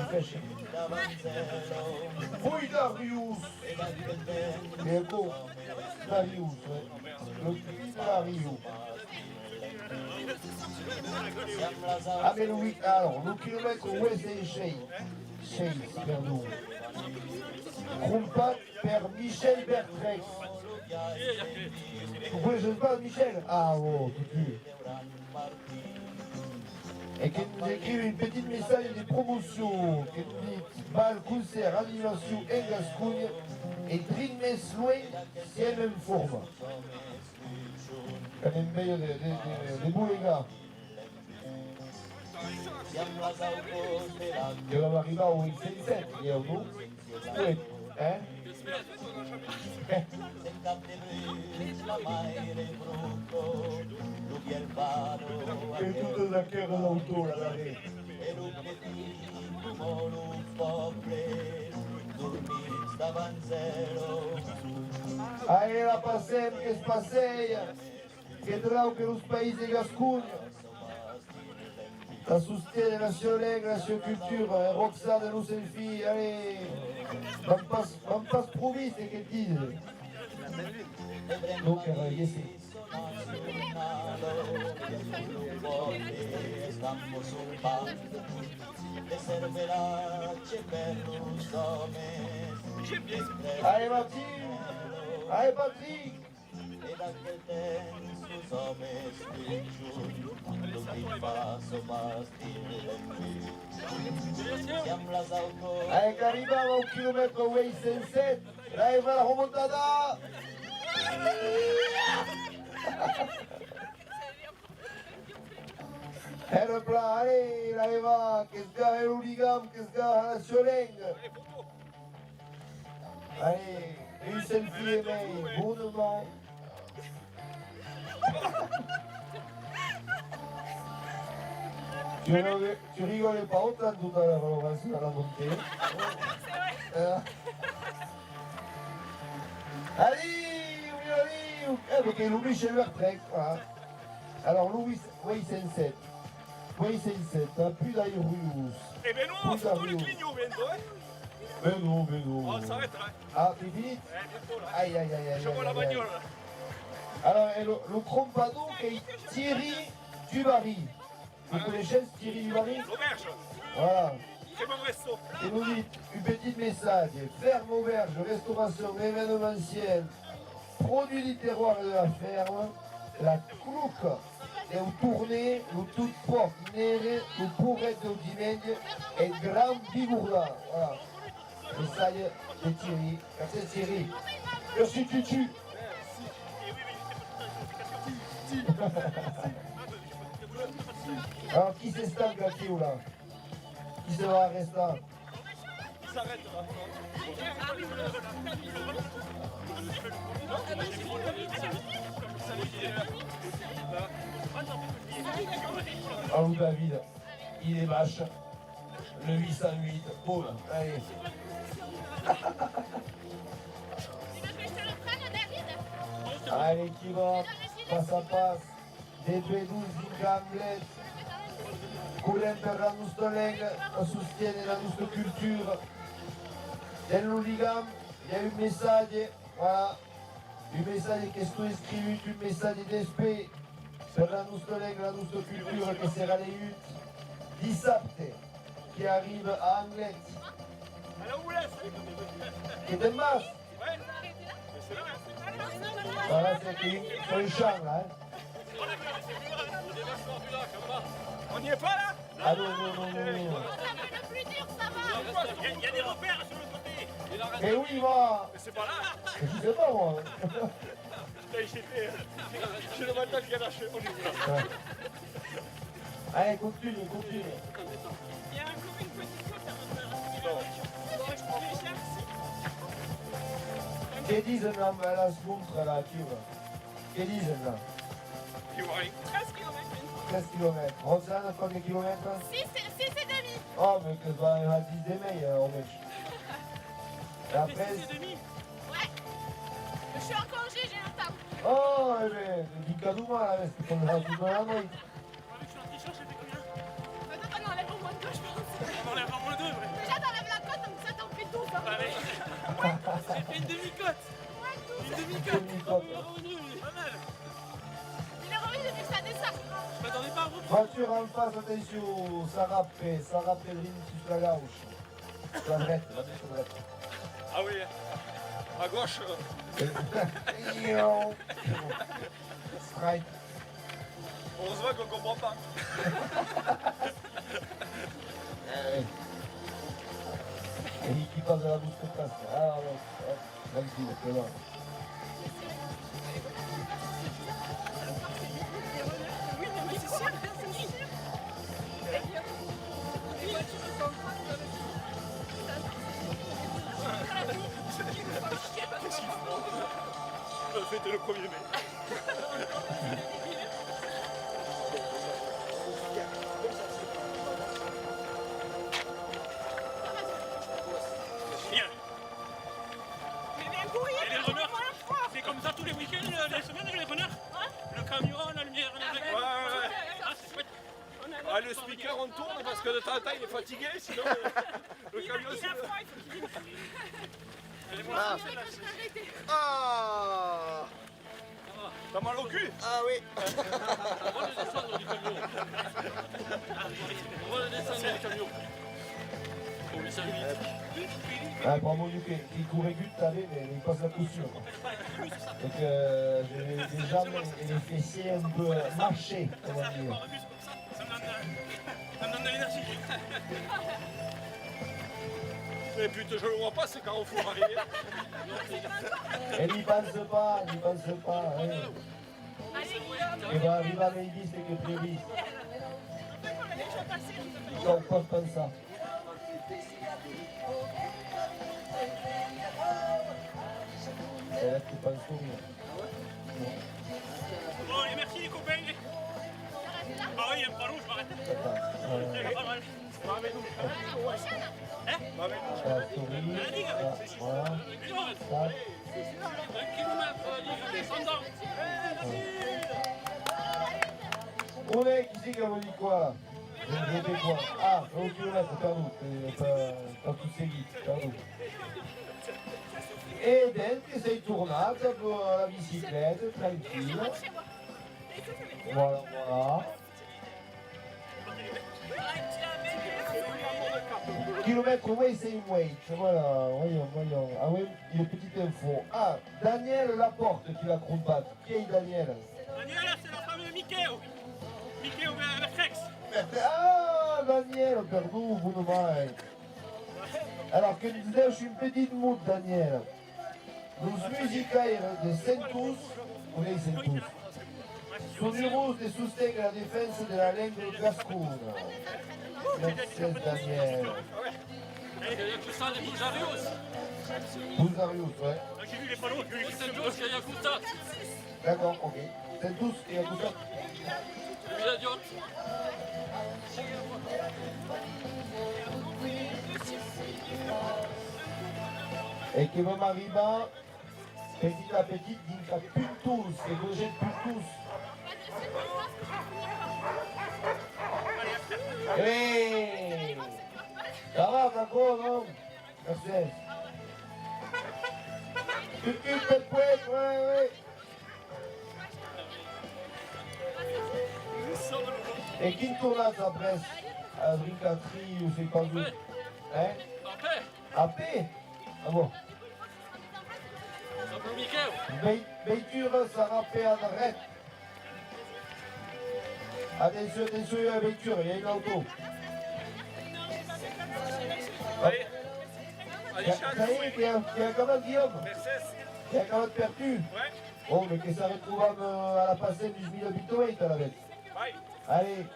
Fui Darius. Ecco, Darius, le prix Darius. Ah mais alors, le kilomètre Wesley Chase, pardon. Crumpat per Michel Bertrex. Vous pouvez je pas Michel? Ah oh, tout dur. Et qui nous écrivent une petite message de promotion qui nous dit bal, concert, animation en Gascogne et Trimmes loin si elle même forme. Quand même meilleur des beaux les gars. Et on va arriver au X7 et au bout. Oui, hein? E tutto da che era l'autore là lì. Allez la passem che spasseia, che trau che lo paese Gascugno. La sostiene la Sioleg, la culture, Roxane, nous selfie, allez. Vam pas promis, c'est qu'elle dit. Donc, yes. Allez Martin, allez Patrick. Allez Cariba va au kilomètre Way 7, là il va la remontada. Et le plat, allez, là il va, qu'est-ce qu'il y a l'Ouligam, qu'est-ce qu'il y a la Sioling. Allez, une selfie aimée, bourdement. Tu rigolais pas autant tout à l'heure, Laurence, à la montée. Allez, parce que Louis chez Vertrek, voilà. Alors Louis, oui, c'est 7. Oui, c'est 7, hein, plus d'aïrus. Eh ben non, on fout le clignot bientôt, hein. Mais non. On s'arrête là. Ah, c'est fini? Bientôt là. Aïe. Je vois la bagnole là. Alors, le crompado qui est Thierry Dubarry. Vous connaissez Thierry Dubarry? L'auberge. Voilà. C'est mon resto. Et nous dit une petite message, ferme auberge, restauration événementielle, produits du terroir et de la ferme, la clouque est au tourné, le tout porte, nere, le pourret au dimanche et grand bigourda. Voilà. Message de Thierry. Merci Thierry. Merci Tutu. Alors qui s'estampe là, qui ou là? Qui se va rester là? Il s'arrête là. Alors David, il est vache. Le 808, boum, allez. Allez, qui va, passe à passe. DP12, une gamblette. Coulen per la nostra lega, sostiene la nostra cultura. Nell'Uligam, il y a un message, voilà. Un message che sto iscrit, un message d'esprit. per la nostra lega, la nostra cultura che sarà le 8 dissabte, che arriva a Anglet. Alors, on vous laisse. Che te mas? Ouais. C'est là, hein. Voilà, c'est qui? Sur le champ, là, hein? On n'y est pas là? Ah non, non, non, non, non. Le plus dur, ça va. Il y a des repères sur le côté. Mais oui, va! Mais c'est pas là. Je sais pas, moi. J'ai le mental qui a lâché. On y va. Ouais. Allez, continue, continue. Il y a encore une petite côte à refaire. Che dicono la scontra là, chiusa? Che dicono? 13 km. 13 km. Rosanna, quanti chilometri? 6 et demi. Oh, mais que va à 10 de mai, on met. Et après, Ouais. Je suis en congé, j'ai un temps. oh, eh ben, di Caduma, là, parce que on a tout dans la nuit. Peut-être on enlève au moins 2, je pense. On enlève vraiment le 2, ouais. Déjà, t'enlèves la côte, donc ça t'en fait 12. Hein. J'ai fait une demi-cote. Une demi-cote. Demi-cote. Pas mal. Il est revenu depuis que ça descend. Je m'attendais pas à vous. Voiture en face, attention, Sarah Pedrini sur la gauche. Sur la droite, la droite. Ah oui. À gauche. Strike. Heureusement qu'on comprend pas. Et qui passe à la bouche de place. Ah, ouais, tranquille, c'est bon. Oui, mais c'est sûr, c'est sûr. Les voitures sont en train de Fêtez le 1er mai. Bien. Mais vous voyez, Et les runners, c'est comme ça tous les week-ends, les semaines, les runners. Le camion, la lumière, ouais, ouais. Ah, c'est chouette. Ah, le speaker, on tourne parce que de temps en temps, il est fatigué, sinon le camion, il c'est... a froid, il faut qu'il vienne. Ah. Ah. T'as mal au cul? Ah oui. On va le descendre du camion. On va le descendre du camion. Oh, mais ça lui. Ah, bravo Yuki, il courait vite, t'avais, mais il passe la poussière. Donc j'ai les jambes et les fessiers un peu marchés, on va dire. Ça me donne de l'énergie. Et putain, je le vois pas, c'est quand on fout arriver. Et n'y pense pas, n'y pense pas. Hein. Allez, Guillaume. Et va arriver à Lady, c'est que prévu. On fait qu'on a déjà passé, je te fais. Donc, pas comme ça. Et là, tu penses courir. Bon, et merci les copains. Ah oui, il y a un panneau, je m'arrête. Attends, Pas mal. la souris, voilà. Ça. Un kilomètre, descendant. On est, qui c'est qui a dit quoi? J'ai dit quoi? Ah, au kilomètre, pardon, pas tout seguit, pardon. Et dentro sei tornata con la bicicletta, tranquille. Voilà, voilà. Kilomètre way, c'est une weight. Voilà, voyons, voyons. Ah oui, une petite info. Ah, Daniel Laporte qui la crompate. Qui est Daniel? Daniel, c'est la femme de Mickey. Mickey au Vertex. Ah, Daniel, pardon, vous ne m'avez. Alors, que disais, je suis une petite moute, Daniel. Los musicales de Centus, vous voyez Centus, son héros de soutien à la défense de la langue gasconne. Merci, Daniel. Tu sens les Boujarios. Bouzarius, ouais. J'ai vu les panneaux, j'ai vu les Centus, il y a Yakuta. D'accord, ok. Centus et Yakuta. Villa Diot. Et que me m'arriva, petit à petit, dinca puntus, que cogent puntus. Hey! Ça va, d'accord, non? Merci. Tu te poètes, ouais, ouais. Et qui tourne là, ça presse? À Bricatry ou c'est pas où? Hein? À paix? Ah bon? Veiture Sarapé en arrête. Attention, attention, il y a une voiture, il y a une auto. Allez, Ça y est, il y a quand même Guillaume. Il y a quand même perdu. Ouais. Oh, mais que ça retrouve à la passée du Zmilo Bitoé, t'as la bête. Bye. Allez.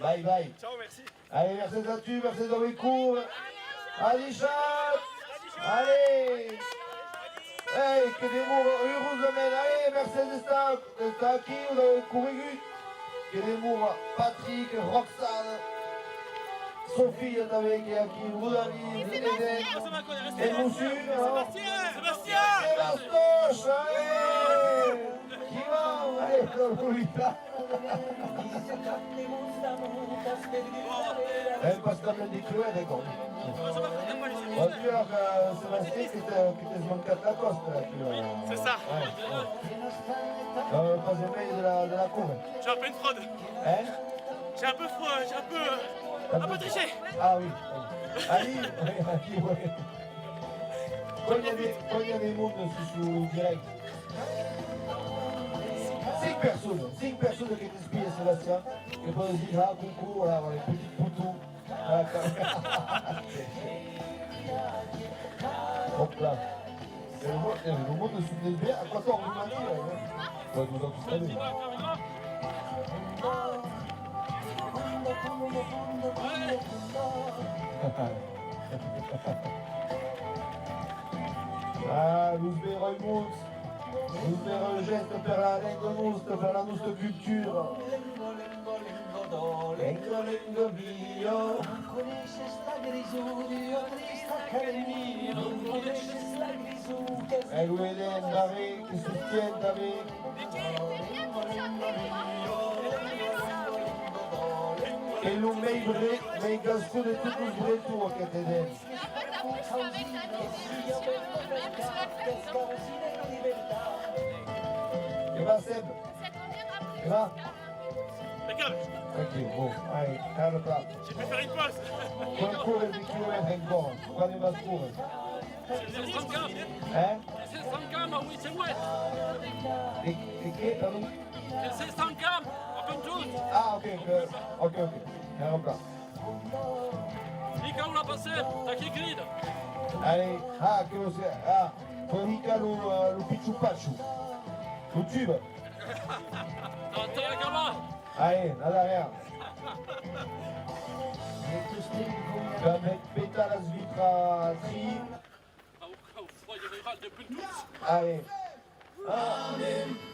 Bye bye. Ciao, merci. Allez, Mercedes là-dessus, Mercedes dans les cours. Allez, chat. Allez. Hey, que des mots heureux amène. Allez, Mercedes está aqui, vous avez couru. Que des mots Patrick, Roxane, Sophie também qui est aqui, David, Eden, et Moussu, Sébastien. Sébastoche, allez. Qui va? Allez, Lolita. Elle passe comme le décloué, d'accord. On va dire que Sébastien qui te manque à la coste. C'est ça. Pas aimé de la cour. J'ai un peu une fraude. Hein? J'ai un peu froid, j'ai un peu triché. Ah oui. Ali, oui. Quand il y a des mondes sous direct. 5 personnes qui t'inspirent, Sébastien. Et pour dire, ah, coucou, là, les petits poutous. Hop là. Et le monde de sous bien, à quoi t'en Roumanie, là? Ouais, nous en tous savez. Ah, nous verrons nous verrons le geste per la lengo per la nostra culture. Lengo, lengo, mio. E lui è David che sostiene David. E lui mei casco di tutto il diretto che te deve. Et va Seb. Et va. Impeccable. Ok, bon, allez, à le plat. J'ai pu faire une pause. Concours des kilomètres encore. Quand il va se courir. C'est 100 grammes. Hein? C'est 100 grammes, oui, c'est ouais. Et qui, pardon? C'est 100 grammes, à Pentouz. Ah, ok. À le plat. Mica una passée, t'as qui gride? Allez, ah, che lo sai, ah, Forica lo picciupaccio. Lo tube. T'as la gamme. Allez, nada, regarde. Avec pétale svitra tri. Au foyer rural de Pentouz. Allez.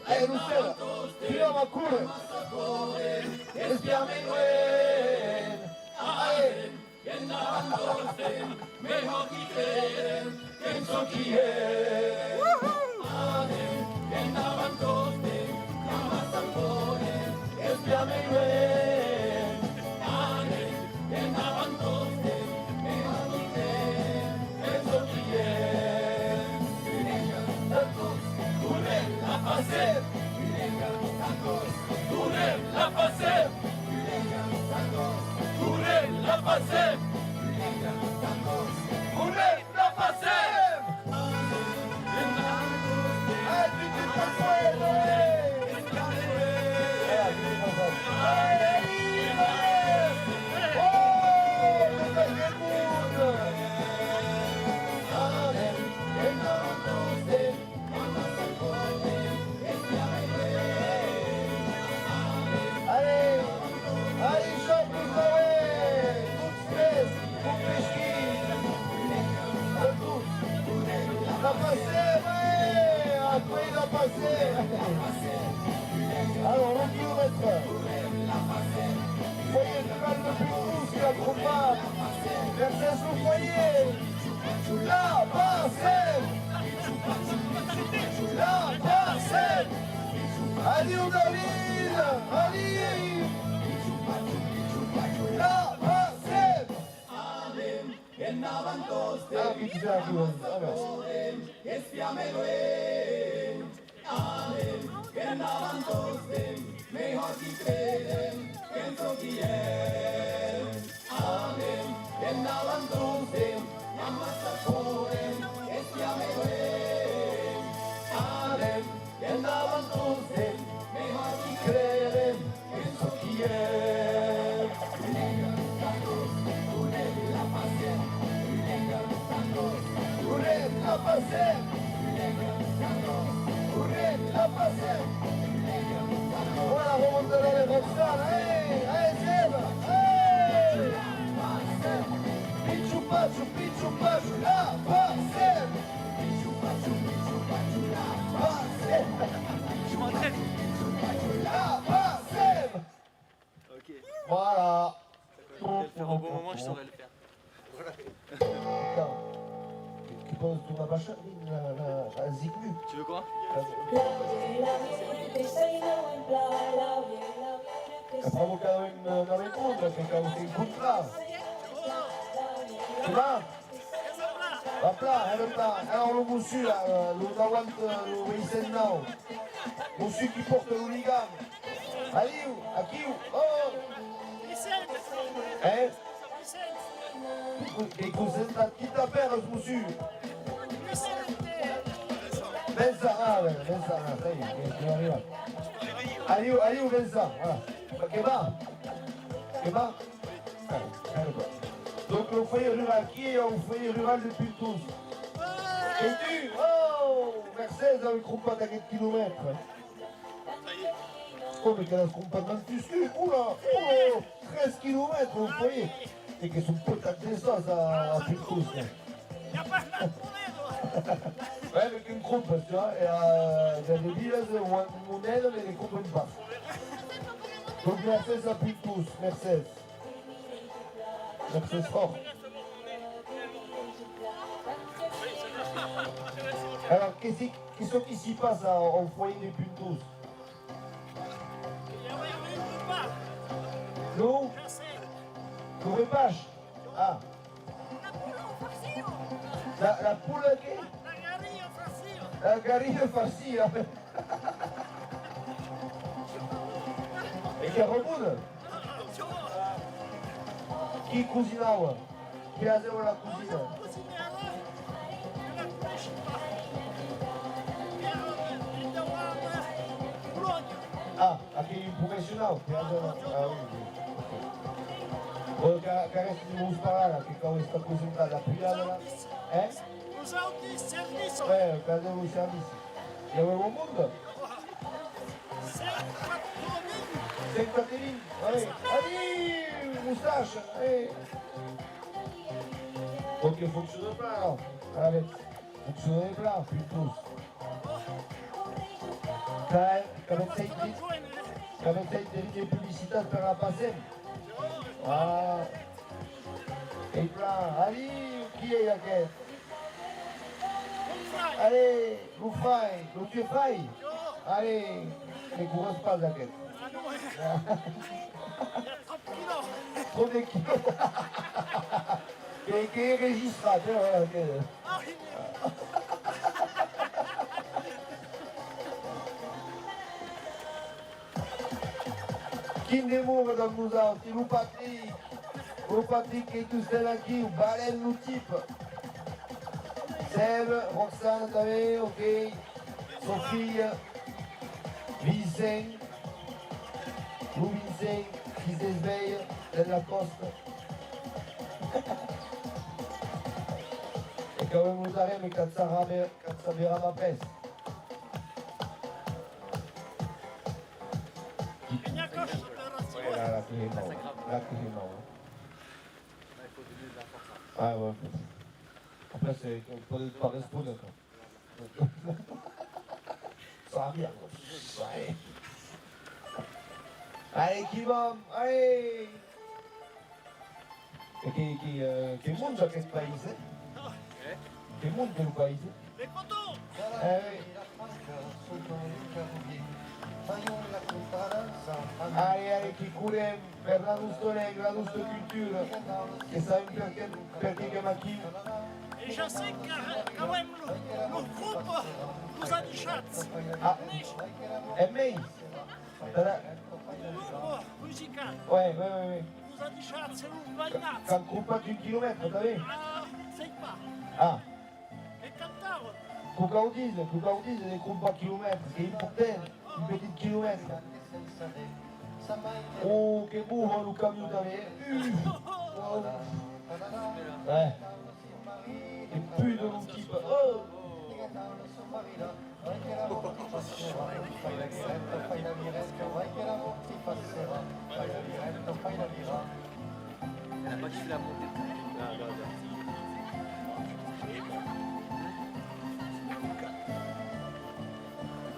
Allez, Lucella, tiriamo a cuore. E stiamo in guerra. Allez. Mejor que creen, pienso que es. Que andaban todos, jamás tambores, es que me ven. Que andaban todos, mejor que creen, pienso que es. La pasé, la pasé. La pasé. La pasé. ¡Ay, Pichita Fuego! ¡Oh! ¡No está el mundo! ¡Allez! ¡Allez, Jean-Christophe! La passé, ouais! À quoi il a passé? Alors, le kilomètre. Foyer rural de Pentouz qui accompagne. Verset sous foyer. La passé! La passé! Allez, David! Allez! La passé! Ah, qui tu as qui mejor que creen, pienso que es. Amen, en Navantrusem, Yamasakorem, es Yahweh. Amen, en Navantrusem, mejor que creen, pienso que es. Urem la pasem, Urem la pasem. Voilà, remontez les Roxane, allez Seb, allez. Pichu pachu, la pasem. Pichu pachu, la pasem. Je m'entraîne. La pasem. Ok. Voilà. Je vais le faire au bon moment, je saurais le faire. Putain. Tu penses que tu vas pas chercher la ziglu? Tu veux quoi? È provocato una venduta che causa in contrasto. Là? Hop là, alors le monsieur là, le Dawant, le Weissenau, monsieur qui porte le hooligan. Allez où? À qui où? Oh! Hein? Et qui t'appelle ce monsieur? Vincent, ah ouais, Vincent, là, ça y est, il arrive. Allez où Vincent? Voilà. Che va? Donc le foyer rural, qui est au foyer rural de Pultous? Et tu? Oh! Mercedes avec groupe à 4 km. Oh mais qu'elle a ce groupe à 28 oula! Oh! 13 km au foyer! Et que son pote a des sauces à Pultous. Ouais, avec une groupe, tu vois, et dans des villes où on monnaie, mais les groupes ne pas. Donc Mercedes à Pultous, Mercedes. Mercedes fort. Alors, qu'est-ce qui s'y passe au foyer des Pultous? L'eau? L'eau repâche? Ah. La poule che? La garilla farcita. E che robuda? Chi cucinava? Chi faceva la cucina? Ah, aquele profissional que faceva... Ah, o che resta di musparana, che come sta presentata, applicata eh? Os autosserviços. Cadê o serviço? Eu o mundo? Sem Caterine. Allez, moustache. Ok, fonctionne pas alors. Allez, fonctionne pas, plus. Come sei di pubblicità per la passione? Ah. E là, allez, chi è che? Allez, vous fai, donc tu fai. Allez, ne courez pas d'aquelle. Trop de kilos. Che è registrato, voilà. Qui ne mourra dans nous autres, vous Patrick et tout cela qui, vous baleine nous type. Seb, Roxane, t'avais, ok. Sophie, Vincent, Lou Vincent, qui s'éveille de la costa. E che avevamo usare mi cazzavera la peste. La qui est mort. Ah ouais. Après, c'est qu'on peut pas répondre. Ça va bien. Ouais. Allez, qui va? Allez! E che mondo che paese? Che mondo il paese? Les poteaux. Allez, qui coule per la nostra lingua, la nostra cultura, che sai perché che macchino. Et je sais que quand même le groupe nous a dit chat. Ah, è me. Grupo musical. Ouais, ouais, ouais, ouais. Nous a dit Charles, c'est un vainat. Quand Krupa d'une kilomètre, t'as vu? Ah, c'est pas. Ah, Et cantare. Kukaudis, des Krupa kilomètres, che importante, un petit kilomètre. Oh, che burro lo camion t'avais. Ouais. Et plus de mon type. Oh! Elle a pas kiffé la montée.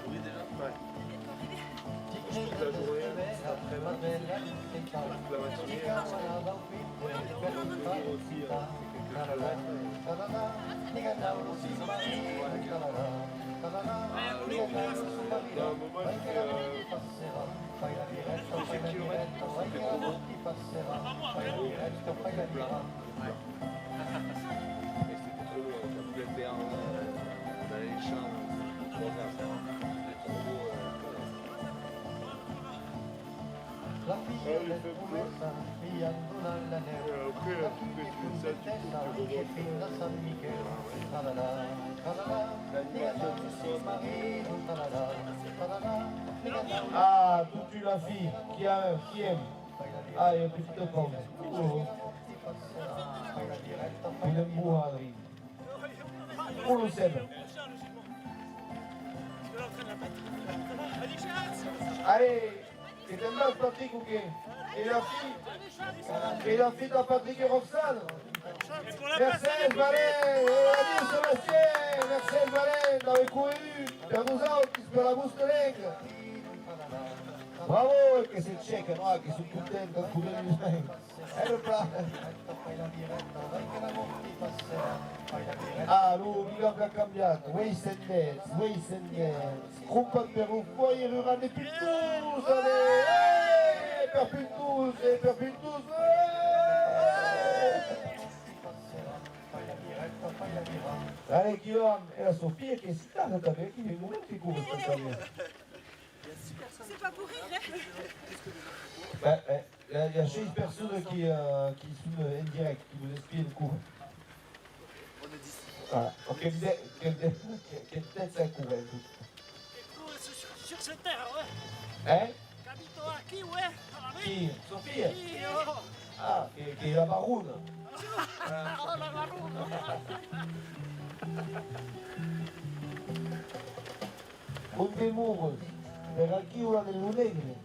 Oui, déjà. Ouais. La figliola è promessa, figliando nella neve, la figlia è principessa, che fin da San Michele, talala, talala, diga si marino, talala, talala, ah, toute la fille qui aime. Ah, il y a une petite femme. Oh. Une bourraderie. On le sait. Allez, et t'aimes bien Patrick ou qué? Et la fille de Patrick et Roxane? Mercedes Valais, Adil Sébastien, Mercedes Valais, t'avais couru, per nous autres, qui se fait la bouche de l'aigle. Bravo, che sei cieca, no? Che sono contenta, pure di me. È il plan. Ah, lui, il a cambiato. Waste and dance. Gruppa per un foyer rural de Pintus, allez! Per Pintus, allez, Guillaume, e la Sofia che è stata da me, che non è figura questa mia. C'est pas pour rire, hein? Il y a 6 personnes qui sont en direct, qui vous expliquent le cours. Voilà. Donc, quelle tête ça court, elle, tout. Sur cette terre, ouais. Hein? Capito aquí, ouais. Qui? Sophie? Qui, oh. Ah, qui est la baroune. Oh, la maroune. Un dei muros. Per chi una del lunedì.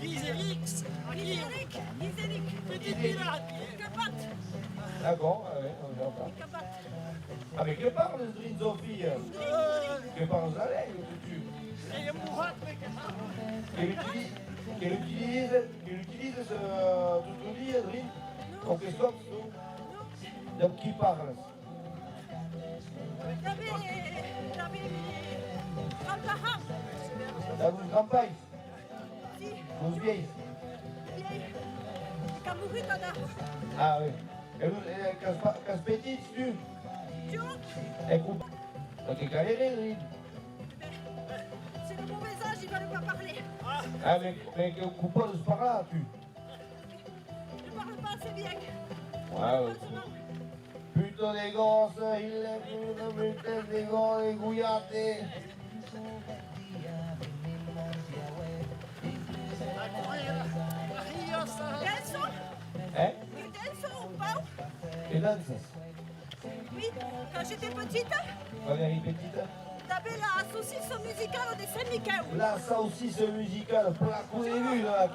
Iserix. Petite villa. Capote, D'accord, on entend. capote. Avec le parle de Sophie. Que parle la langue, tu. Et Mourat, mec. Qu'elle utilise ce tout le dit, Adrien. En quelque sorte, donc qui parle. J'avais grands-parents, Dans une campagne, si, vous vieilles. vieilles, qui ont mouru dans la Ah oui. Et quand petit, tu. Tu Écoute. Donc, il galère, Adrien. c'est le mauvais âge, ils ne veulent pas parler. Ah, mais que coupe de ce par-là, tu. Je ne parle pas assez bien. Ouais, ouais. Putain des gosses, il est putain des gosses, les gouillards. Danson, Hein? ils dansent ou pas? Et danses. Oui, quand j'étais petite, Valérie Petite. t'avais la saucisse musicale de Saint-Michel. La saucisse musicale, pour la couler lui, là,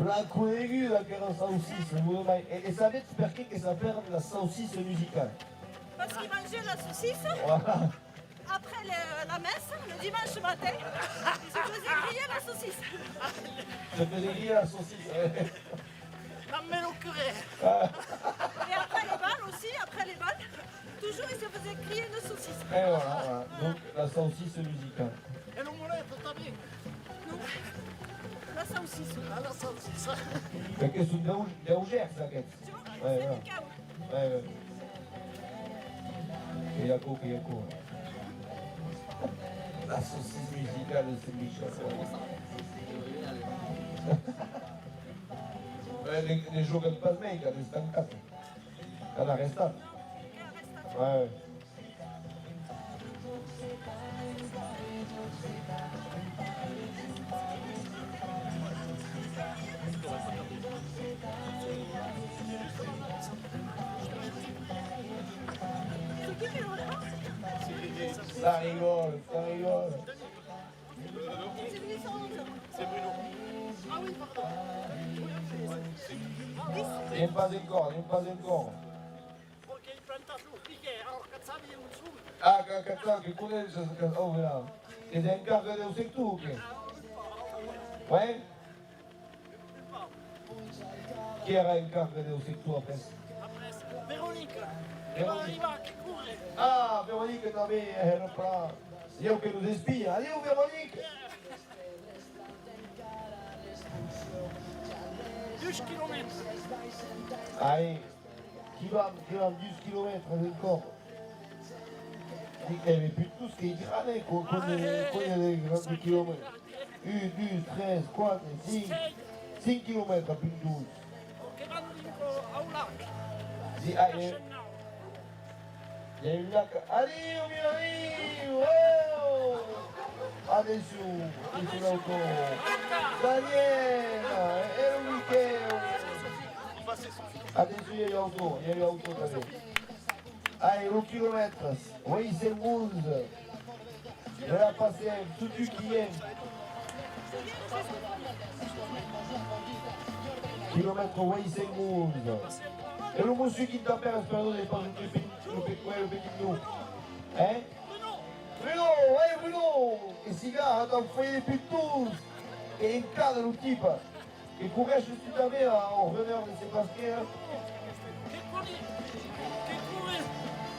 la couler lui, là, qui est la saucisse. Et savez perché che s'appelle la saucisse musicale? Parce qu'ils mangeaient la saucisse Voilà. après la messe, le dimanche matin. Ils se faisaient griller la saucisse. Je faisais dire la saucisse. L'ammène au curé. Et après les balles aussi, après les balles, toujours ils se faisaient griller une saucisse. Et voilà, voilà. Donc la saucisse musicale. Et le moulet, t'as bien. Non, la saucisse. Ah, la saucisse. Perché su Daugère, ça, qu'est-ce? Tu vois, Ouais, c'est ouais. du chaos. Ouais, ouais. Et Yako. La saucisse musicale de Saint-Michel. Les jours de pas mai, quand ils sont quatre. Quand la resta. Ouais. Ça rigole, ça rigole. C'est Bruno. Ah oui, pardon. Viens pas encore, viens pas encore. Ok, plantato, piqué, alors cazzavi e un zoom. Ah, cazzo, che quello è... Oh, là. E sei in cargo del sector o che? Ouais? Chi era in cargo del sector après? Veronica, Veronica. arriva che corre. Ah, Véronique também era pra... Eu que nos espia. Allez, Véronique! 10 km. Aí, qui va 10 km encore. Il n'y avait plus de tout ce qui est granné, quoi. Quand il y a des grands kilomètres. 1, 2, 13, 4, 5 km à plus de 12. Che vanno a un lago. Sì, ah, il y a une lac. Arrive, mi arrive! Oh! Adesso l'auto. Daniela, è il weekend. Adesso il y a l'auto Daniela. Allez, au kilomètre. Oui, c'est le monde. Je vais la passer tout du qui est. Kilomètre, oui, c'est le monde. Et le monsieur qui t'appelle, espérons, n'est pas le petit nous. Hein? Bruno, ouais, Bruno! Et si gars, t'as envoyé les pitous. Et une carte de type. Et courage, je suis tombé en revenant de Sébastien. Che corre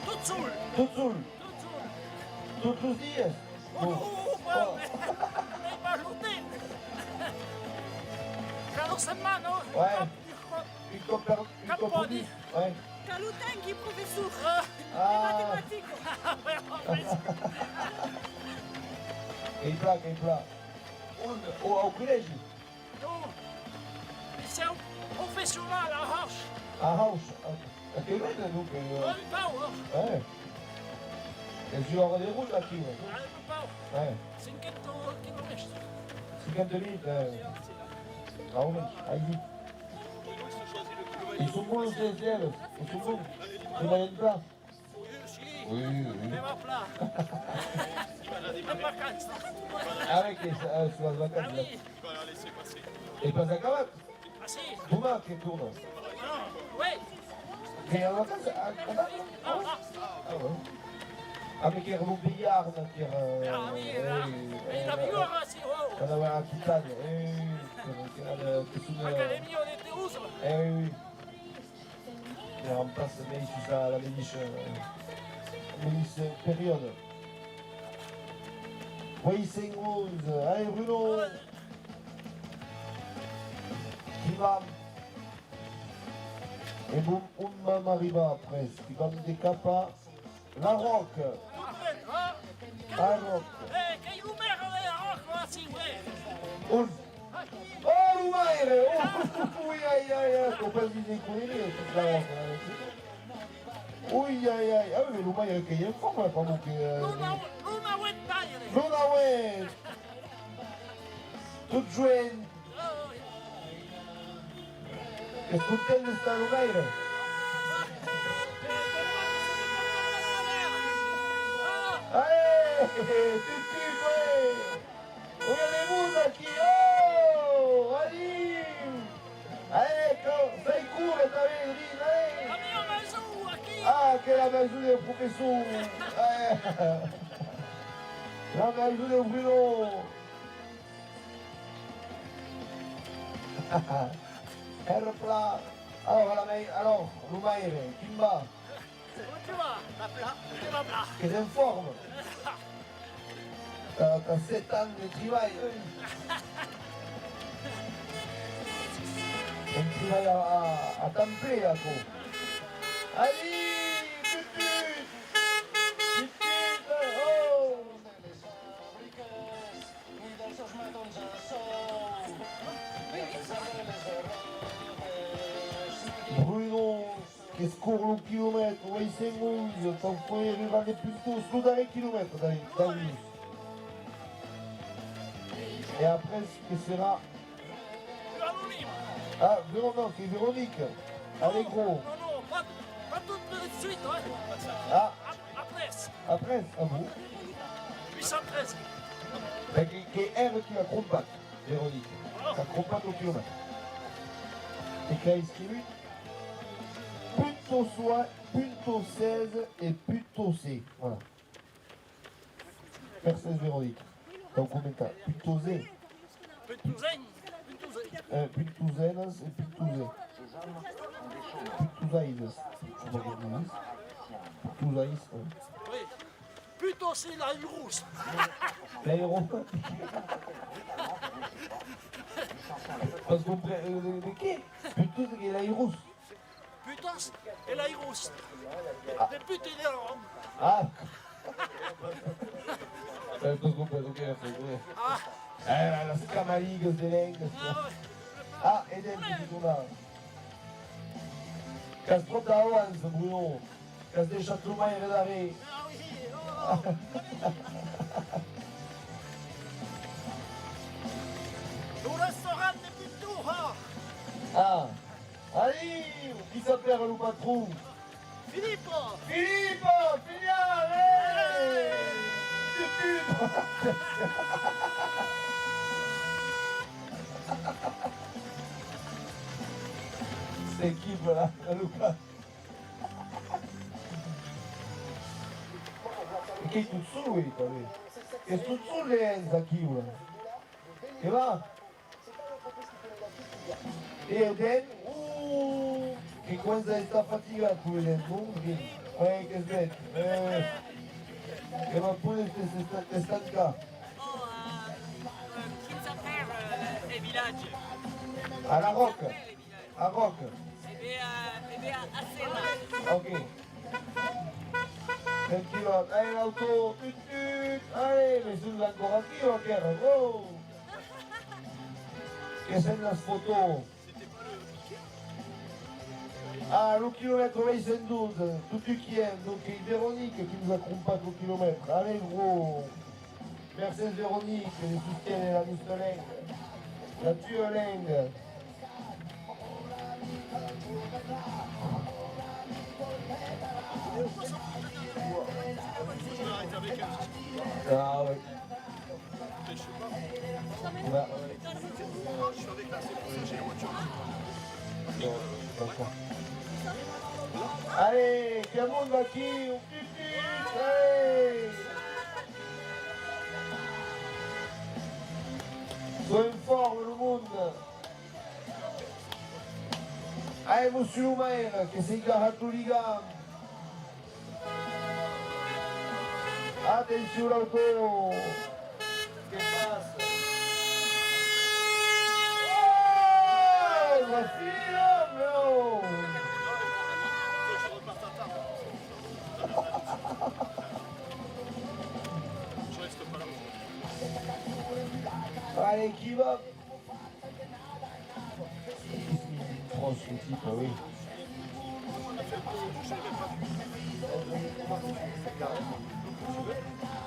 tutto sul. Tout seul. Tous les dias. Nei ballotti. Cada settimana. Ouais. Une compagnie. Ouais. Calutenchi, professeur. Ah, Mathématiques. et plat. Au collège. Siamo professionali a House. À House. À quelle heure donc? Non Power. Ouais. Et sur les routes là, qui? Ouais. 500 km. 50 minutes. Ah ouais, allez. Ils sont bons les CSL. Ils sont bons. C'est moyen de place. Oui. Andiamo a pla. In vacanza. Avec les sur la vacances. Ah oui. Et pas à Cavac. Ah si. Thomas qui tourne. No. Oui. Et en vacances à Cavac. Ah, ah. Ah ouais. Avec les rebond billard, qui est... Ah oui, là. E la migliore si oh. On avait un Kitane. Accademia di Teuso. Oui. Et on passe la méniche période. Oui, c'est Rose. Allez, Bruno. Qui va. Et boum, on arriva après. Qui va me décapa. La Roque. La Roque. Che numero è Rocco si uè. Un. Oh, Lumaire! Oh, aïe, aïe, faut pas viser courir, toute la Roque. Oui, aïe, aïe. Ah oui, mais Lumaire, il y a une forme, là, pas bon que... Luna uè tagliare. Luna, ouais. Toute jointe. Est-ce que tu aimes sta Lumaire? Allez, tutu, ouais. Regardez-vous, aqui, oh, allez. Allez, sai court, t'as vu, allez. La mia maison aqui. Ah, che la maison del professor. La maison del Bruno. Era plat. Alors, Lumaire, Kimba, Come ti va? Come va bla? che sei in forma. T'as 7 ans de travail. Un travail à temps plein, là, quoi. Allez, tout de suite. Oh. che scorrono un chilometro, vai sei muso, sono fuori arrivare più tu, su dare chilometri da Ulus. Et après, ce que sera... Ah, Véronique, Véronique. Allez, gros. Non, non, pas tout de suite, hein. Ah, Après, après, à vous. 813. Che è R qui la compact, Véronique. La compact au kilomètre. Et qui a inscrit punto 16 et punto C. Voilà. Mercedes Véronique. Dans commentaire. Punto Z. Puntuzenas et Puntuze. Puntuzaides. Je sais pas comment on dit. Puntuzaïs. Oui. Plutôt c'est la rousse. L'aéro. Parce qu'on prend. De qui? Puntuz et l'aérus. Putain, et la rousse. Les putes, il est en... Ah! Parce qu'on prend. Ok, c'est vrai. Las camarigas de lengas. Ah, e dentro di una. Che has troppo avanza, Bruno. Che has lasciato mai vedere. Un restaurant de Pintura. Ah! Allez! Qui s'appelle le patron? Filippo. Filippo! Finale! C'est qui voilà, Luca? Che è tutto solo lui, che tutto solo Lenza chi vuole. E va? E Den, che quando sta faticato Den, che sbetta, che va pure se stanca. Qui s'appelle les villages. À la Roque. À Roque. Eh bien, assez là. Ok. Tranquillo, allez l'auto, allez, mais c'est ancora qui o che era? Oh! Che sei una foto? Ah, le kilomètre 22, tout qui aime, donc il y a Véronique qui nous accompagne au kilomètre. Allez gros! Mercedes Véronique, les soutiens et la Mustang, la Tueling. Ah ouais. Bah, Je suis avec la c'est pour ça que j'ai la voiture. d'accord. Allez, tout le monde va qui? On pipi! Allez! Soyez forts, le monde! Allez, monsieur le maire, che sei garato di gambe! Attenzione l'auto! Che passa? Oh! La fila, bro! Je repars à table. Je reste pas là. Allez, qui va? Proche, le type, ah oui.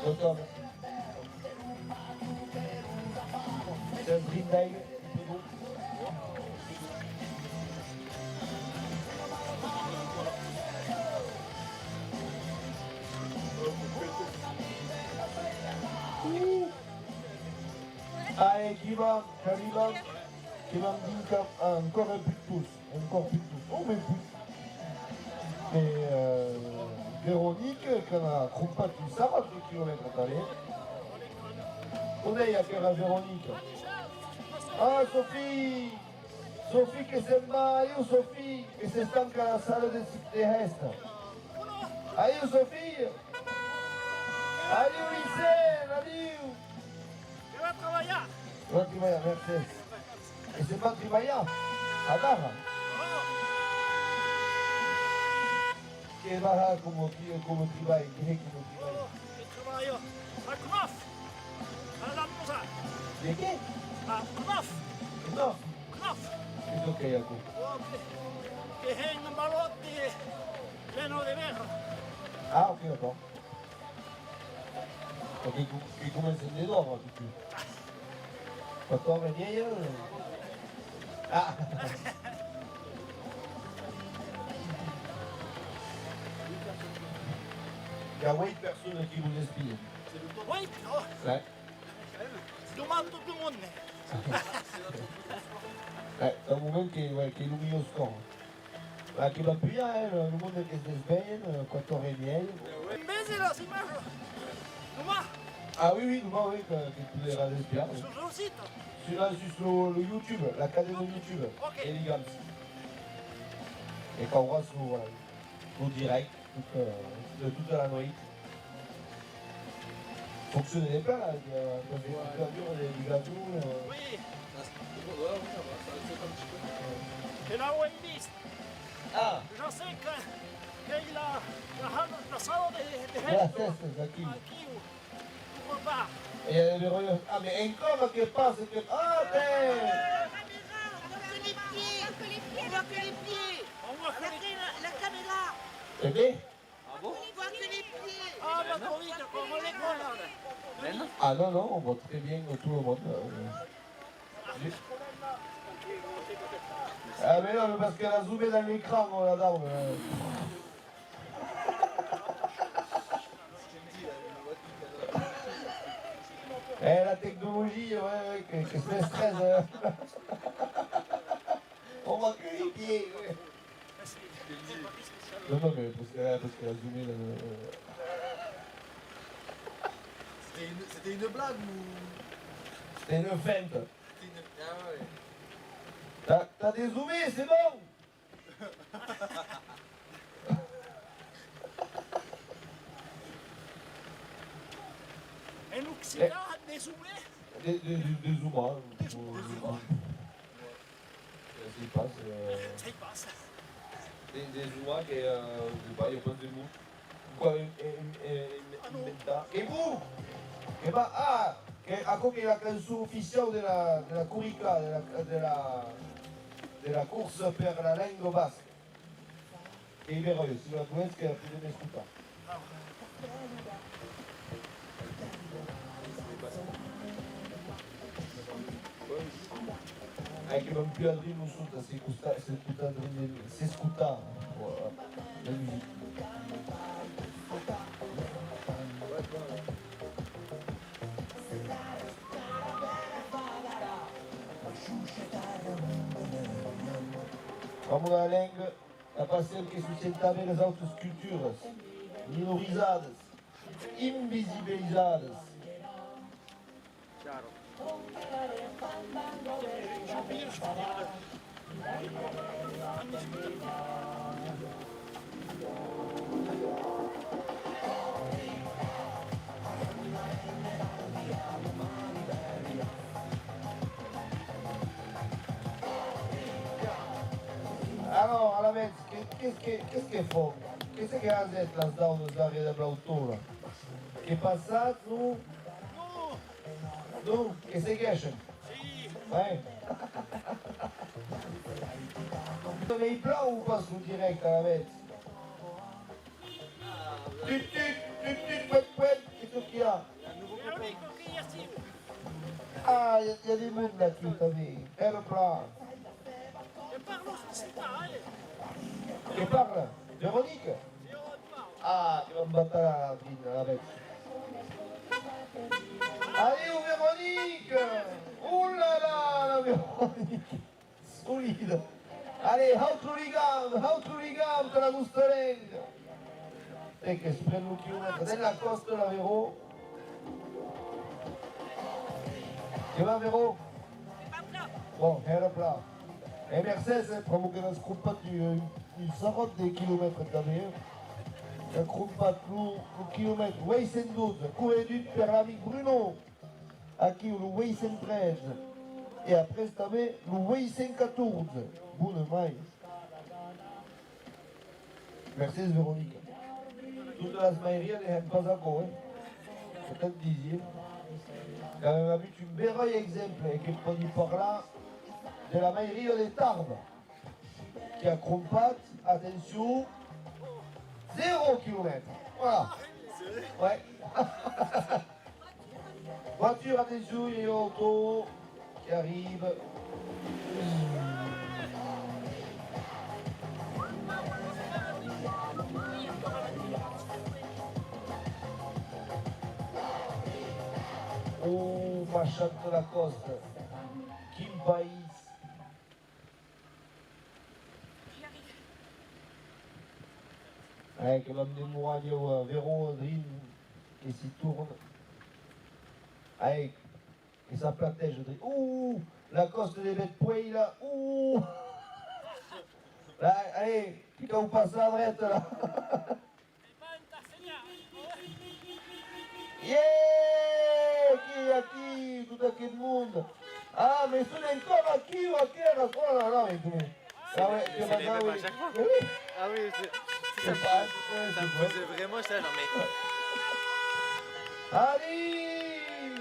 Automne. C'est un green bag. Allez, qui va? Caliban. Qui va me dire encore un peu de tous. Encore plus de tous. Oh, mais plus. Mais Véronique, quand a accompagné ça, 2 km d'aller. On est à faire à Véronique. Ah, Sophie! Sophie che sembra, io Sophie, che si stanca la sala di resta. Aiu Sophie! Adieu Lycée, adieu! Tu vas travailler. Va travailler, merci. Et c'est pas travailler, à Dara. Che va là come travail, che come travail. Je travaille à Knof. À la Moussa. De che? À Knof. No, Knof. è ok, Jacob. Ok. che hanno balotti pieno di verre. Ah, ok, d'accord. Donc, il commence des doigts, du coup. Quand on est vieille, ah. Il y a 8 personnes qui vous espient. Oui, oh, Ouais. demande tout le monde. Ouais, c'est un moment qui est luminosco. Ma che va più il mondo che si sveglia, 4 e miei. Invece la si mangia. Comment? Ah oui, oui, moi, oui, que tu les respirer. Sur le site. Celui-là, sur le YouTube, la cadre de YouTube, Ok. Elegance. Et qu'on voit sur direct, toute la nuit. Fonctionner les plats, là, il y a des gravures, des gâteaux. Oui. Et là où il dit, Ah, je sais qu'il a la salle de la cesse, aqui. Aqui, au repas. Et il y a des verrouilles. Ah, mais encore qui passe, que... Ah, ben On voit que les pieds. On voit que les... La caméra. Eh bien On voit que les pieds. Ah, ma Covid, comme l'école. Ah non, non, on voit très bien tout le monde. Ah mais non, mais parce qu'elle a zoomé dans l'écran, la dame. Eh, la technologie, ouais, que c'est stress. On voit que les pieds, ouais. Non, non, mais parce qu'elle a zoomé dans le... C'était une blague ou... C'était une feinte. Ah ouais. T'as dézoomé, c'est bon. Et l'Occident a dézoomé. Des zoomas. Des zoomas. C'est pas, Ça y passe. des zoomas che, je sais pas, io penso di mu. Qua inventa. Che mu! Che va, ah! Che a come la canzone ufficiale della Curica, della course per la lingua basca. Che è vero, se la conosci che la potete ascoltare. Anche non più al ritmo sotto, si ascolta la musica. Vamos la langue, la passion que sustentava les autres cultures, minorizadas, invisibilizadas. Alors, alla vez, qu'est-ce qu'ils font? Qu'est-ce que fazem las daunas da Rede Blautura? Que passat, nu? Nu, que segueixen? Ouais. Mais il pleut ou pas sous direct à la vez? Qu'est-ce qu'il y a? Ah, il y a des mondes là-dessus, t'as vu? Elle plat. Che parla? Véronique? Ah, tu vas me battre la ville, la bête. Allez, oh Véronique! Oh là là, la Véronique! Solide! Allez, how to ligam, te la gustolenga! E che si prende un chilometro della costa la Vero. Che va Vero? Bon, elle plat. Et Mercedes, pramo che non scruppati il sarot dei chilometri da me. Ha scruppato un chilometro, 812, corredut per l'amic Bruno. Aqui le 813. Et après, també le 814. Bună mai. Mercedes Véronique. Toutes les mailleries, elles n'aiment pas encore. Peut-être disiez. Aveva avuto un vero esempio che poi di parlare della maieria di Tarbes, qui acromate, attention, 0 km. Voilà. Ouais. Voiture, attention, il y a une auto qui arrive. Oh, Machado de la Costa. Kim País. Allez, que va me démourailler au Véro, Dream, qui s'y tourne. Allez, et ça platège, Dream. Ouh, la Costa des bêtes poils, là. Ouh. Là, allez, quand vous passez à droite, là. Yeah! Aqui, tudo aquele mundo. Ah, mais isso nem como aqui ou aquela. Oh, não, não, então. Ah, ouais, C'est les mêmes à chaque fois. Oui, Ah oui, c'est pas. Ouais, ça me c'est faisait vraiment ça, non mais. Allez!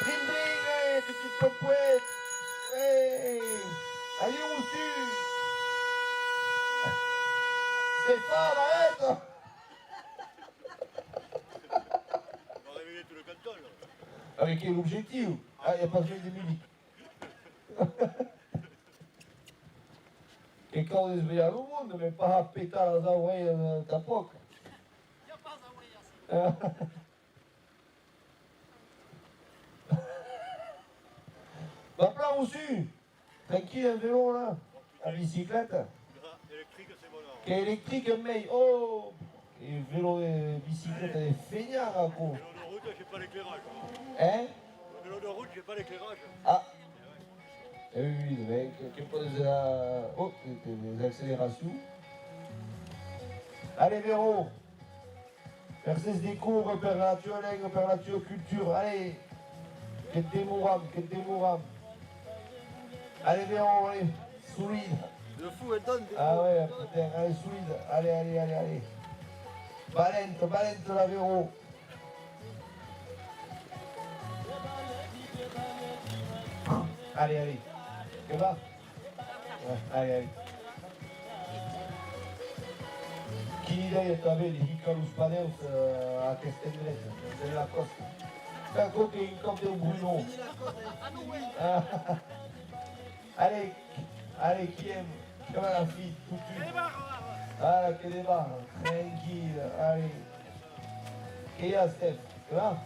Ding ding, hey, petite popouette! Hey! Allez, reçu! Stéphane, arrête! On va réveiller tout le canton là. Avec quel objectif? Ah, il n'y a pas besoin de musique. Et quand on est venu au monde, mais pas à péter les oreilles de ta poque. Il n'y a pas d'oreilles à ça. Va plein au-dessus. Tranquille, un vélo là. La bicyclette. Électrique, c'est bon alors. Qui est électrique, mais oh. Et vélo et bicyclette, elle est feignard à coup. Vélo de route, j'ai pas l'éclairage. Hein? Vélo de route, j'ai pas l'éclairage. Ah. Eh oui, mais quelquefois des accélérations. Allez, Véro. Percez des cours, per nature langue, per nature culture. Allez. Qu'est-ce mouram. Allez, Véro, allez. Solide. De fou, elle donne des Ah ouais, putain, allez, solide. Allez. Valente la Véro. Allez. Que va? Ouais, allez. Quina idea també de Icarus Paneus a aquesta endreça, de la costa. Caco que en cop del Bruno. Allez, qui aime? Que va la fille, tout de suite. Ah, que débarre, tranquille, allez. Que y a, Steph? Que va?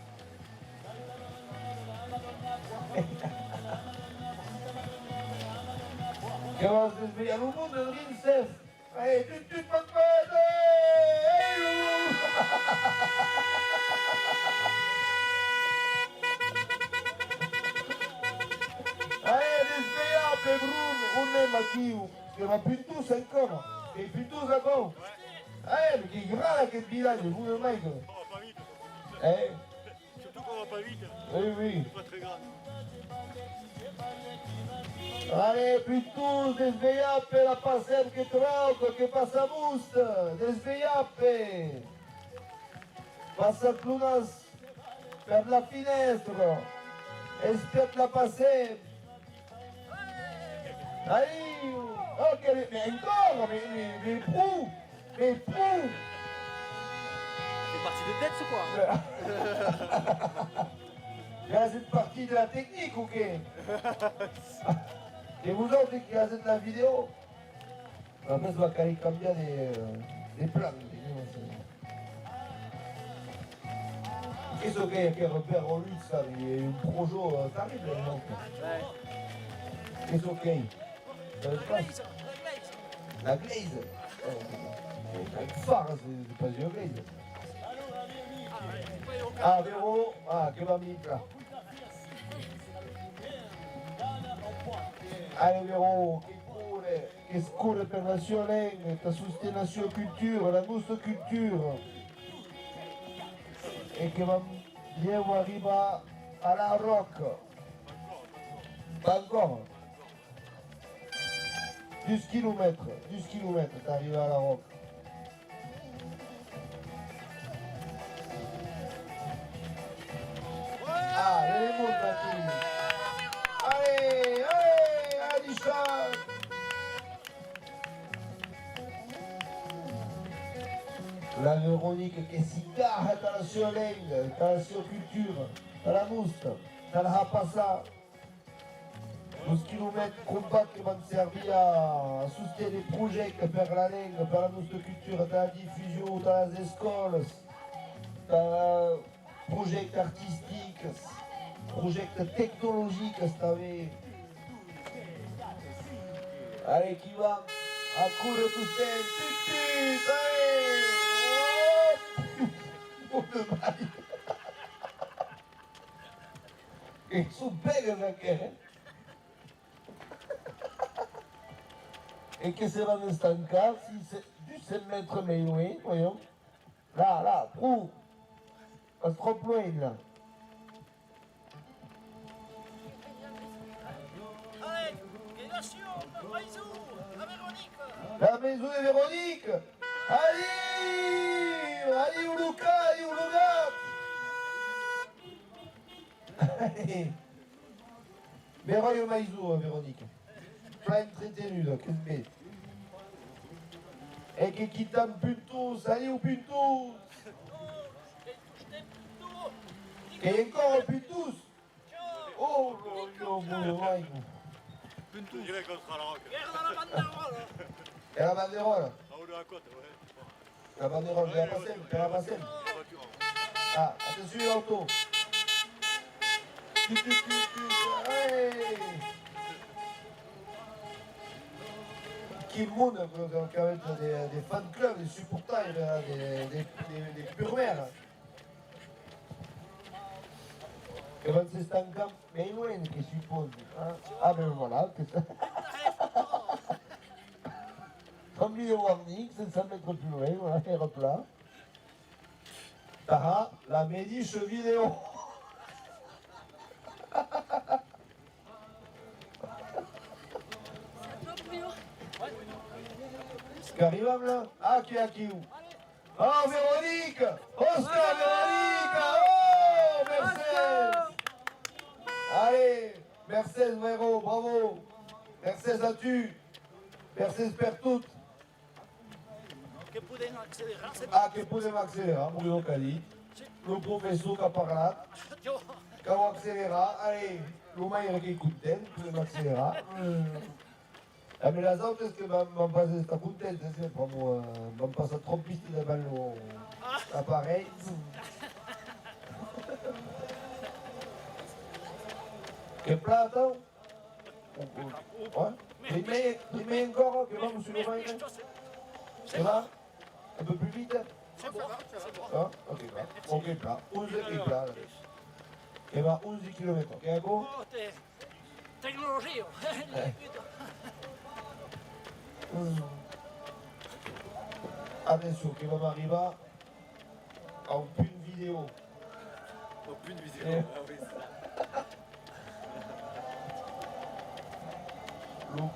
Que vas desviar al mundo, Steph? Allez, tu pas de Allez, desviate, Bruno, un nemaquio, che va più tu sei ancora, che più tu sei ancora. Perché grave che bilancio, vous le mec. On va pas vite. Surtout qu'on va pas vite. Oui. C'est pas très grave. Allez, più desviate la passem che trovo, che passa busta, desviate. Passa clunas per la finestra, espiate la passem. Allez, ok, mais encore, mais prou. C'est parti de tête, c'est quoi? Là, c'est partie de la technique, ok? Et vous autres qui regardez la vidéo, après, ça va caler comme bien des plans. Qu'est-ce qu'il y a repère au luxe, ça? Il y a un projet terrible, non? Qu'est-ce qu'il y a? Ça se passe? La glaze. Un phare, c'est pas une glaze. Ah, Véro, che va mica. Allez, Véro, che scuole per la sua lingua, per sostenere la sua cultura, la nostra cultura. E che va Diego arriva alla rock. Pas encore. 12 km, t'arrives à la rock. Ah, il y a les montres là, allez, Adisha. La Véronique qui s'y gare dans la surlingue, dans la surculture, dans la mousse, dans la rapassa. Tous ce qui nous mettent combat qui vont servir à soutenir des projets vers la langue, vers la mousse de culture, dans la diffusion, dans les écoles, dans les projets artistiques, projets technologiques, c'est avec. Allez, qui va à courir tout seul, tut, allez, oh, de maille. Ils sont belles, les hein. Et que c'est dans l'instant cas, si c'est du 5 mètres mais loin, voyons. Là, prouve. On se trompe loin, là. Allez, Génération, Maïzou, la Véronique. La maison de Véronique. Allez, où Lucas, allez, où Lucas. Allez. Véronique Maïzou, Véronique. Pas entretenu, là, qu'est-ce que c'est? Et qui quitte un Puntos, allez au Puntos. Et encore un Puntos. Oh, non, non, Je dirais contre la roque. Guerre dans la banderole. et la banderole. En haut de la côte, ouais. La banderole, tu la passer. Ah, attention, l'auto. Allez. Qui monde, quand même, des fan clubs, des supporters, des pure mères. Et ben c'est un camp, mais loin, que suppose. Hein? Ah ben voilà, que ça. 30 000 warning, 500 mètres plus loin, voilà, et hop là. Ah, la médiche vidéo. Ce qui arrive là? Ah, qui où? Ah, Véronique! Oscar, Véronique! Oh, Mercedes! Allez, Mercedes, Véro, bravo! Mercedes à tu! Mercedes per toutes! Que podem accelerar sempre. Ah, que podem accelerar, Bruno que ha dit. El professor que ha parlat, Jo, que ho accelerar. Allez, l'home que est content, podem accelerar. Ah, mais les autres, que m'en pas estar contentes, sempre, m'han passat trop pistes davant l'appareil. Que plat, attends? Ouais? Il met encore, que va, monsieur le maire? Ça va? Un peu plus vite? Ah, ok, plat. Ok, plat. 11 plat. Et va 11 km. Ok, go? oh, tecnologia. Attention, qui va m'arriver à un punt vidéo. Aucune vidéo. Ah oui, L'eau.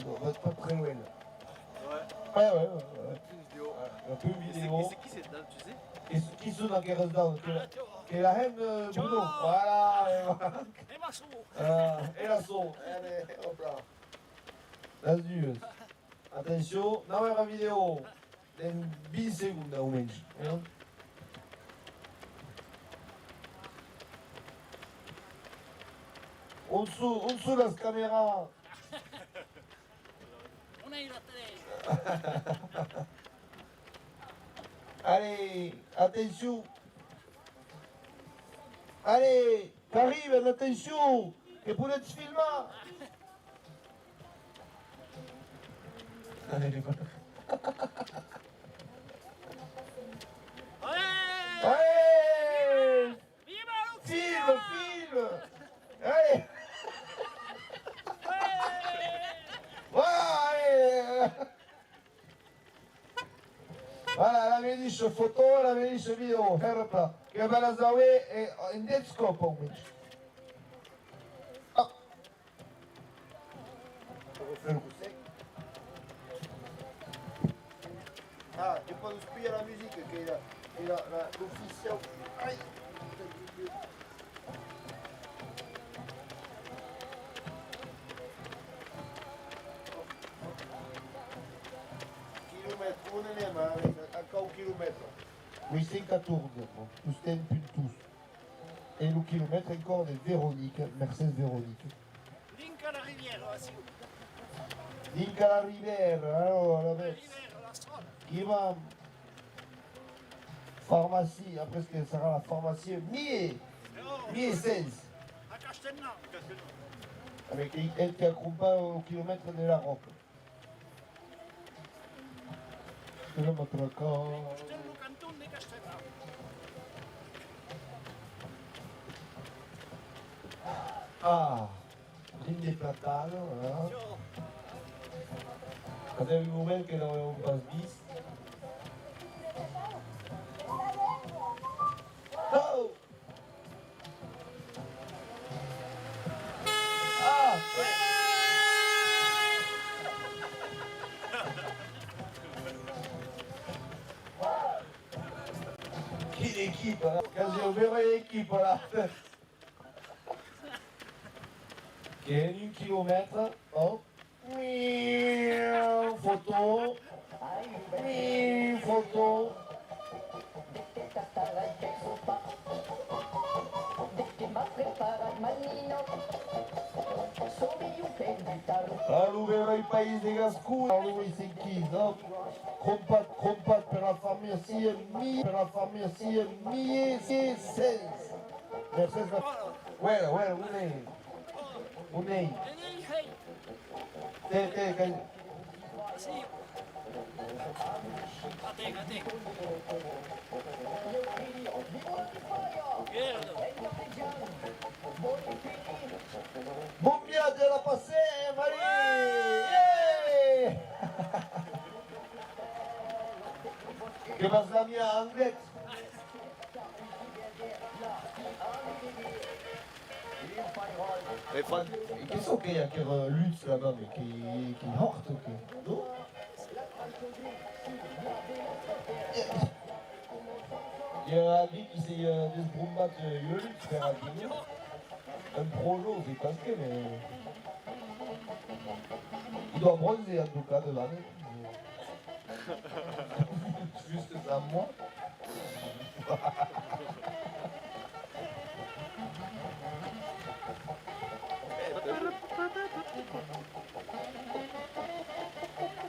On va pas très loin là. Ouais. Ouais. Aucune vidéo. Un punt vidéo. C'est qui cette dame, tu sais? Qui sont dans quel restaurant? Qui est la reine Bruno. Voilà. E Massu. Et la sauce. Allez, hop là. That's Dieu. Attention, não era vidéo. Dans 20 secondes au moins. En dessous las caméras. Una y la tres. Allez, attention. Allez, qu'arrive, attention. Que pour être filmé. Allez, Allez. allez. Viva Filme. Allez. Voilà, la méniche photo, la méniche vidéo, herpa, che va la zawe e in det scopo umici. Ah. Ah, je peux inspirer la musique qui est l'officiel. Aïe. Kilomètre, on est les mains avec kilomètre. Oui, 5-14, tous ten puntos. Et le kilomètre encore de Véronique, Mercedes Véronique. Link à la rivière, voici. Link à la rivière, alors la bête. Rivière, la strade. Qui va pharmacie, après ce que sera la pharmacie, mi 16. À Castelnau. Avec elle qui accompagne au kilomètre de la roque. Kilomètre encore. C'était le canton de Castelnau. Ah, Rime des platanes, voilà. Quand elle a une nouvelle qu'elle on passe bis. Oh! Ah! Quelle équipe, hein? Quand j'ai ouvert l'équipe, là. Qui est 1 kilomètre, hop. Photo. Photo. Allora il paese di Gascù, allora i secchi, no? Compat per la famiglia sia mia, per la famiglia sia mia, sia senza. Guarda, un ehi. Te, Sì. A te. Buon viaggio alla passée, Marie! Yeah! Che vas la mia Anglet? Qu'est-ce qu'il y a qui lutte là-bas, mais qui horte, non? Il y a un mec qui s'est desbrumbat lutte faire un dîner. Un prolo, c'est parce que, mais... Il doit bronzer en tout cas devant. Juste ça, moi.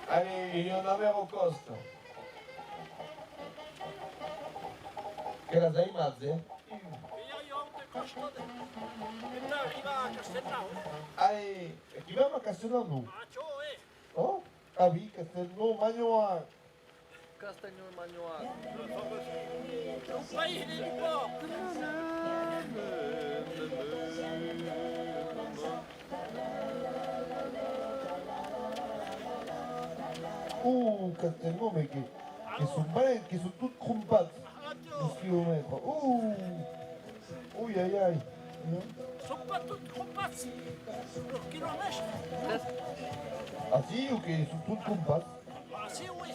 Allez, il y en avait au coste. Che la sai mazze? Io te costo de. E arriva a Castelnau. Allez, qui va à Castelnau? Ah, ciao, Oh? Ah oui, Castelnau, Magnoire. Castagno Magnoire. Un paese di porco. Castelnau, mais qui sont belles, qui sont toutes crumpades. 12 kilomètres. Aïe aïe. Sono pas tutti compazzi. Per chilometri. Ah si, ok, ils sont toutes crumpades. Ah, sì, oui.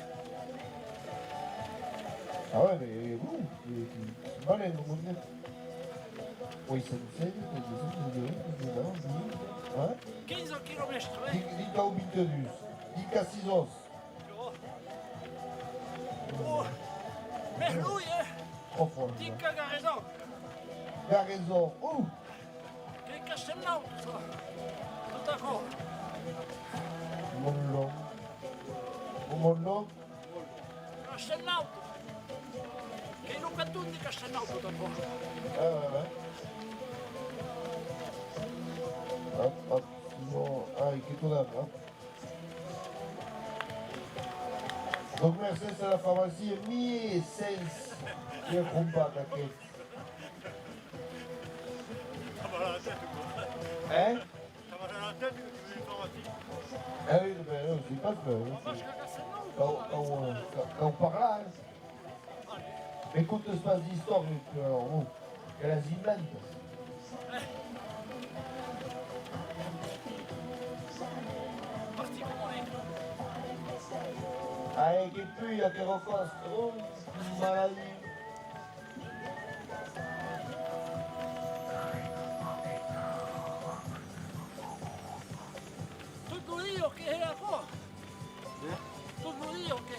Ah ouais, mais qui sont belles, le monde. Oui, c'est une scène, hein? 15 km, Dica au Bintedus, dica Sisos. Oh, mais lui, Trop fort. dica che ha raison. T'as raison. Che è Castelnau, tout ça. Tout d'accord. Mon nom. Castelnau. Che è il canton di Castelnau, tout d'accord. Ouais. Hop, non. Ah, il est tout là, hop. Donc merci à la pharmacie, 1016. Je ne comprends pas, t'inquiète. Ça va à la tête, quoi. Hein? Ça va à la tête, tu veux une pharmacie. Ah oui, ben non, c'est pas peur. Quand on parle là, hein. Mais écoute, ce passe d'histoire, alors, bon, qu'elle a Zimane. Allez, che piglia, che rocosta, maladie. Tutto io che era qua. Tutto io che...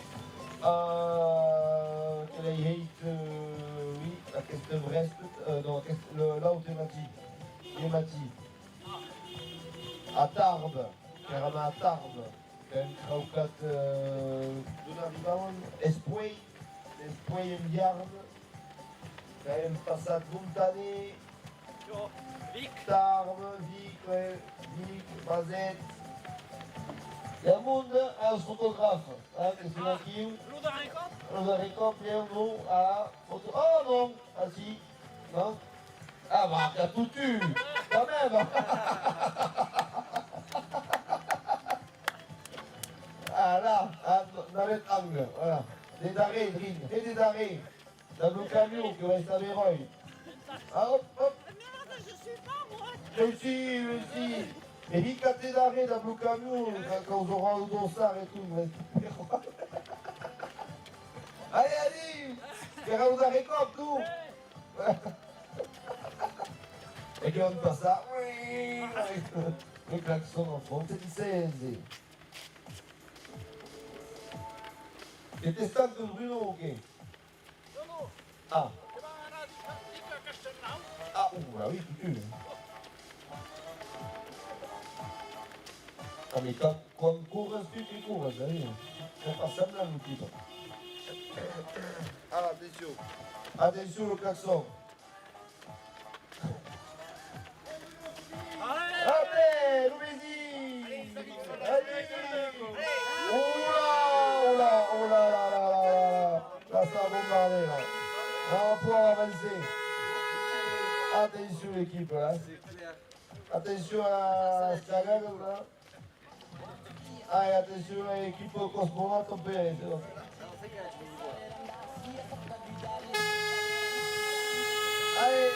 qu'elle hate, oui, la question de Brest, non, là où t'es Mati. À Tarbes, carrément à Tarbes, quand même Kraukat de Naribaon, Espoir Indiarde, quand même Passat Montané, Tarbes, Vic, Mazette. Il y a un monde, un photographe, hein, c'est celui qui nous a récompensé, nous, à photo. Oh non, ah si, non. Ah bah, t'as tout eu, quand même. Ah là, dans cet angle, voilà. Des darés, Drin, et des darés. Dans le camion qui reste à Véroy. Ah hop, hop. Merde, je sais pas, moi. Mais si. Mais il y a des darés dans le camion, quand on aura le dossard et tout. Allez, faire un daré comme tout. Et quand on passe ça, oui, avec le klaxon en fond, c'est 16. Et t'es stade de Bruno, ok? Ah. Ah, bah oui, tout tu. Ah, mais quand on court un peu, tu cours, ça y est. C'est pas semblant, le type. Ah, attention. Attention, le klaxon. Allez, Loumézy! Allez! Oh là! Là, ça va bombarder, là. Là, on va pouvoir avancer. Attention, l'équipe, là. Attention à la Stagag, là. Allez, attention à l'équipe cosmonaute, on peut y aller, c'est bon. Allez!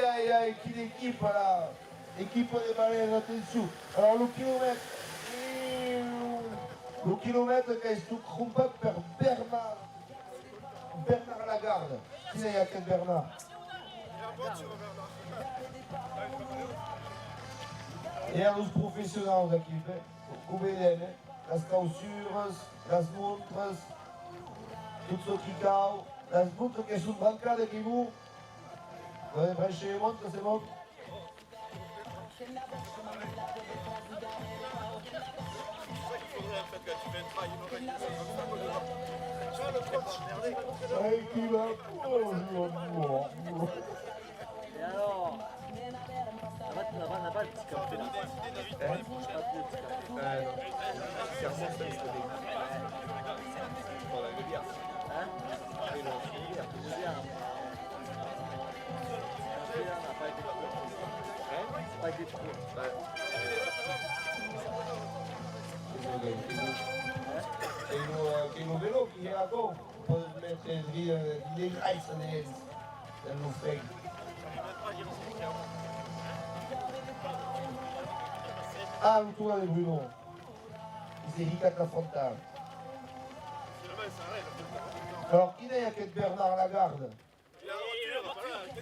Aïe, quelle équipe là! Équipe des baleines, attention! Alors le kilomètre quand il se trompe par Bernard Lagarde. Qui est à quel Bernard? Et alors les professionnels d'équipe, Koubelen, las causures, las montres, tout ce qui cau, las montres qui sont bancades qui vous. Vous avez branché les montres, c'est bon? Qui va? Et alors la balle, petit café là. Pas été trop. Et nos vélos qui est à gauche, on peut mettre des graisses dans nos freins. Ah, le tour avec Bruno. C'est Ricard Lafrontale. Alors, qui est avec Bernard Lagarde?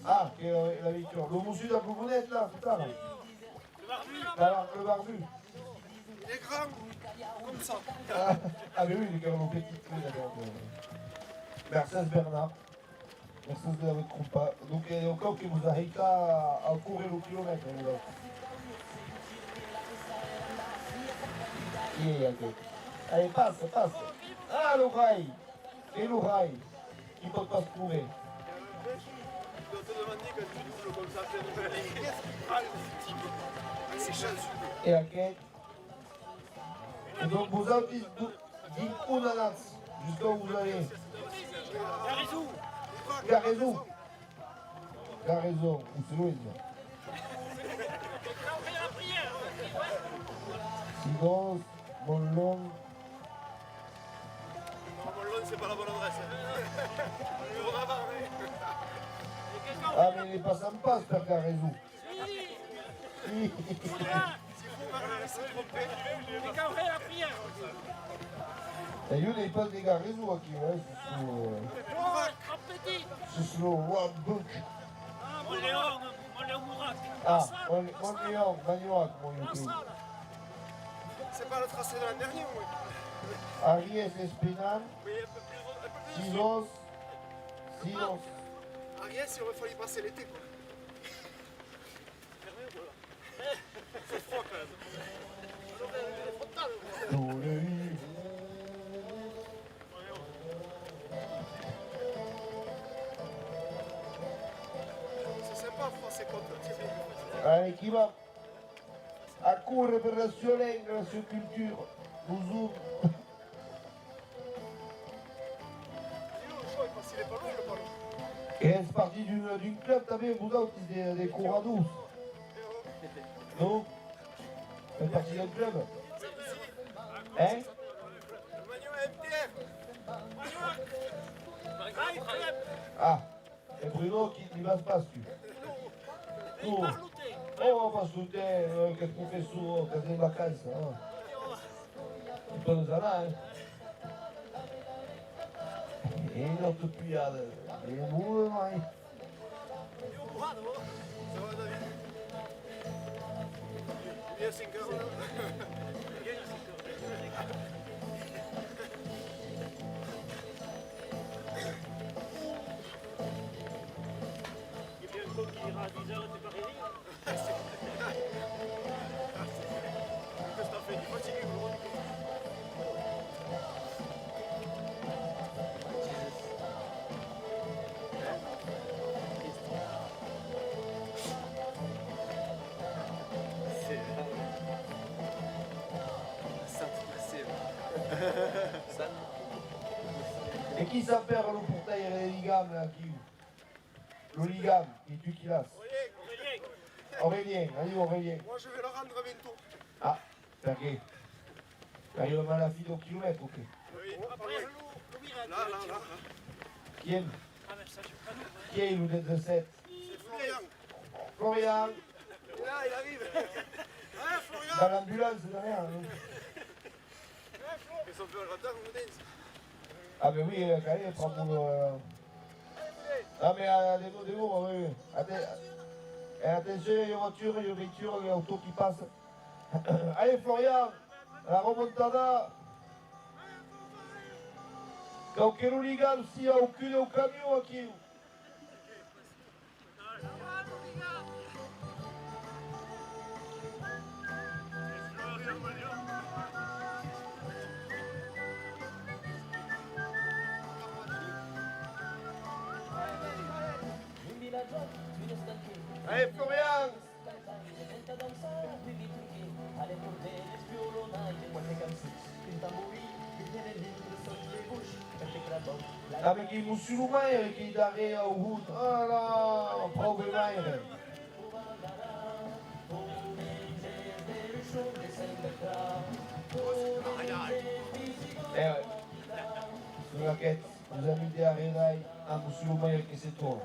Ah, qui est la victoire. Le monsieur de la boubounette, là, c'est ça, là. Le barbu. Il est grand, comme ça. Ah, mais oui, il est quand même petit, d'accord. Mercedes Bernard. Mercedes de la Krupa. Donc, il y a encore qui vous a réussi à courir le kilomètre. Allez, passe. Ah, le rail. Et le rail. Il ne peut pas se trouver. Je dois te demander quand tu doubles comme ça, c'est chanceux. Et à quête. Et donc, vous avez dit Unanas. Jusqu'à où vous allez? Garaison. Où c'est loin, Sigons, Monlon. Non, Monlon, c'est pas la bonne adresse. Le Brabant, Ah, mais il n'est pas sympa, ce père Garaison. s'il faut parler, c'est trompé. Et il y a pas des Garaison qui c'est sur le One Book. Ah, mon Léon, Magnoac, mon YouTube. C'est pas le tracé de l'an dernier, oui. Aries Espinal, Oui, un peu plus. Silos, Silos. Ariès, il aurait fallu passer l'été, quoi. C'est froid quand même. Tous les nuits. C'est sympa, français côte. C'est bien. Allez, qui va à court per la sua lingua, la sua culture. Nous ouvrons. Dis-le, le choix, parce qu'il est pas loin, le ballon. Et c'est parti d'une club, t'as vu, vous autres, des cours à douce. Non? C'est parti d'un club. Hein? Emmanuel MTF. Ah, et Bruno qui ne va pas dessus. Oh, oh, pas souter, qu'est-ce qu'on fait souvent, quand c'est les vacances, hein? Un peu de zana, hein? Et notre puyade, et vous, ouais. Ça va, David? Il est à 5 heures, là. Il y a un coq qui ira à 10h, c'est pas réveillé. Qu'est-ce que t'as fait? Du fatigué, gros. Et qui s'appelle le portail et les ligames là qui? Le ligame, et tu qui l'as? Aurélien, allez Aurélien. Moi, je vais le rendre bientôt. Ah, perché? Arrive mal à fille au kilomètre, ok. Oui. Là. Qui est? Qui est le D7? C'est Florian. Florian, Là, il arrive. Hein, Florian? dans l'ambulance derrière. Hein. Ils sont fait un retard, on est. Ah ben oui, allez, prends pour Ah mais des mots, oui. Attention, il y a une voiture, il y a une voiture, il y a auto qui passe. Allez Florian, la remontada. Qualquer liga aussi, aucune au camion aqui. Allez Florian. Avec les musulmans qui d'arrêt au bout. Oh là, pauvre mère. Eh ouais. Sur la quête, nous avons mis à Rénaï un musulman qui s'est tourné.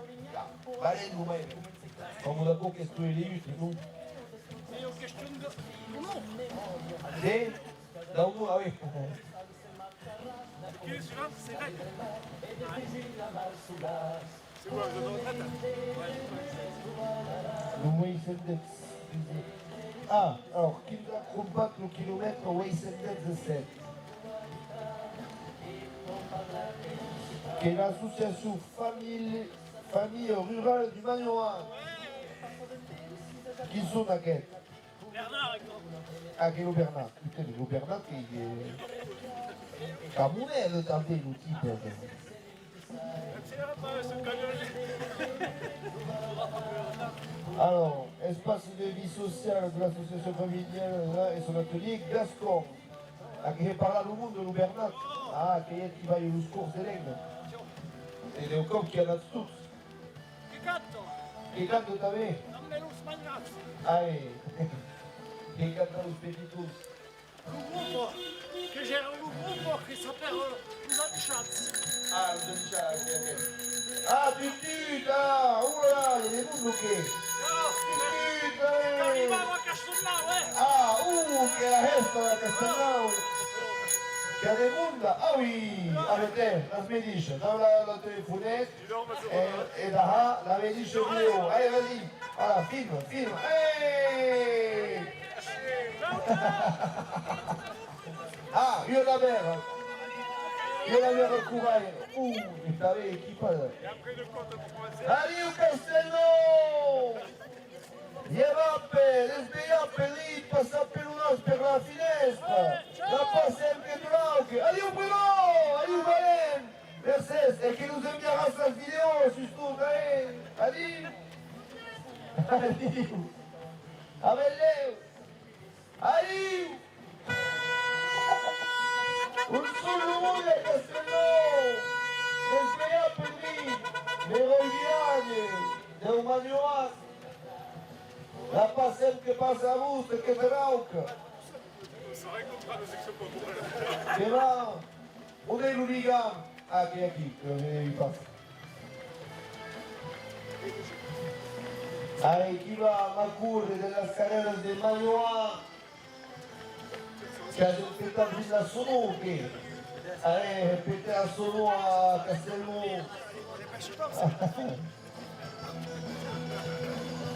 Allez, nous, mais. Comme on a dit, qu'est-ce que les luttes, nous? C'est dans nous, ah oui. C'est quoi, je dois retraite? Le Waze Index. Ah, alors, qui doit combattre le kilomètre au Waze Index de 7? Qui est l'association famille rurale du Magnoin. Qui sont la quête? Bernard, Ah, qui est le Bernard. Putain, mais le Bernard qui est. Camounais, le tardé, le type. Alors, espace de vie sociale de l'association familiale là, et son atelier Gascon. Ah, qui parla le monde de Bernat. Ah, qui va y le scours d'Hélène. Et le corps qui en a tous. Che canto t'avais? Allez. Che canto los petitos? Le groupe que j'ai un groupe qui s'appelle les Chats. Ah, le chat, ok. Ah, putain! Oh là là, il y a des boules, ok. Putain! Ah, che la resta da Castelnau. Che ha del mondo? Ah oui! Avete la svedisce, da la telefonette e da la vedisce video. Allez, vas-y. Voilà, film. Hey! Ah, io la mère. Io la mère couraille. E t'avais chi fa? Arrivo Castello! Ievappe, lesbiappe lì, passa per una per la finestra. La passa anche Drog. Arrivo però! Arrivo Valen! Mercedes, e che nous enviera sa vidéo su sto train. Arrivo! Arrivo! Avelleo! Arrivo! Un solo mondo a Castello! Lesbiappe lì! L'eroe viaggi! De un magnoato! La passem che passa a Busto, che trauca. Che va, un è l'uniga. Ah, che è qui, che vi passa. Ah, chi va a curre della scalera del Magnoa, che ha aspettato fino a Sonuchi. Pete a Sonu a Castello.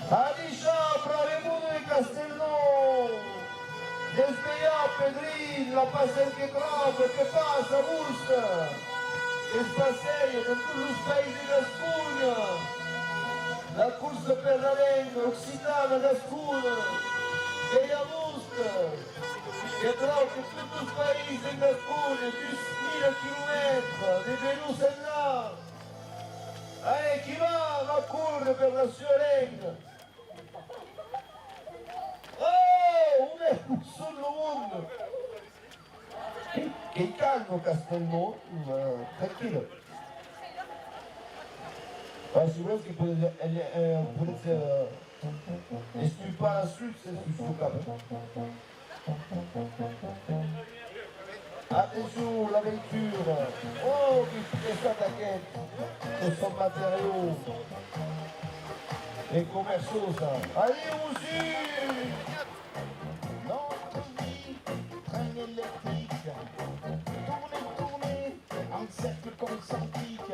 Anisha, Pravemuno e Castello! Despeia, Pedrin, la passa anche troppo, che passa, Busta! Che spasseia da tutti i paesi di Spugna! La corsa per la lingua, occitana da Spugna! Che a Busta! Che troppo tutti i paesi di Spugna, più 1000 km, di Venus e là! Chi va a correre per la sua lingua? Oh, un solo mondo! Che calmo Castello, tranquillo. Si voit qu'il peut être et si tu pas la suite, c'est suffocable. Attention, la voiture. Oh, qui fait ça t'inquiète. Ce sont matériaux. Les commerciaux, ça. Allez, on suit. Notre vie, train électrique, tourner, en cercle concentrique,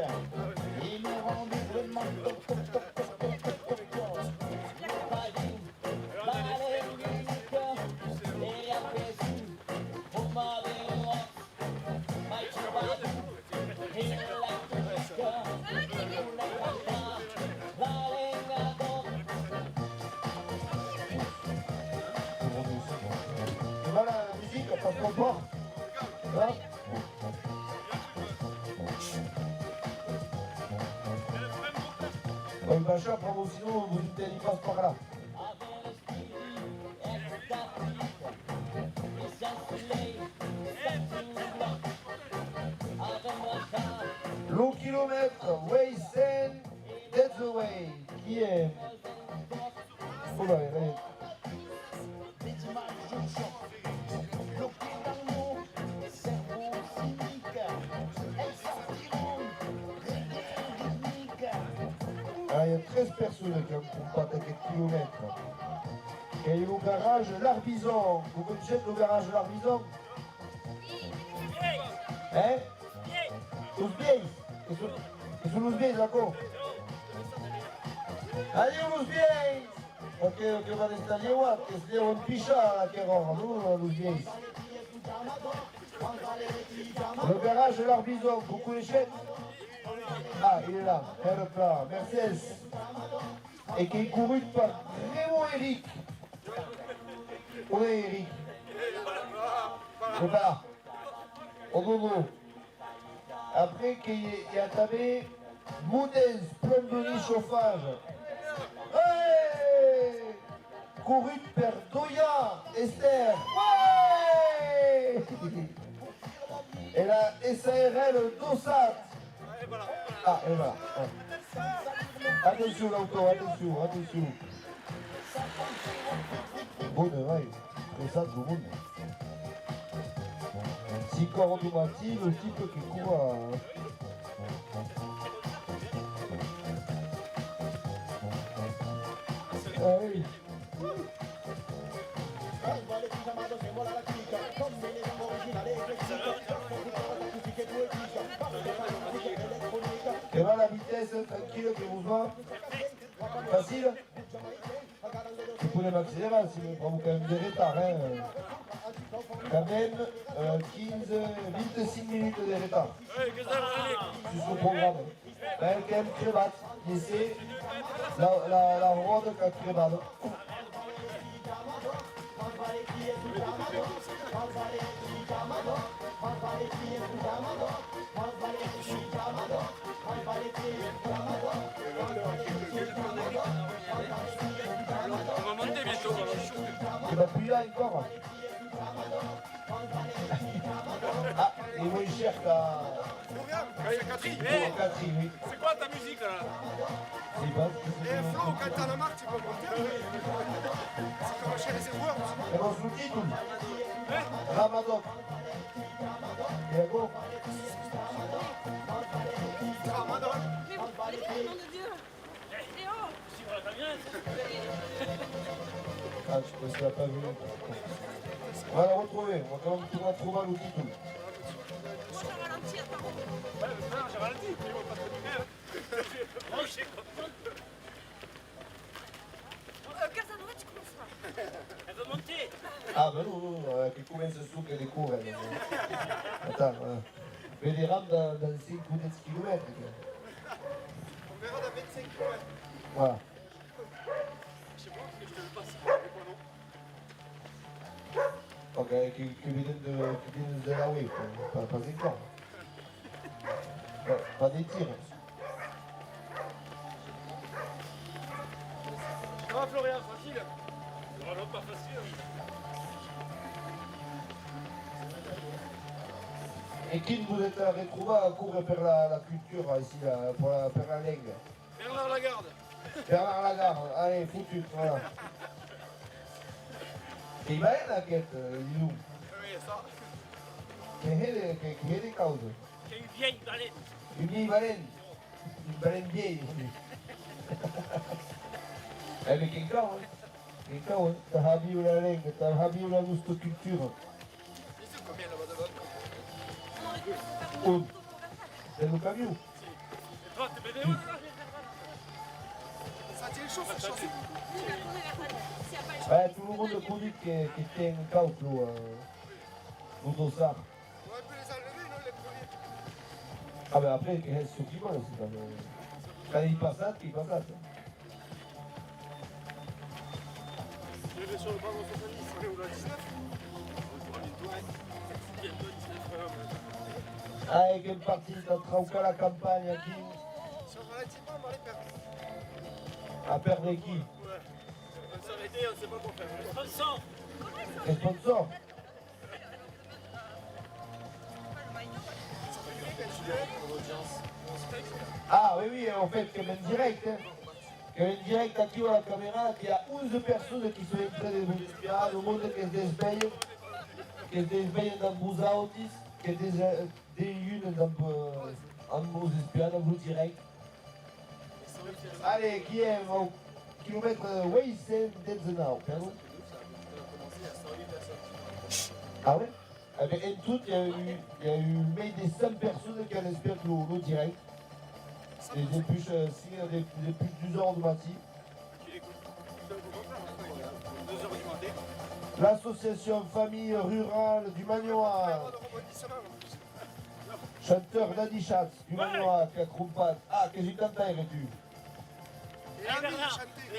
et nous rendons vraiment top. Et après tout, pour ma véloce, ma cheval, et l'électrique, Voilà la musique, pas trop fort. Hein? Ouais, machin, bravo, sinon vous dites il passe par là. Long kilomètre, way Seine, that's the way. Qui est? Oh là, allez. Ah, il y a 13 personnes qui ont pas quelques kilomètres. Et il y a au garage l'Arbizon. Vous connaissez le garage l'Arbizon? Hein? Los Bies. Ils sont Los Bies, d'accord? Allez, Los Bies! Ok, van a estar llevados, que se llevan pichada, que roja, ¿no? Los Bies. Le garage de l'Arbizon, vous connaissez? Ah, il est là, là, Mercedes. Et qui est couru par Raymond Eric. On est Eric. C'est pas là. Au dodo. Après, qu'il y a tabé Moudez, plomberie, chauffage. Hey! Couru par Doya, Esther. Ouais! Et la SARL Dossat. Ah, et voilà. Attention l'auto, attention. Bonne, ouais. C'est ça tout le monde. Si corps automatique, le type qui court à... Ah oui. Et là la vitesse tranquille que vous voyez. Facile. pour les accélérants, sinon il prend quand même des retards. Hein. Quand même 25 minutes de retard. Sur ce programme. Ben, quand même crevate. Et c'est la route qui a crevate. On va monter bientôt. Et bah puis là encore. Ah, et moins cher qu'à Catherine, Catherine, oui. c'est quoi ta musique là? C'est pas. Eh Flo, quand t'en as marre, tu peux monter. C'est comme chez les éboueurs. Et mon sous-titre. Ramadan. Et go. Ramadan. Mais vous allez faire, nom de Dieu. Léo. Ah, je pense qu'il n'a pas vu. On va la retrouver. On va quand même trouver le titre. Moi, je ralentis, attends. Non, j'ai ralenti, mais on va pas te dire. Oh, je sais quoi. Casanova, tu commences pas. Elle veut monter. Ah, ben non, qui commence sous que des cours. Attends, mais les rames dans 5 ou 10 km. On verra dans 25 km. Voilà. Je sais pas, je te le passe. C'est quoi, non? Ok, qui viennent de la wave, pas encore. Pas des tirs. Ça va Florian, facile. Oh non, pas facile. Et qui vous êtes retrouvé à courir vers la culture ici, là, pour faire la langue? Bernard Lagarde. Bernard Lagarde, allez, foutu, voilà. Et il va être la quête, Lilou. Oui, ça. Qui est des causes? C'est une vieille baleine. Une vieille baleine. Une baleine vieille, on dit. Eh, mais quelqu'un, hein. Quelqu'un, hein. T'as habillé la langue, t'as habillé la notre culture. Ils sont combien là-bas devant? Oh, c'est le camion. Toi, t'es bénévole là? Ça tient chaud, ça chaud. Ouais, tout le monde conduit qui était un caout, au dossard. On va un peu les enlever, non, les premiers. Ah ben après, il reste ceux qui volent, c'est comme... Quand il passe ça, il passe ça. Je vais sur le ballon 70, on est où là, 19? Bientôt 19 Ah, et quelle partie dans Trauca la campagne, qui Si on ralentit pas, on va les perdre. à perdre qui? Ouais. On va s'arrêter, on sait pas quoi faire. Sponsor. Les sponsors. Ah oui, oui, en fait, qu'elle est direct. Hein. Qu'elle est direct active à la caméra, qu'il y a 11 personnes qui sont en train de vous espier, le monde qui se désveille dans vos autis, qui est une dans vos espions, dans vos directs. Allez, qui est au kilomètre Weisen d'Enzenau, pardon? Ah ouais? Eh bien, en tout, il y a eu mais des 100 personnes qui ont espéré le direct. Depuis 12 heures du matin. L'association Famille Rurale du Magnoa. Chanteur Daddy Schatz du Magnoa qui a croupat. Ah, qu'est-ce que t'entends, tu? Et Ami,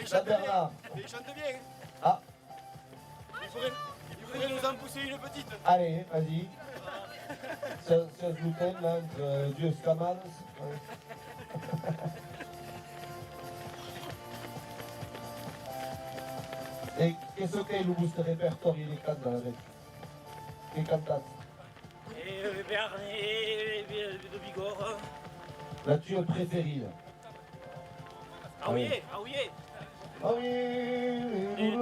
il Ça chante bien. Bernard. Il chante bien. Ah, Il faudrait nous en pousser une petite. allez, vas-y. C'est un gluten là, entre Dieu Scaman. Et qu'est-ce qu'est le boost répertorié des cantants avec? Les cantates. Et Bernet, de Bigorre. La tue préférée là. Ah oui, ah oui. Ah oui,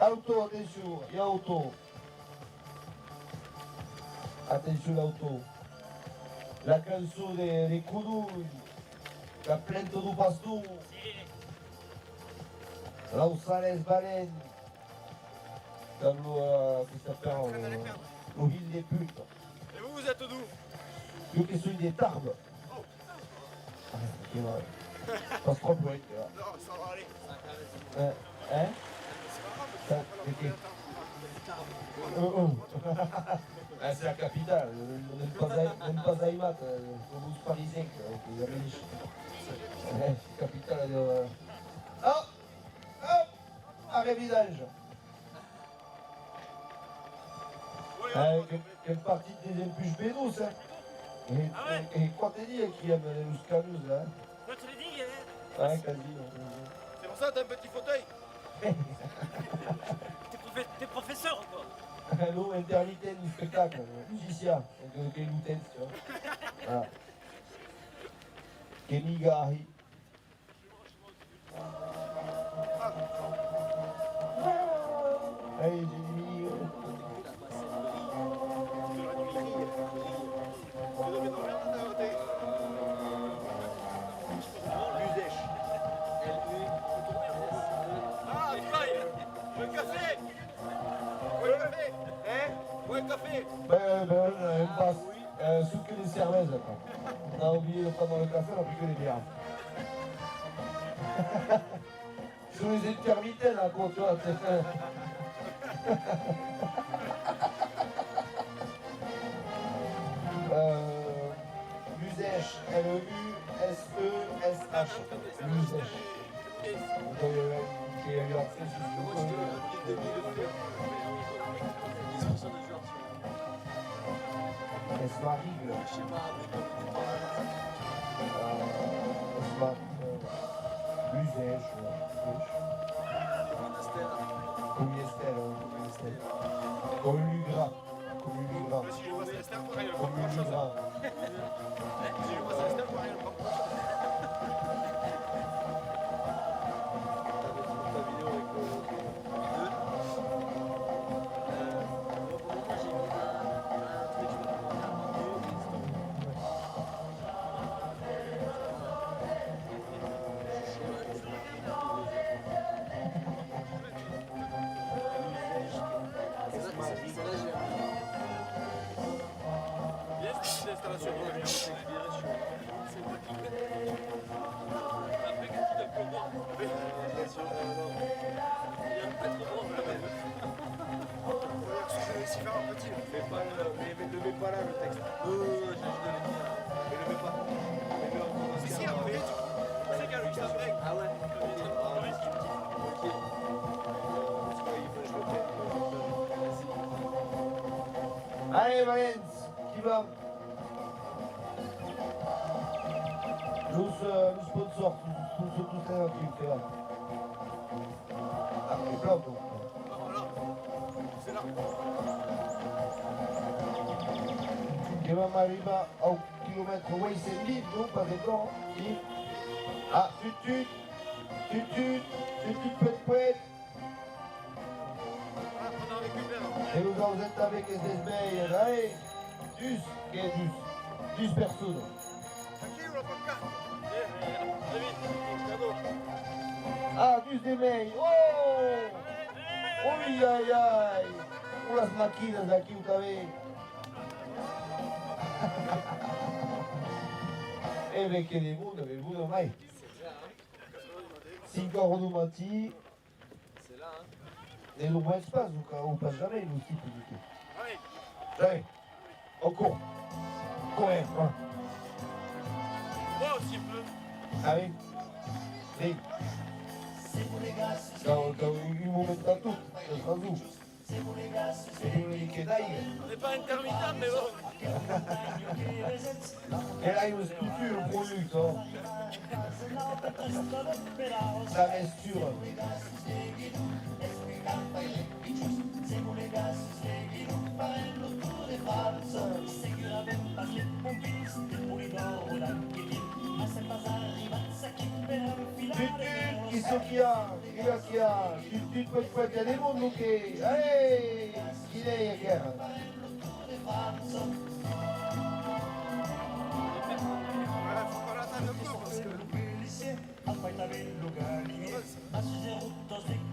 auto, attention, il y a auto. Attention l'auto. La canzone des Coudouilles, la plainte du pastou, l'Ausales Baleine, dans le, qui s'appelle, le Ville des Putes. Et vous, vous êtes d'où? Io che sono des Tarbes. Ah, ok, ouais. Pas trop pour être là. Non, ça va aller. Hein? Ça, ok. Oh. Ah, c'est la capitale, même pas Aïmat, au bout parisien, les Amélis. Capitale de... Hop! Hop! Arrêt vidange. Quelle partie des impulses bédous, hein? Et quoi t'es dit qui aime les Luscanus, là? Moi, tu l'as dit, Ouais, quasi. C'est pour ça que t'as un petit fauteuil. t'es professeur ou quoi? Nous, intermittent du spectacle, musicien, donc quel lutin, tu vois. Voilà. Kenny Garahi. Allez, j'ai mis... Ah, tu vailles. Un café. Un café. Hein? Un café. Une passe. Sous que des cervezes, quoi. On a oublié de prendre le café, on n'a plus que des bières. Sous les intermittents, là, quoi, tu vois. L'usèche, L-E-U-S-E-S-H. L'usèche. Qui a eu accès sur Esmarigle. L'usèche. Commiestel. Colugra. Si je vois Célestin, pour rien, Colugra. si je vois Célestin, pour rien, Allez, Valence, qui va? Nous sponsors, tous les actifs, là. Ah, les plans, donc. c'est là. Qui va m'arriver au kilomètre, oui, c'est vite, non, pas d'accord, vite. Ah, tut, pet. Ah, on en récupère. Et nous en êtes avec les esbeilles, allez, 10 personnes. Tranquille, on prend 4. Très vite, cadeau. Ah, 10 esbeilles, oh! Oi, ai, ai! Umas máquinas aqui, também. E vem que de mundo, vai. 5 euros no mati. C'est là, hein. Et le moins espace, ou pas jamais, nous aussi, publié. Allez. Allez, on court. Courir, hein. Moi aussi, un peu. Allez. Allez. Quand il momento a tout, ça sera vous. C'est vous les que d'aille. On n'est pas intermittent, mais bon. Et là, il me structure le produit, ça. Ça reste sûr. Qui sont qui a? Tu peux pas qu'il y a des mondes, donc allez, il est hier. Voilà, faut pas l'attendre encore parce que...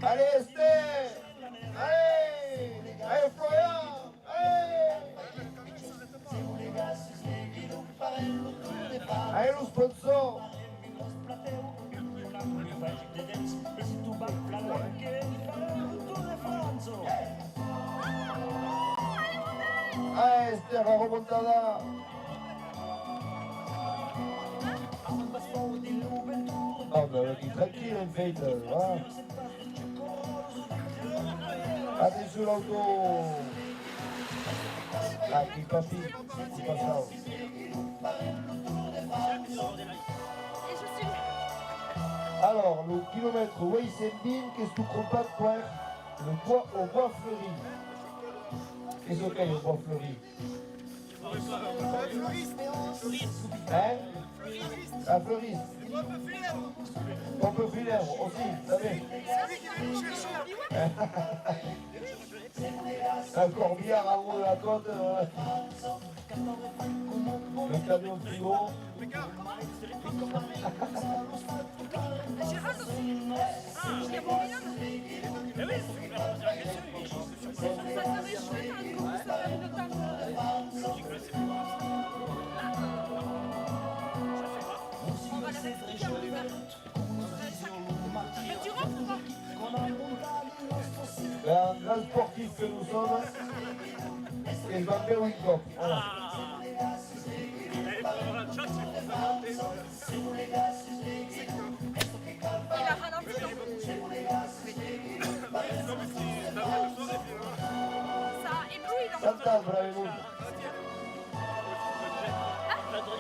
Allez, Esther! Allez! Allez, Florian! Allez! Allez, le sponsor! faire la remontada. Ah ben il est tranquille en fait. Voilà. Attention l'auto. Ah qui papy, c'est pas ça. Et je suis... Alors, le kilomètre Weissembin, qu'est-ce que tu compares pour le bois au bois fleuri? Qu'est-ce que c'est le bois fleuri? Hein? Un fleuriste. On peut filer aussi, vous savez. Un corbillard en haut de la côte. Le camion plus gros. Gérald aussi. Il y a mon binôme. Ça serait chouette hein, qu'on puisse faire une table. On va la réexpliquer en hiver. Mais tu rentres ou pas? Un grand sportif que nous sommes, et je m'appelle Winkop. Voilà. Il a ralenti. Ça éblouit dans le Chantal, bravo.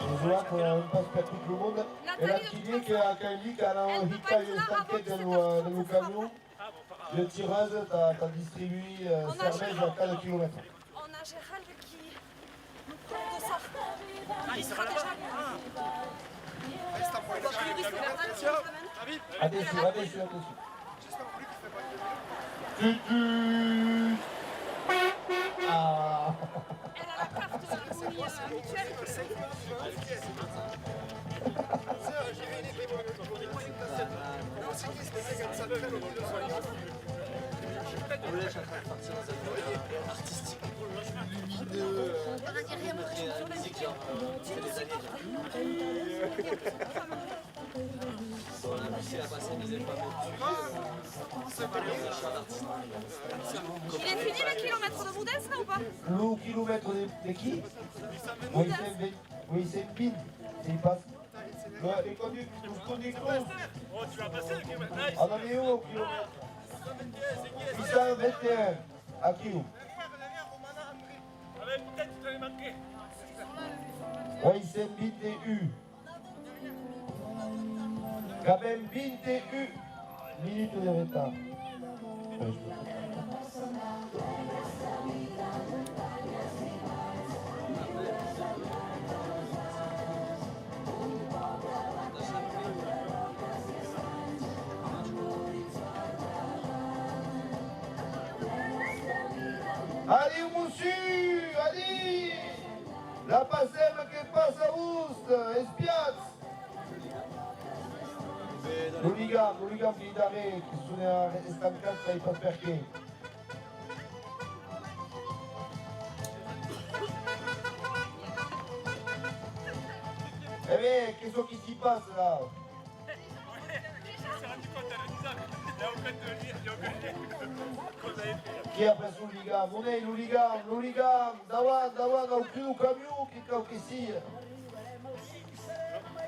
Je vois qu'on passe par tout le monde. Et la petite dit qu'elle dit qu'elle a un hita et une tanquette dans le camion. Le tireuse, t'as distribué cervelle à 4 km. On a Gérald qui nous prend de ça. Il sera déjà. Attention. Ah. Elle a la carte mutuelle. Il est fini le kilomètre de Boudès là ou pas? Le kilomètre de qui? Oui, c'est une pile. Il passe. Les conducteurs. Oh, tu vas passer le kilomètre. On en est où au kilomètre? 821. À qui où? Peut-être que tu t'avais manqué. Oui, c'est une bite et U. Quand même, bite et U. Minute de retard. Allez, monsieur, allez! La passem che passa a Ust, espiaz! L'hooligan di dare che sono stancato e pas perché. Eh bien, qu'est-ce qui s'y passe là? Chi ha preso l'hooligan? Non è l'hooligan, davanti al più camion che sia.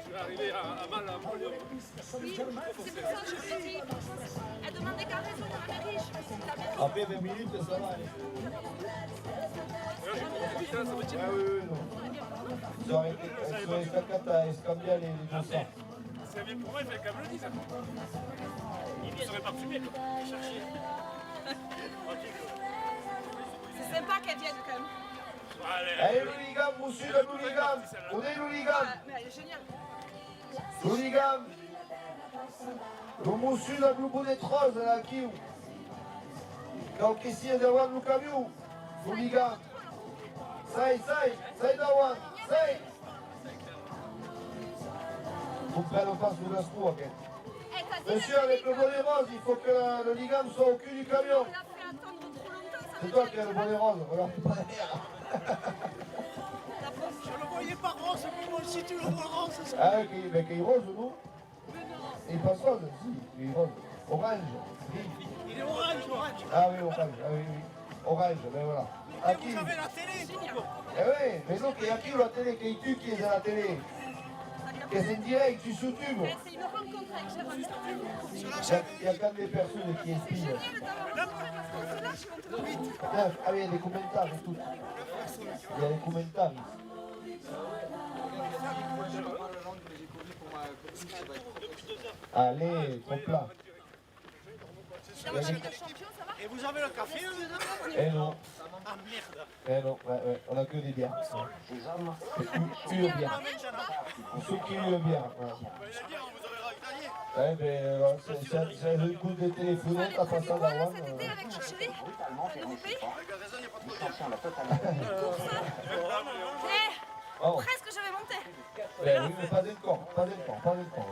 Je vais arriver à mal à Montpellier. Oui, c'est pour ça que je te dis. Elle demande des cargaisons à la mairie. Je me suis dit, la mairie. Après 20 minutes, ça va. D'ailleurs, j'ai compris vite, hein, ça veut dire. Ah oui, non. Ils ont arrêté, elles sont à escambier les 200. C'est bien pour moi, il fallait qu'elle me le dise. Il ne serait pas fumé, quoi. Chercher. C'est sympa qu'elle vienne quand même. Allez, l'hooligan, monsieur le hooligan. On est l'hooligan. Mais elle est géniale. L'hooligan. Le monsieur la blue bonnet rose, là, qui? Quand il est devant le camion. L'hooligan. Sai davanti, sai. Vous prenez pas sous la scoua, ok? Monsieur, avec le bonnet rose, il faut que le ligam soit au cul du camion. On l'a fait attendre trop longtemps. Ça C'est toi qui as le bonnet rose, regarde pas derrière. Je le voyais pas rose, mais moi aussi tu le vois rose. Ah, mais qu'il est rose, nous? Il passe rose, si, il est rose. Orange, gris. Il est orange. Ah oui, orange, ah oui. orange, ben voilà. À qui? Vous avez la télé, tout quoi. Eh oui, mais non, il y a qui la télé? Qui tu qui est à la télé? Qu'est-ce que c'est direct, tu sous-tubes? Mais c'est une rencontre avec Jérôme. Il y a quand même des personnes qui C'est espient. génial de t'avoir rencontré parce qu'on se lâche quand on est Ah oui, il y a des commentaires et tout. Il y a des commentaires. Allez, trop plat. dans la Ligue des Champions, ça va? Et vous avez le café là dedans? Eh non, Ah merde. eh non, ouais, on a que des bières. Tu Une viens en bière. Ariège ou pas? Ceux qui une bière. Voilà. Vous avez ravitaillé. Ouais, ben, c'est le coup de téléphoner, t'as pas ça Voilà, d'avant. cet été avec mon chéri, un nouveau pays. Oh, Presque je vais monter. ben oui, mais pas encore, pas encore.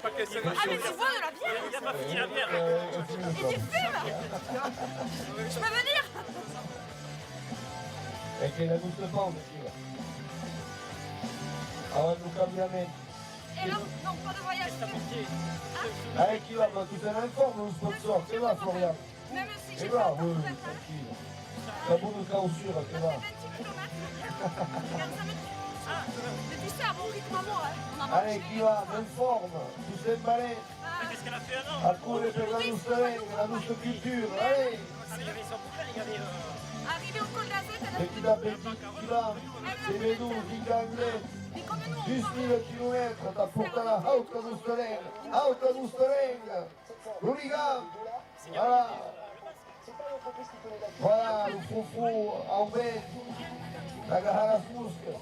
Pas que c'est Ah mais tu bois de la bière? Il a pas fini la bière. Et tu fumes? Je peux venir? E che la gusto poco, allora non cambiamento. Et non, non, pas de voyage. Chi va? Ma tu sei nel forno un sponsor, che va Florian? Même si Che j'ai va? pas Oui, encore fait ça. tranquillo. La buona causura, che va? 28 km. 45 minutes. Mais tu sais, à mon rythme à moi, on en a Allez, chi va? Nel forno, tu sei male, Qu'est-ce qu'elle a fait non? a cuore per la nostra lingua, la nostra cultura, allez! Il y avait son bouquin, il y avait. Arrivé au col d'Azet, elle a E chi da chi va? Sei venuti in inglese, mais comme nous, on 10.000 km da portare alta nostra lingua, l'unico, voilà! Voilà, le foufou en bête, la gare fusca.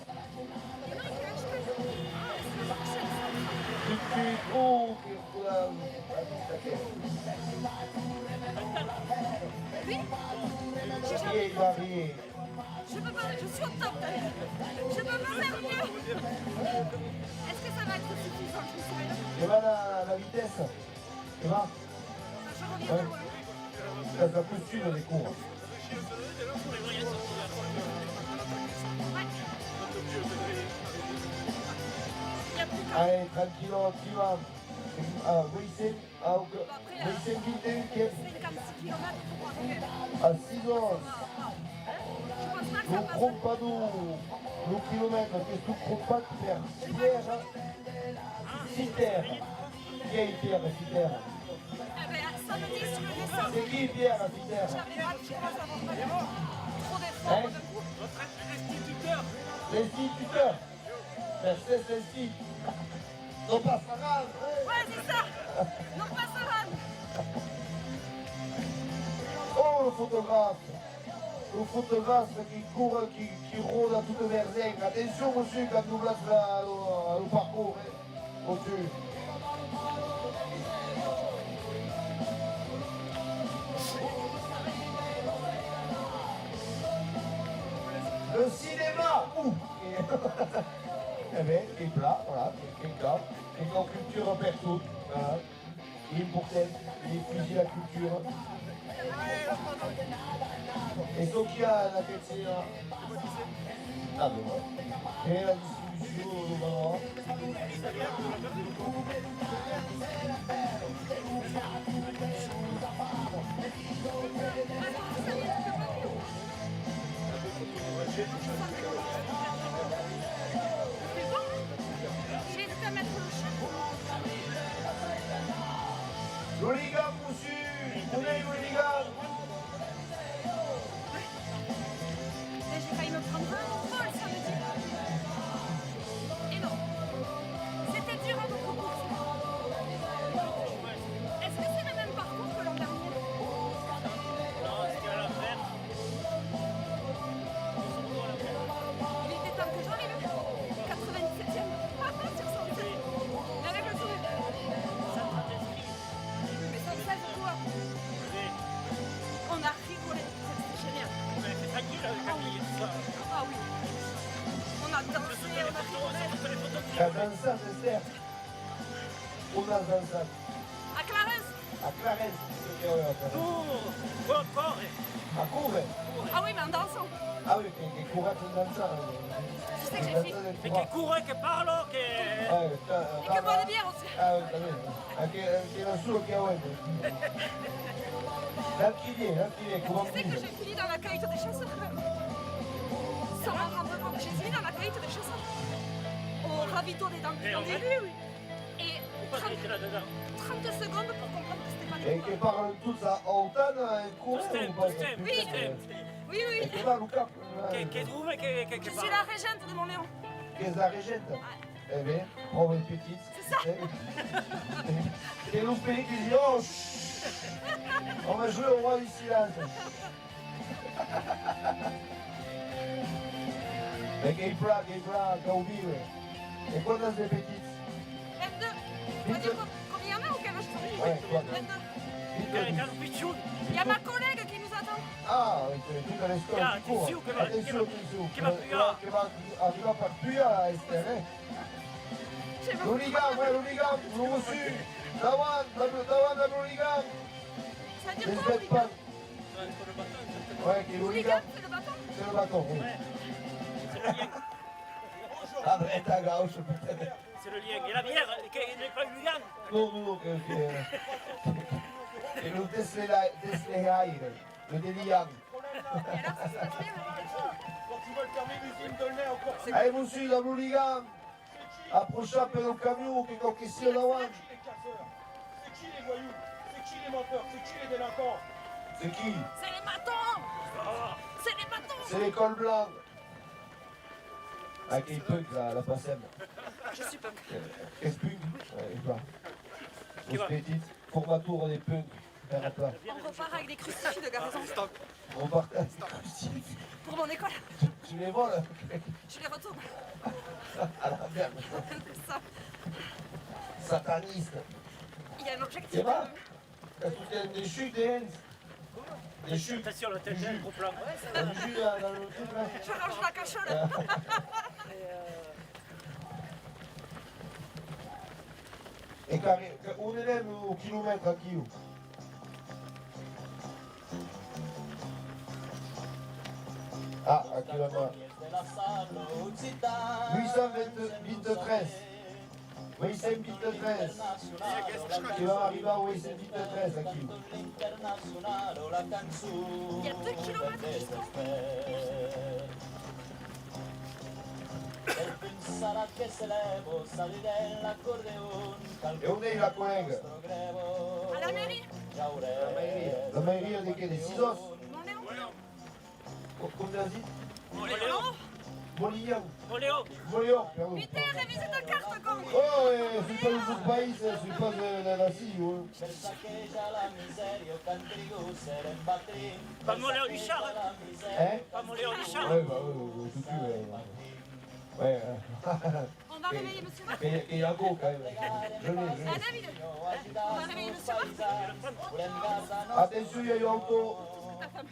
Tu trouves que la Oui, Qui est marié? je peux pas, je suis au top. Je peux pas faire mieux. Est-ce que ça va être suffisant? Je sais pas. Che va la vitesse? Che va? Je reviens de loin. La costume des cours. Ouais. Il y a plus qu'à. Allez, tranquillo, qui va? Wissem, Wissem Guidé, qui est 56 km pour arriver. à 6 heures. Je pense pas que ça Nous passe. crompons nos kilomètres, qu'est-ce que nous crompons de faire? Pierre, qui est Pierre, Pierre? Eh ben, samedi, si je descends, C'est qui Pierre, Pierre? j'arrive pas, je commence à avoir trop d'efforts Hein? d'un coup. Votre instituteur. L'instituteur. C'est celle-ci. Non pas Farah. Ouais, c'est ça. Non, pas Saran. Oh, le photographe. Le photographe qui court, qui rôde à toute merveille. Attention, monsieur, quand nous place le parcours. Hein. Monsieur. Le cinéma. Ouh. Eh bien, il est plat, voilà, il est plat. Et en culture perso, voilà. Il est pour tel, il étudie la culture. Et donc il y a la tête, ah ben voilà. Et la distribution, voilà. C'est bon. J'ai hésité à mettre le chat. L'hooligan, monsieur! On est l'hooligan! Mais j'ai failli me prendre un vol samedi. Et non. C'était dur à notre course. Est-ce que c'est le même parcours que l'an dernier? Non, c'était à la fin. Il était temps que j'arrive. 97e. Sur 107. Mais avec le sourire. Mais sans ça, je vois. On a rigolé. C'était génial. Mais c'est tranquille avec Camille et tout ça. Ah oui. On a dansé, on a rigolé. La dansante, Esther. On a dansante. À Clarence. À Clarence, c'est ce qu'il y a à Clarence. Oh, encore. À Courret. Ah oui, mais en dansant. Ah oui, che curate in danzare. Tu sais que j'ai fait. Mais che court, che parlo, che. Et que boire des bières aussi. Ah, va bene. Anche la sua che ha comment Tu sais que j'ai fini dans la cueillette des chasseurs quand même. Sans m'en rendre compte, j'ai fini dans la cueillette des chasseurs. Au ravito des dents. Et en vrai, oui. Et pourquoi tu étais là-dedans? 30 secondes pour comprendre que c'était pas Et des che parlent tous à Antana et quoi Tostem, Oui, oui. Et che va Luca? Che trouve che Je suis la régente de mon Léon. Che è la regente? Eh bien, prends une petite. C'est ça. Et loupé qui dit oh chut. On va jouer au roi du silence. Mais che plat, Gaubile. Et quoi dans ces petites? 22. Tu vas dire combien il y en a ou quel âge tu as? Ouais, quoi? 22. Piccione. Il y a ma collègue qui nous attend. Ah, tutte le scuole Ah, di cuore. attenzione, che va Attenzione. che Che va arriva per Pia a Estere. J'ai ma- L'hooligan, l'ho reçu. Davanti a l'hooligan. Ça veut dire Ne quoi, se pas. hooligan? Ouais, che l'hooligan, Hooligan, c'est le bâton. c'est le bâton. Oui. Ah, ben, ta gauche, peut-être. C'est le lien. Et la bière, il n'est pas Lugan. Non, che lo desleaire, le déliant. Et alors, ça se passe bien avec les filles. Allez, vous suivez dans l'hooligan. Approchez per un camion che conquiste davanti. C'est qui les voyous? C'est qui les menteurs? C'est qui les délinquants? C'est qui? C'est les bâtons. C'est les bâtons. C'est l'école blanche. Ah, quel punk, la passème. Je suis punk. Qu'est-ce punk? Ouais, je vois. Aux petites, formature des punks. Faire à plat. On repart avec des crucifix de garçons. On partage des crucifix. Pour mon école. Tu les voles? Je les retourne. À la merde. C'est ça. Sataniste. Il y a un objectif. C'est pas? T'as tout des chutes, des hens. Des chutes. Attention, le tête, un gros plan. T'as du jus là, dans le truc là. Je range la cachole. Et carré, on est même au kilomètre à kilo. Ah, à kilomètre. 823. 823. Qui va arriver à 823 à kilo. Il y a 2 kilomètres jusqu'en Et on est la collègue. à la mairie. La mairie de quel? Des Cisos. Mon Léon. Combien dit? Léon. Molignan. Léon. Molignan, pardon. Putain, révise ta carte, con. Oh, je suis pas du pays, je suis pas de la Russie. Pas mon Léon Richard. Hein? Pas mon Léon Richard. Ouais, bah, tout de suite, ouais. Ouais, On va réveiller monsieur Marc. mais il y a un gros quand même. Je l'ai. Ah, David. On va réveiller monsieur Marc. Attention, il y a eu auto. Ta femme.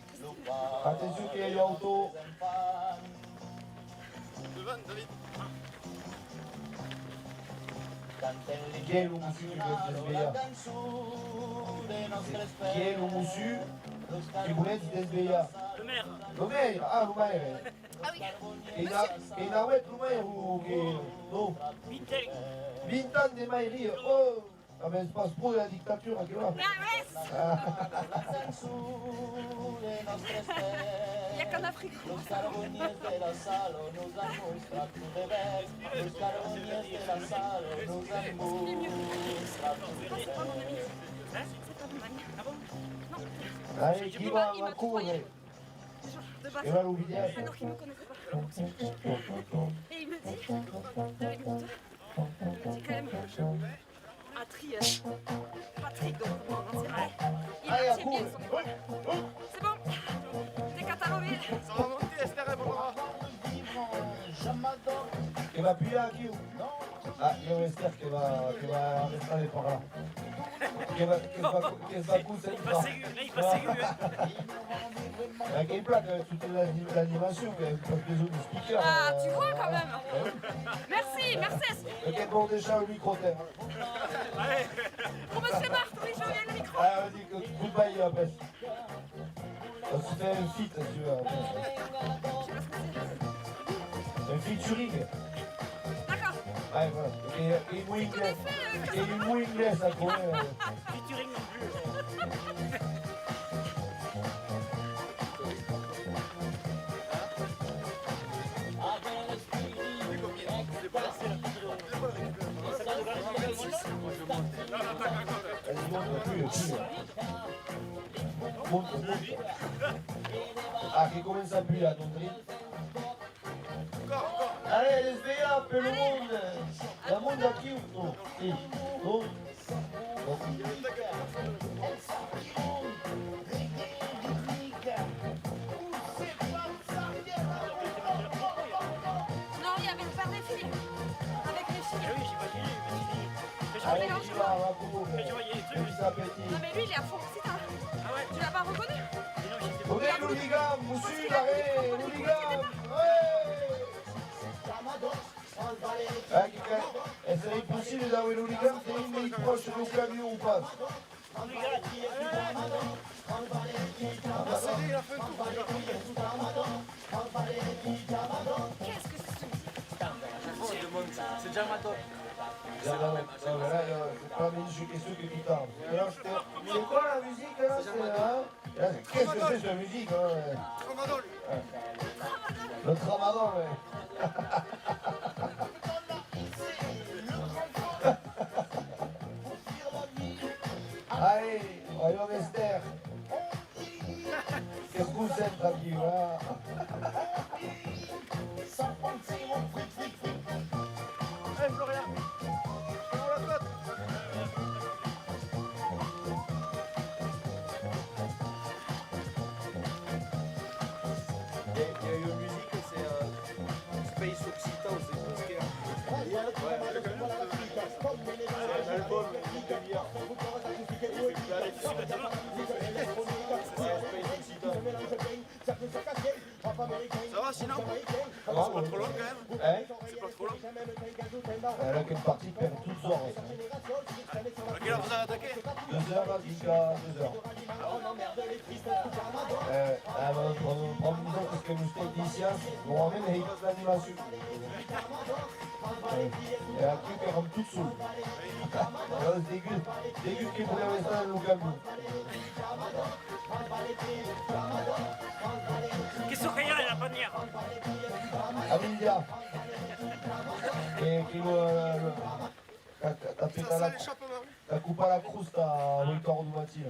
Attention qu'il y a eu auto. Devant, David. Qui est le moussu qui voulait se desveiller? Qui est le moussu qui voulait se desveiller? Le maire. Le maire, ah, le maire. Ah oui. Et Nawet, le maire ou non? Vintel. 20 ans de maillerie, oh! Ah ben c'est pas trop de la dictature, hein, tu vois. Mais il n'y a qu'en Afrique. Il est mieux. C'est pas mon ami. C'est pas mon ami. Ah bon? Non. Allez, qui va Il m'a courir? tutoyé. De base. Il va l'oublier. Alors qu'il ne me connaissait pas. Et il me dit, David, il me dit quand même, Patrick, donc mon ancien mari, il Allez, a à tient bien court. son épaule. C'est bon, t'es catalogué. Ça va monter, Esther, mon bras. Il va appuyer à qui? Ah, il y a un Esther qui va rester par là. Qui va pousser Il passe aigu. Là, il passe aigu. Il y a une plaque, toute l'animation, mais pas besoin de speaker. Ah, tu vois quand même. Merci, merci. Ok, bon, déjà au micro terre. Pour monsieur Marthe, oui, je viens le micro. Ah, on dit que goodbye après. On se fait un feat, si tu veux. Je sais pas ce que c'est. Un featuring. D'accord. Ouais, voilà. Et mot anglais. Et mot anglais, ça connaît. Featuring non plus. Vas-y, monte, plus. Monte. Ah, qui commence à puer là, ton drip. Allez, laisse veiller un peu le monde. Le monde à qui ou non? Non. Non, il y avait le père des filles. Avec les filles. Ah oui, j'imagine. Allez, tu vas, Rago. Petit appétit. Non, mais lui, il est à fond aussi, hein. Ah ouais. Tu l'as pas reconnu? On est l'hooligan, monsieur, allez, l'hooligan. Ouais. Ah, est-ce que c'est possible d'avoir l'hooligan? C'est une minute proche de nos camions ou pas? Qu'est-ce que c'est? C'est déjà ma top. Non, mais là, c'est pas une question que tu parles. C'est quoi la musique là? Qu'est-ce que c'est cette musique hein? Le Tramadol, ouais. Allez, voyons Esther. Qu'est-ce que vous êtes tranquille là? Allez, Florian. Prends la côte. Il y a une musique, c'est Space Occitan, c'est Bosquet. C'est un album d'une demi-heure. Ça va sinon? C'est pas trop long quand même? Hein? C'est pas trop long? Elle a qu'une partie qui perd tout le soir. À quelle heure vous avez attaqué? 2 heures jusqu'à 2 heures. Prends une maison parce que nous sommes d'ici, on ramène et il passe l'animation. Et la truc elle rentre toute seule. C'est dégueu qui pourrait rester dans le camion. Qu'est-ce qu'il y a à la bannière? Amelia. Et qui t'as fait t'as coupé à la crouste à Volcan du Mati.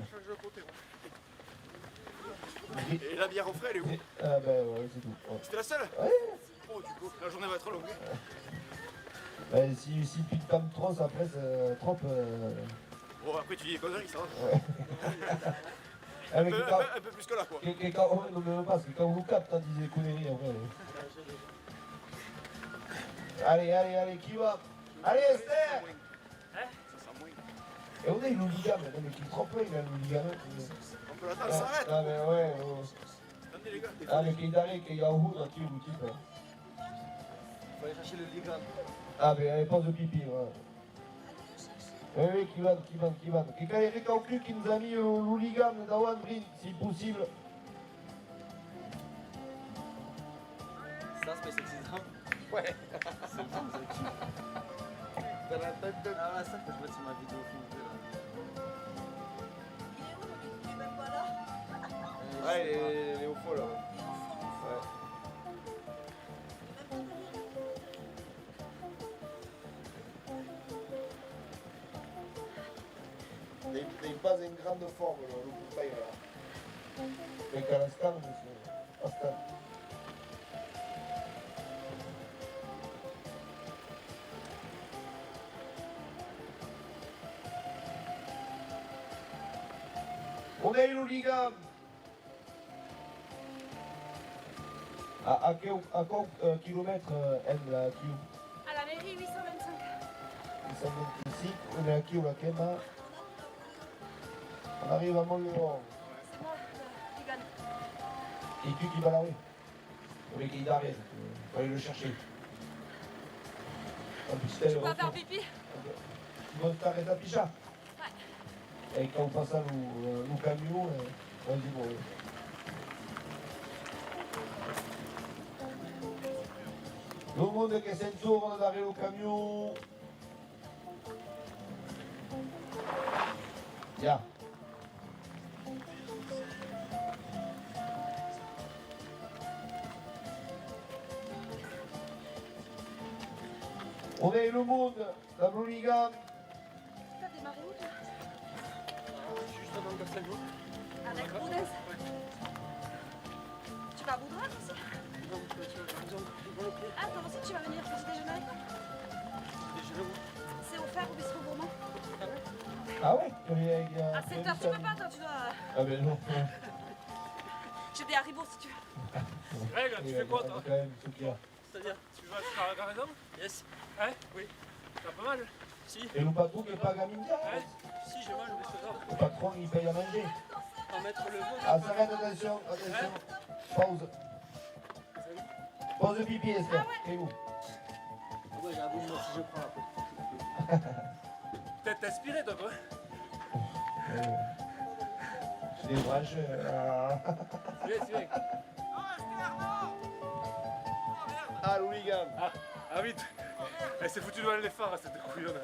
Et la bière au frais, elle est où? Ah ben ouais, c'est tout. Ouais. C'était la seule? Ouais. Oh, du coup, la journée va être longue. Ben, si tu te calmes trop, après c'est trop. Bon, après tu dis des conneries, ça va. Un peu plus que là, quoi. Non, mais parce que quand on vous capte, on dit des conneries après. Allez, qui va? Allez, Esther! Et on est une hooligan, mais qui trompe, il a une hooligan. On peut l'attendre, ça s'arrête. Ah, mais ouais. Attendez, les gars. Ah, mais qui d'aller, qui a où, là, qui est où, type? Faut aller chercher le ligan. Ah, mais elle pense de pipi, ouais. Oui, qui va. Qui quand il récalcule qui nous a mis l'hooligan d'Awan Brin, si possible. Ça, c'est sexisant. Ouais. C'est le temps, ah, là, ça que je mets sur ma vidéo film. Il est même pas là. Ouais, il est au fond là. Ouais. Il n'est pas en grande forme, le bouteille là. Mais qu'à l'instant, monsieur. Instant. On est une hooligan. À quel kilomètre elle là, qui À la mairie, 825. ils sont ici, on est à qui ou laquelle là? On arrive à Montléon. C'est moi, qui gagne. Et tu qui va la rue? Oui, qui t'arrête. Il faut aller le chercher. Je peux pas faire pipi. Tu vas t'arrêter à Picha? Ouais. Et quand on passe à le camion, on dit bon. Tout le monde qui s'entourne d'arriver au camion. Tiens. On est le monde, la hooligan. t'as démarré où toi? Juste avant Gastelmo. Avec Boudin. Tu vas à Boudin aussi? Non, Ah, toi aussi tu vas venir petit déjeuner avec moi? C'est offert au bistrot gourmand. Ah ouais À 7h, tu peux pas toi, tu dois... Ah ben non. J'ai des haribots si tu veux. Greg, tu fais quoi toi? Quand même, c'est bien. C'est-à-dire, tu vas jusqu'à la garnison? Yes. Hein? Oui. T'as pas mal? Si. Et le patron qui paga minja Hein? Si, je mange, mais c'est grave. Le patron il paye à manger. En mettre le vœu. Ah, s'arrête, attention, attention. Pause. Pause pipi, Esther. Et où? Ouais, j'avoue, moi si je prends la peau. Peut-être t'inspiré toi quoi? Je débranche. Viens, viens. Ah, l'hooligan. Ah vite. Elle s'est foutue devant les phares cette couillonne.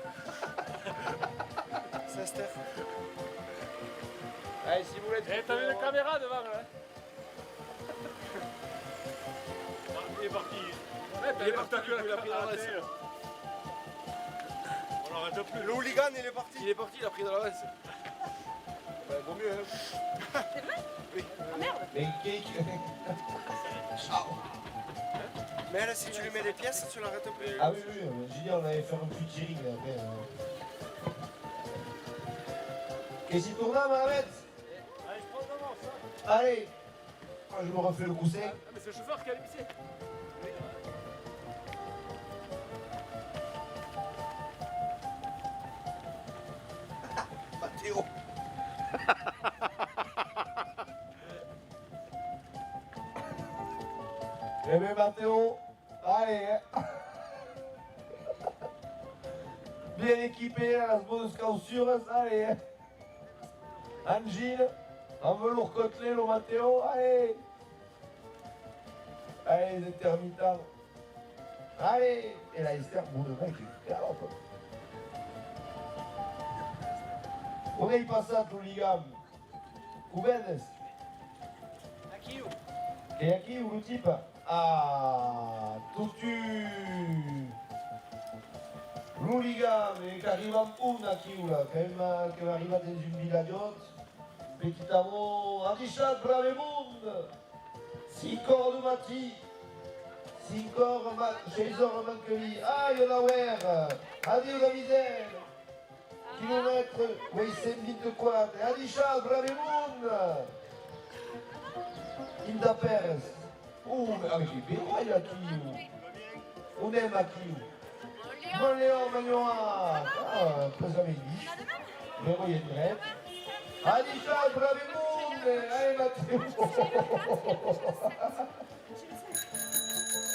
C'est Esther. Allez, si vous voulez... Eh, t'as vu une caméra devant là? Il est parti. Il est parti il a pris dans la laisse. On l'arrête plus. Le hooligan, il est parti. Il est parti, il a pris dans la laisse. Bah, vaut mieux, hein. C'est vrai? Oui. Ah merde! Mais cake. Mais elle, si tu lui mets des pièces, tu l'arrêtes plus. Ah oui, oui, j'ai dit on allait faire un featuring après. Qu'est-ce qu'il tourne, Mohamed? Allez, je prends devant ça. Allez. Moi, je me refais le coussin. Ah, mais c'est le chauffeur qui a vissé. Mathéo. Eh bien, Mathéo, allez, hein. Bien équipé, à la bonne caussures, allez, hein. Angine, en velours côtelé, le Mathéo, allez. Allez, les intermittents. Allez. Et là, Esther, bout de mec, il galope. On est passé tout ligam. Cubenes. Aqui, ó. Et aqui, o type. Ah, tutu. L'hooligan, et qui arrive en poune, aqui, là, quand même, qui arrive dans une villageote. Petit amour, Richard Bravemonde. 6 corps de Mati. 6 corps, César Manqueli. Aïe, la wère. Adieu, la misère. Kilomètre, oui, c'est une de quoi. Richard Bravemonde. Inda Perez. Oh, mais j'ai bien il a qui. On aime à qui. Bon Léon, Magnoa. Ah, pas jamais dit. Mais oui, il y a une grève. Richard Bravemonde. Allez, Mathieu.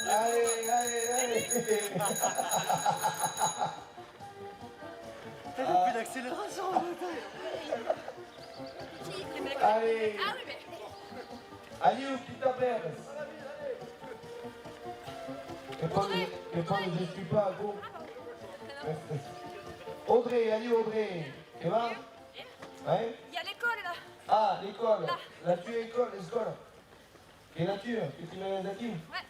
Allez, allez, allez. T'as plus d'accélération. Allez. Ah oui, mais... Allez, au petit Perez. Et pas ne suis pas, go. Audrey, allez, Audrey. Tu vas? Hein? Il y a l'école là. Ah, l'école. La tu es école, l'école. Et la tu, que tu mets là-dessus? Ouais.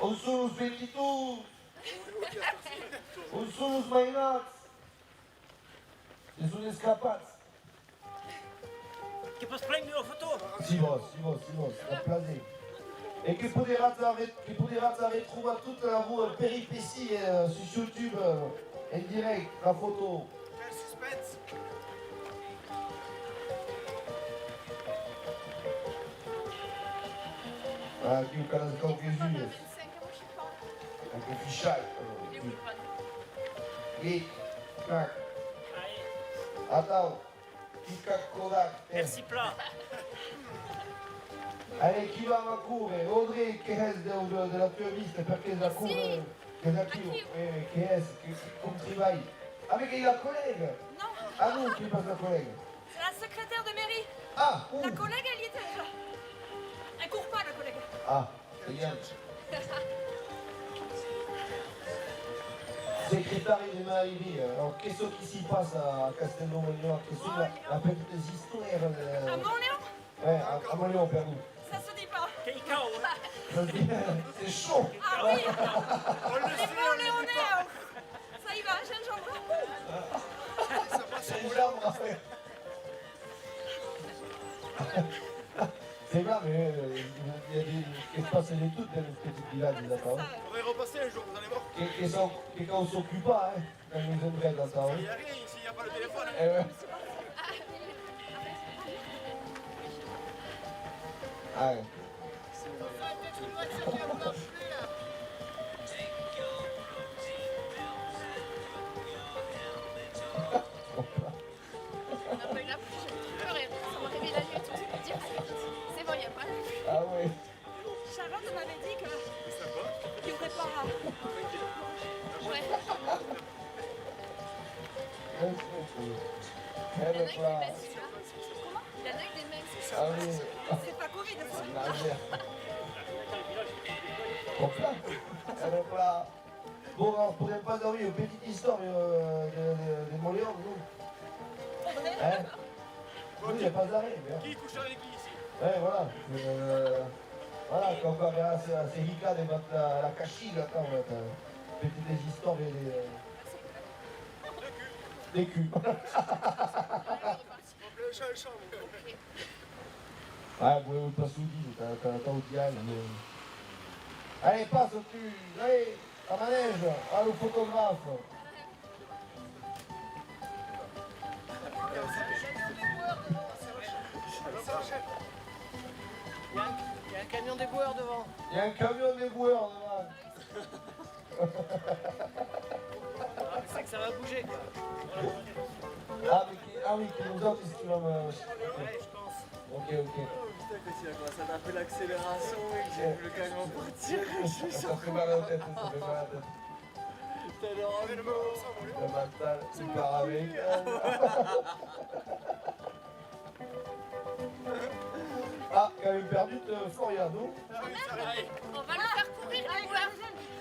On sont les petitos. On sont les mainats. Les escapades. Que posso prendre une photo? Si vos, un plaisir. Et que potrete trouver toute la péripétie sur YouTube en direct, la photo. Quel suspense. Ah, qui au Canada, quand Jésus, 25 euros, je sais pas. avec le fichage. Il est où le panneau? Et, clac. Attends. Kika Kodak. Merci plat. Allez, chi va a correre? Audrey, che è della tua vista? Perché la corre? Che da chi? Che è? Come ti vai? Ah, mais il y a la collègue. Non, Ah non, qui passe la collègue? c'est la secrétaire de mairie. Ah, où? La collègue, elle y était déjà. Elle court pas, la collègue. Ah, c'est bien. Secrétaire de Marie. Alors, qu'est-ce qui s'y passe à Castelnau-Montléon? Qu'est-ce que la petite histoire À Montléon, Ouais, à Montléon, pardon. ça se dit pas. Keikao, hein. Ça se dit, c'est chaud. Ah oui, les Montléonais. Ça y va, gingembre. chambre. C'est grave, mais il y a des espaces et des trucs dans le petit village, les attends. Faudrait repasser un jour, vous allez voir. Et quand on s'occupe pas, hein, quand nous aimerait dans ça. Il n'y a rien ici, il n'y a pas le téléphone. Hein. Eh ouais. Ah ouais. On a pas eu la pluie, j'ai pleuré. Ça m'a réveillé la nuit et tout. Je me dis, c'est bon, il n'y a pas la pluie. Ah ouais. Charlotte m'avait dit qu'il n'y aurait pas. Ouais. Il y en a eu des mecs, c'est ça. Comment? Il y en a eu des mecs, c'est ça. Ah oui. C'est pas Covid, ça. La merde. Donc là, alors là. Bon, on pourrait pas dormir une petite histoire des Moléons, nous. Hein? Nous, il n'y a pas d'arrêt. Qui couche avec qui ici? Ouais, voilà. Voilà, quand on verra ces ricades et la cachille, là, quand on petite des histoires et des culs. On appelle le chat le chat. Ouais, vous pas sous-dit, t'as au diable. Allez, passe au cul. Allez, à manège, à le photographe. Il y a un camion déboueur devant. Il y a un camion déboueur devant. C'est que ça va bouger quoi. Ah oui, qui nous autres, si tu vas me... Ouais, je pense. Ok. Putain, quand il a commencé à taper l'accélération et que j'ai vu le camion partir, je suis Ça fait mal à la tête, ça fait mal à la tête. T'as le rendement. Le mental, c'est pas avec. Ah, quand même perdu de Florian, nous. On va le faire courir, les boueurs.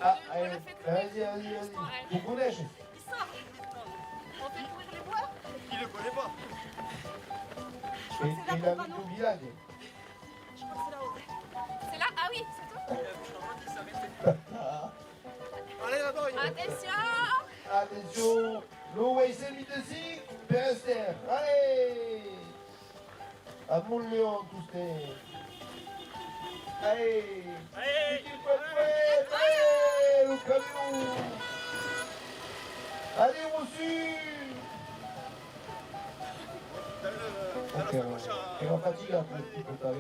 Ah, On allez, l'a fait courir. vas-y. Vous connaissez? Il sort. On fait courir les boueurs. Qui le connaît pas? Et il a mis tout village. Je crois que c'est là-haut. C'est là? Ah oui, c'est toi. Allez là-dedans, il Attention. Attention, Louis Semidesi, Perester. Allez! À mon lion, tous les. Allez! Allez, Allez, le camion! Allez, reçu! Ok, on va fatiguer un petit peu, t'as vu?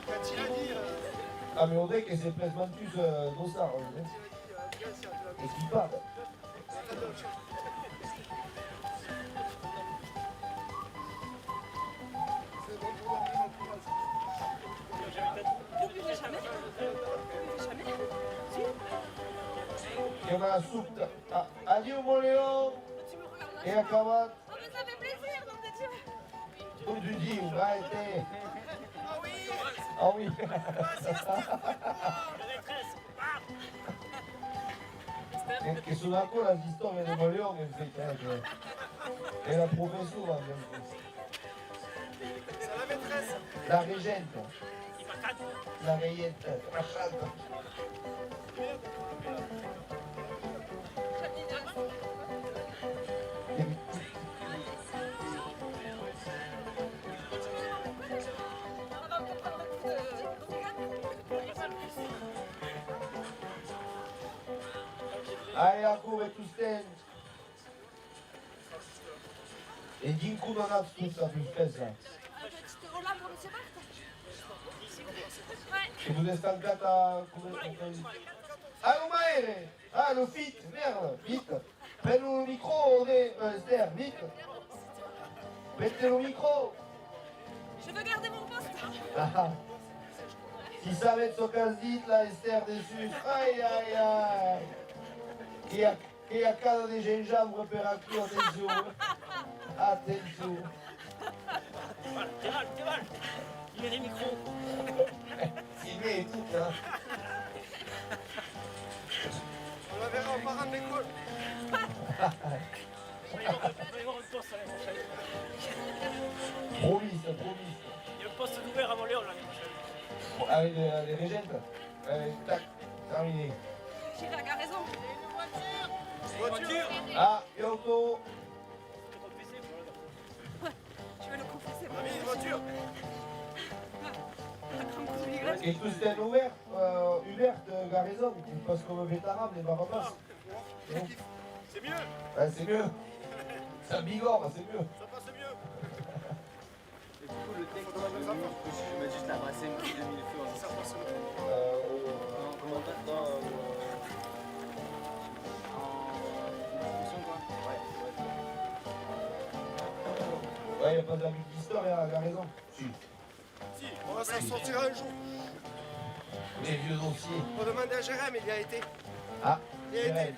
Quand il a dit. Ah, mais on dirait que c'est Plesmantus Dossard, on dirait. Et qui parle? Et on a la soupe. Adieu, mon Léon! Tu me regardes là. Et la cravate? Oh, mais ça fait plaisir, nom de Dieu. Tout du dit, on va arrêter. Ah oui! Ah oui. Che sono ancora la storia di Napoleone in fait. E la professura C'est la maîtresse. la reggente, la reyette, la chatte. Allez, la cour et tout stand. E Ginko non ha tutta più spesa. Petite Hollande, on ne sait pas. Ouais. E tu sei stancata come... Ah, lo maere! Ah, lo fit! Merde! Vite! Prends le micro, Esther, vite! Mettez le micro! Je veux garder mon poste. Ah. Si savait ce qu'elle dit, la Esther dessus. Aïe, aïe, aïe! Che a casa di gingembre per qui, attenzione! Attenzione! T'es mal. Il met les micros. Il met tout, hein! On la verra en parent d'école. On va y avoir une poste l'année prochaine. Promis, ça, promis! Il y a un poste ouvert à Montléon l'année prochaine. Avec les régentes? Tac, terminé. Chirac a raison. Ouais, voiture. Ah, Yoko. Je vais le confesser. Mamie, une voiture. Et tout c'était ouvert, Garrison, parce qu'on veut Bétarab, les Barabbas. C'est mieux. Ouais, c'est mieux. C'est un bigorre, c'est mieux. Ça passe mieux. Et du coup, le texte, je vais juste l'embrasser une petite demi-fois. Ça passe mieux. Non, comment pas dans. En discussion, quoi. Ouais, il n'y a pas d'amis d'histoire, Garrison. Si. Si, on va s'en sortir un jour. Les vieux dossiers. On demande à Jérém, il y a été. Ah, Il y a été.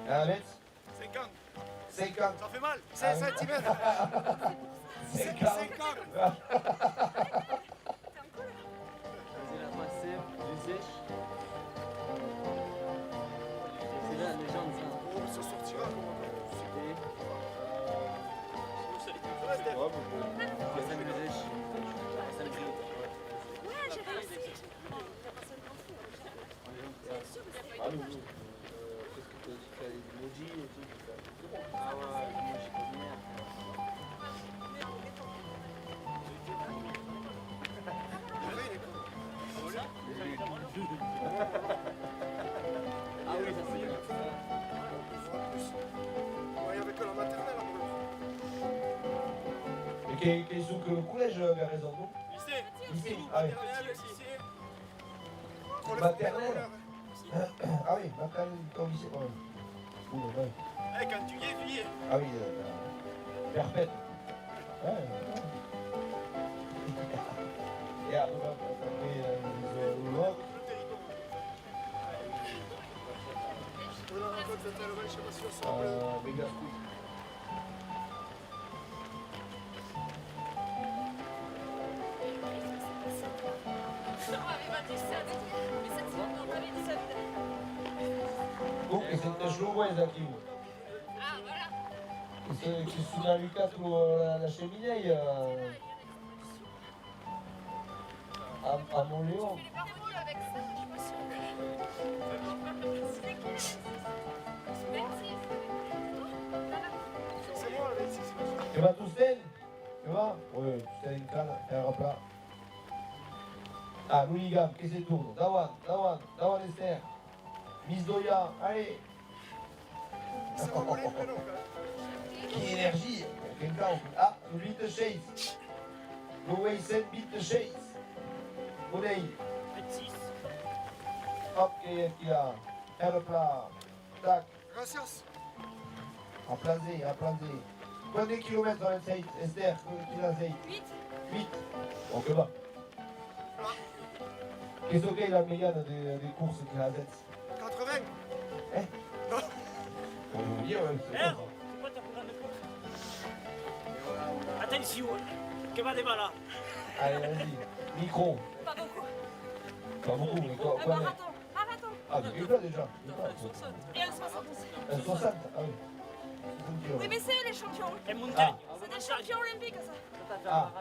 j'ai un mètre 50. 50. Ça fait mal. 5 5 cm. 50. 50. Vas-y, la passer, du sèche. C'est là la légende, ça. Oh, ça sortira. C'était. Ouais, Steph. Ça me lèche. Ça me lèche. Ouais, j'ai réussi. Ah oui, oui. Qu'est-ce que tu as dit? Tu as des emojis et tout. Ah ouais, moi j'ai pas de merde. Ah oui, ça c'est bien. Ouais, avec la maternelle en gros. Et quel sont que le collège, Garrison, non? Lycée. Ici. Ah oui. Maternelle, lycée. Pour les Maternelle. formateurs. Ah oui, maternelle comme lycée. Ouais. Ouh, ouais. Eh, quand tu y es, tu y es. Ah oui, perpète. Ouais. Et après, les zoologues. On a rencontré cette élevée, je sais pas si on se rappelle. Méga scoop. Donc, e se te aqui. Ah, voilà. Che sono Lucas la cheminée à Montléon. Je fais les paroles avec ça, je me suis C'est moi, Alexis. Tu vas tous tel? Tu vas? Oui, tu sais une canne, un replat. Ah, Louligam, qui se tourne? Dawan Esther. Miss Doya, allez. Ça va voler le prénom, quand même. Qui énergie? Quelqu'un. Ah, le beat de Chase. No way, send beat de Chase. Money. 26. Hop, qui a un replat. Tac. Gracias. À placer. Combien de kilomètres dans le site, Esther? Qui l'a fait? 8. 8. Ok, va. Qu'est-ce que c'est la médiane des courses qu'il a faites? 80. On veut dire, c'est Merde, bon. c'est quoi ta programme de course? Attention, que va des balles. Allez, vas-y. Micro. Pas beaucoup. Pas beaucoup, mais quoi? Un Quoi marathon. Marathon. Ah, c'est quelque chose déjà. Et un 60 aussi. 60. Ah oui. 60 Oui, mais c'est eux les champions. Et montagne. C'est des champions olympiques, ça. Ah,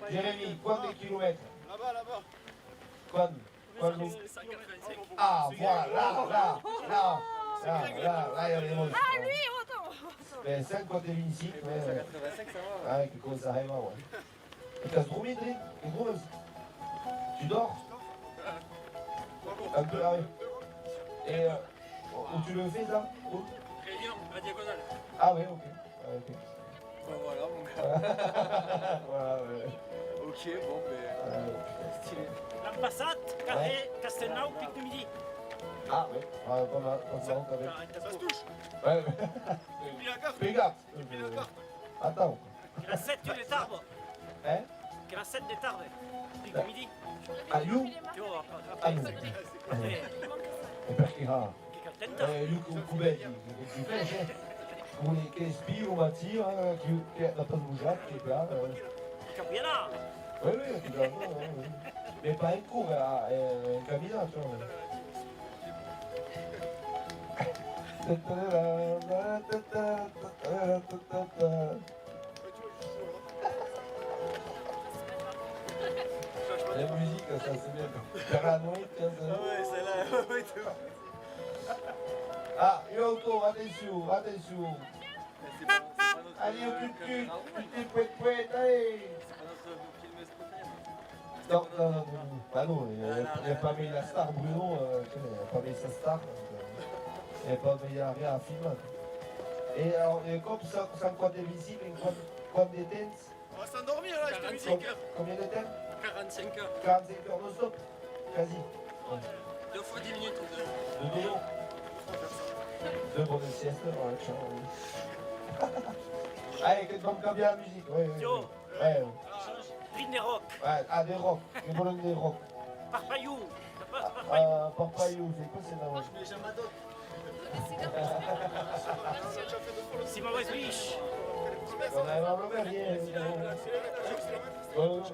Jérémy, combien de kilomètres? Là-bas. Combien? Ah, voilà, là, il y a les mots. Ah, lui, autant. Mais 5 quand t'es ici, ouais. 85, ça va. Ah, que cosa arrive, ouais. Et t'as dormi, Dri? T'es grosse? Tu dors? Un peu, ah oui. Et où tu le fais, ça? Où? Réunion, la diagonale. Ah oui, ok. Ah, ok. Bah voilà, mon gars. Voilà, ouais. Ok, bon, mais. Stylé. L'ambassade, Carré, Castelnau, pic de midi. Ah oui, ah, pas mal, pas mal, quand même. Arrête ta Ça se course. touche. Ouais, Oublie la carte. fais gaffe. Oublie la carte. Attends. Que la 7 des tarbes. Hein? Que la 7 des tarbes. Pic de midi. Ah, you? Tu vois, Ah, après. non. Eh, E perché ah? che contenta. Luca Cubetti, che fece? Che spiro Mattia, che la pasbougeat, che è là. Il campionat. Oui, oui, tu dois voir, oui. Mais pas un cours, un cabinet, tu vois. La musique, ça c'est bien. Paranoïde, tiens, ça. Ouais, celle-là, ouais, tout. Ah, une auto, attention, attention. Allez, occupe-tu, poète, allez. Non, non, non, non. Bah non, il n'a pas mis la star, Bruno, il n'a pas mis sa star. Il n'a pas mis rien à filmer. Et alors, comme ça, quoi de visible, quoi de temps? On va s'endormir là, je te dis. Combien de temps? 45 heures. 45 heures de stop, quasi. 2 fois 10 minutes. Deux vélos. Deux bonnes siestes, voilà, allez, que tu vas bien la musique, oui, oui. Yo. Ouais, Ridney Rock. ouais, ah, des rock, des bonhommes des rock. Parpayou. Parpayou, c'est quoi c'est là? Simon Weislich. On a un Robert, Il a accéléré, je pense.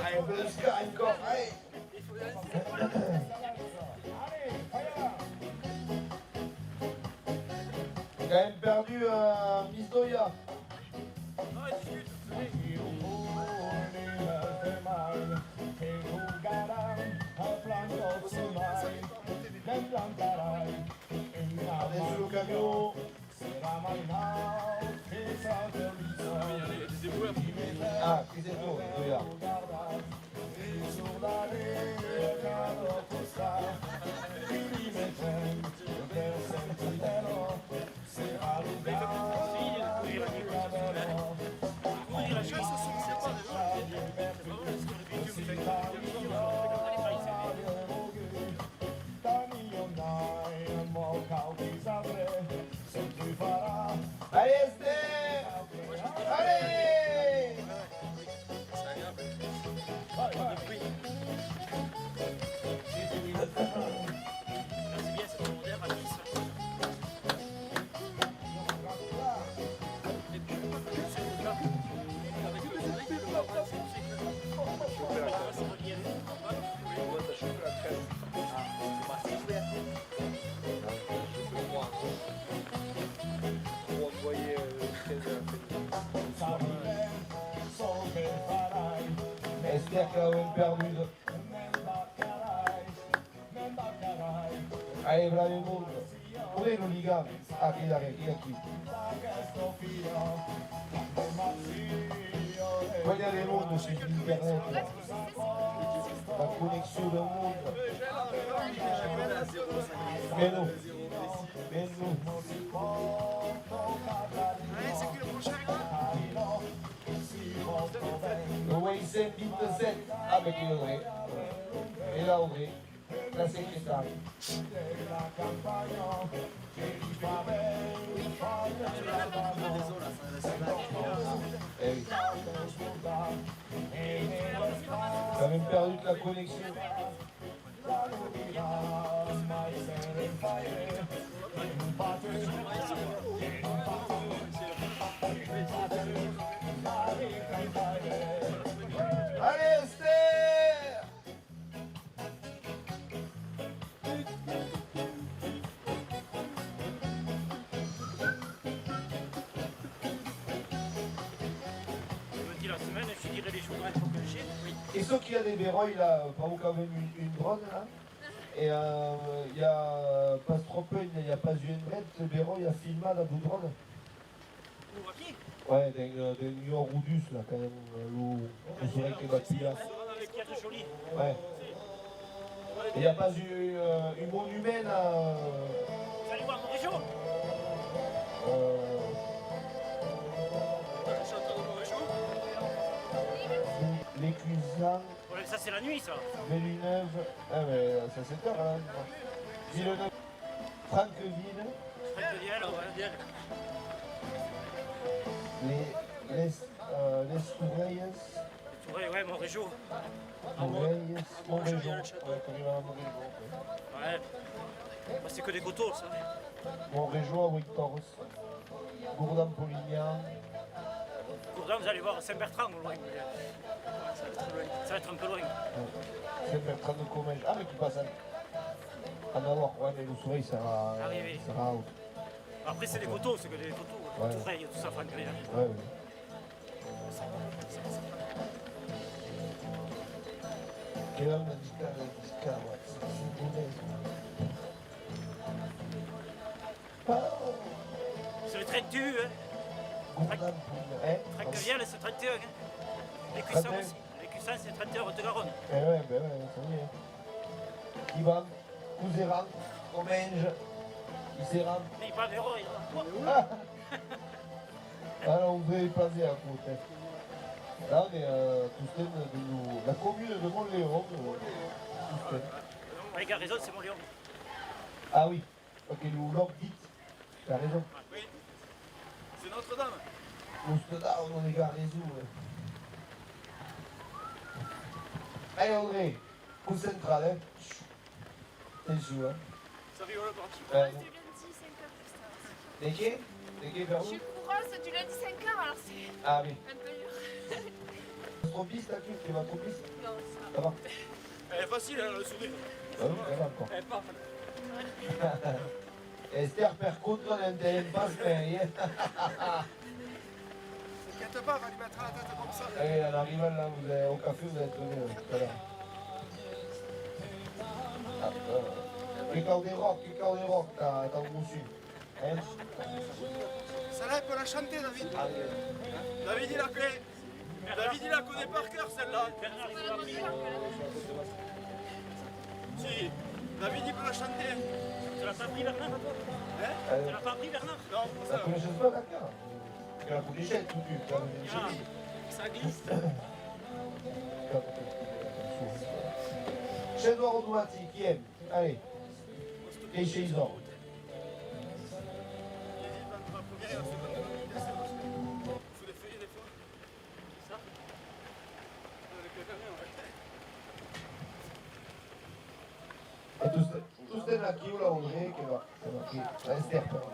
allez, on fait le ska encore, allez. J'ai quand même perdu Miss Doya. Allez, sur le camion. Ah, Crisetto, Doya. Allez, Esther! Allez! Esther qui a même perdu. Allez, voilà le monde. Où est le liga? Ah, il arrive, il est qui? Regardez le monde sur Internet. La connexion du monde. Mais non. Mais non. Allez, c'est qui le prochain gars? Le Waysen 27 avec Audrey. Et là, Audrey, la secrétaire. Eh oui. T'as même perdu de la connexion. Allez, Esther! Je me dis la semaine, je dirais les jours pour que je oui. Et ceux qui a des verroilles là, prends quand même une drone là. Et il y a pas trop peu, il n'y a pas une brette, le verroil a filmé la drone. Ou à qui? Ouais, des New York Roudus là quand même, le soleil qui va plus là. Avec Pierre de Joly. Ouais. Il n'y a pas eu une monde humaine là. Salut voir mon région. Les Cuisins, Ouais, ça c'est la nuit ça. Villeneuve, ah mais ça c'est tard là. Villeneuve, Franqueville, les Tourelles, Ouais, mon région. Montréal, ouais, comme il va à Montréal. Ouais. Bah, c'est que des coteaux ça. Montréal à Victors, Gourdin-Polignan, Gourdin, vous allez voir Saint-Bertrand au loin. Ça va être un peu loin. Saint-Bertrand de Comminges. Ah mais qui passe en avoir, ouais mais le soleil ça va Arrivé. out. Après, c'est des photos, c'est que des photos. Ouais. Tout vrai, tout ça, Franck Gray, hein. Ouais, ouais. Et là, on a dit que ouais, c'est mauvais. C'est le 31, hein. Gourdin, Franck Vielle, c'est 31, hein. Les cuissons aussi. Les cuissons, c'est 31 Haute-Garonne. Eh ouais, ben ouais, ça y est. Ivan, Couséran, Comenge, Iseran. Mais il parle héros, il Ah alors, on devait passer à côté. Là, mais Toussaint de nous. La commune de Montléon. Toussaint. Il a raison, c'est mon lion. Ah oui, ok, nous l'ont dit. T'as raison. Oui. C'est Notre-Dame. Notre-Dame, on est garé les ouais. Allez, André, coup central, hein. T'es sûr, hein. Ça rigole pas. Ouais. Du lundi 5h. Les quais vers Je où suis coureuse du lundi 5h, alors c'est Ah oui. un peu dur. Trop piste, t'as cru que tu vas trop piste Non, Ça va Elle est facile, hein, le sourire. Ah oui, ça va encore. Elle part. Esther perd contre un tel passe, mais... T'inquiète pas, on va lui mettre la tête comme ça. Allez, en arrivant là, vous avez, au café, vous êtes venu tout à l'heure. Quelqu'un des rocs, t'as reçu. Hein Celle-là, il peut la chanter, David. David, il la connaît. David, il la connaît par cœur, celle-là. Si. David, il peut la chanter. Tu l'as pas pris, Bernard? Tu l'as pas pris, Bernard? Non, pas La ça. connaissance pas, d'accord. Tu la connaissais tout nu, tu la connaissais. Ça glisse. Chez Edouard automatique, qui aime. Allez. Et chez Isor. Et tous là qui ou la André, qui va. C'est marqué. Esther, pardon.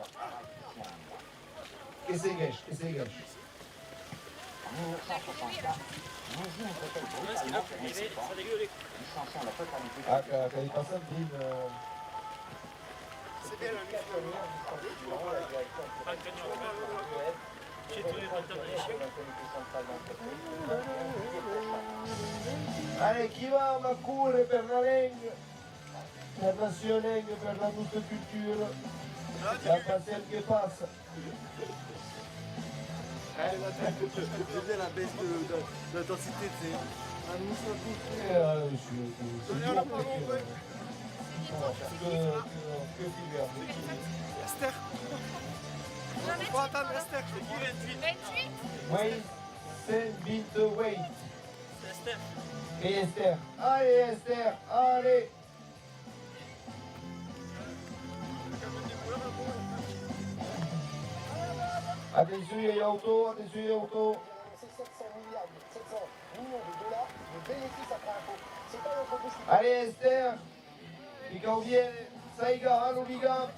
Che sei gâche, che sei gâche. Ça dégueule. Ah, quand il passe un film. C'est bien, la J'ai trouvé le pantalon des chiens. Allez, chi va a cure per la lingua, per la sua lingua, per la nostra cultura, la passione che passa. J'aime bien la baisse d'intensité, tu sais. Un mousse C'est la parole, ouais. que figure. Esther. Faut attendre Esther. C'est qui 28? 28. Wait, send beat wait. C'est Esther. Et Esther. Allez Esther, allez. Attention, il y a auto, attention, il y a auto. C'est 700 millions de dollars de bénéfices après impôt. C'est pas notre bouche. Allez Esther, i quand viene, Saiga, Hanuliga,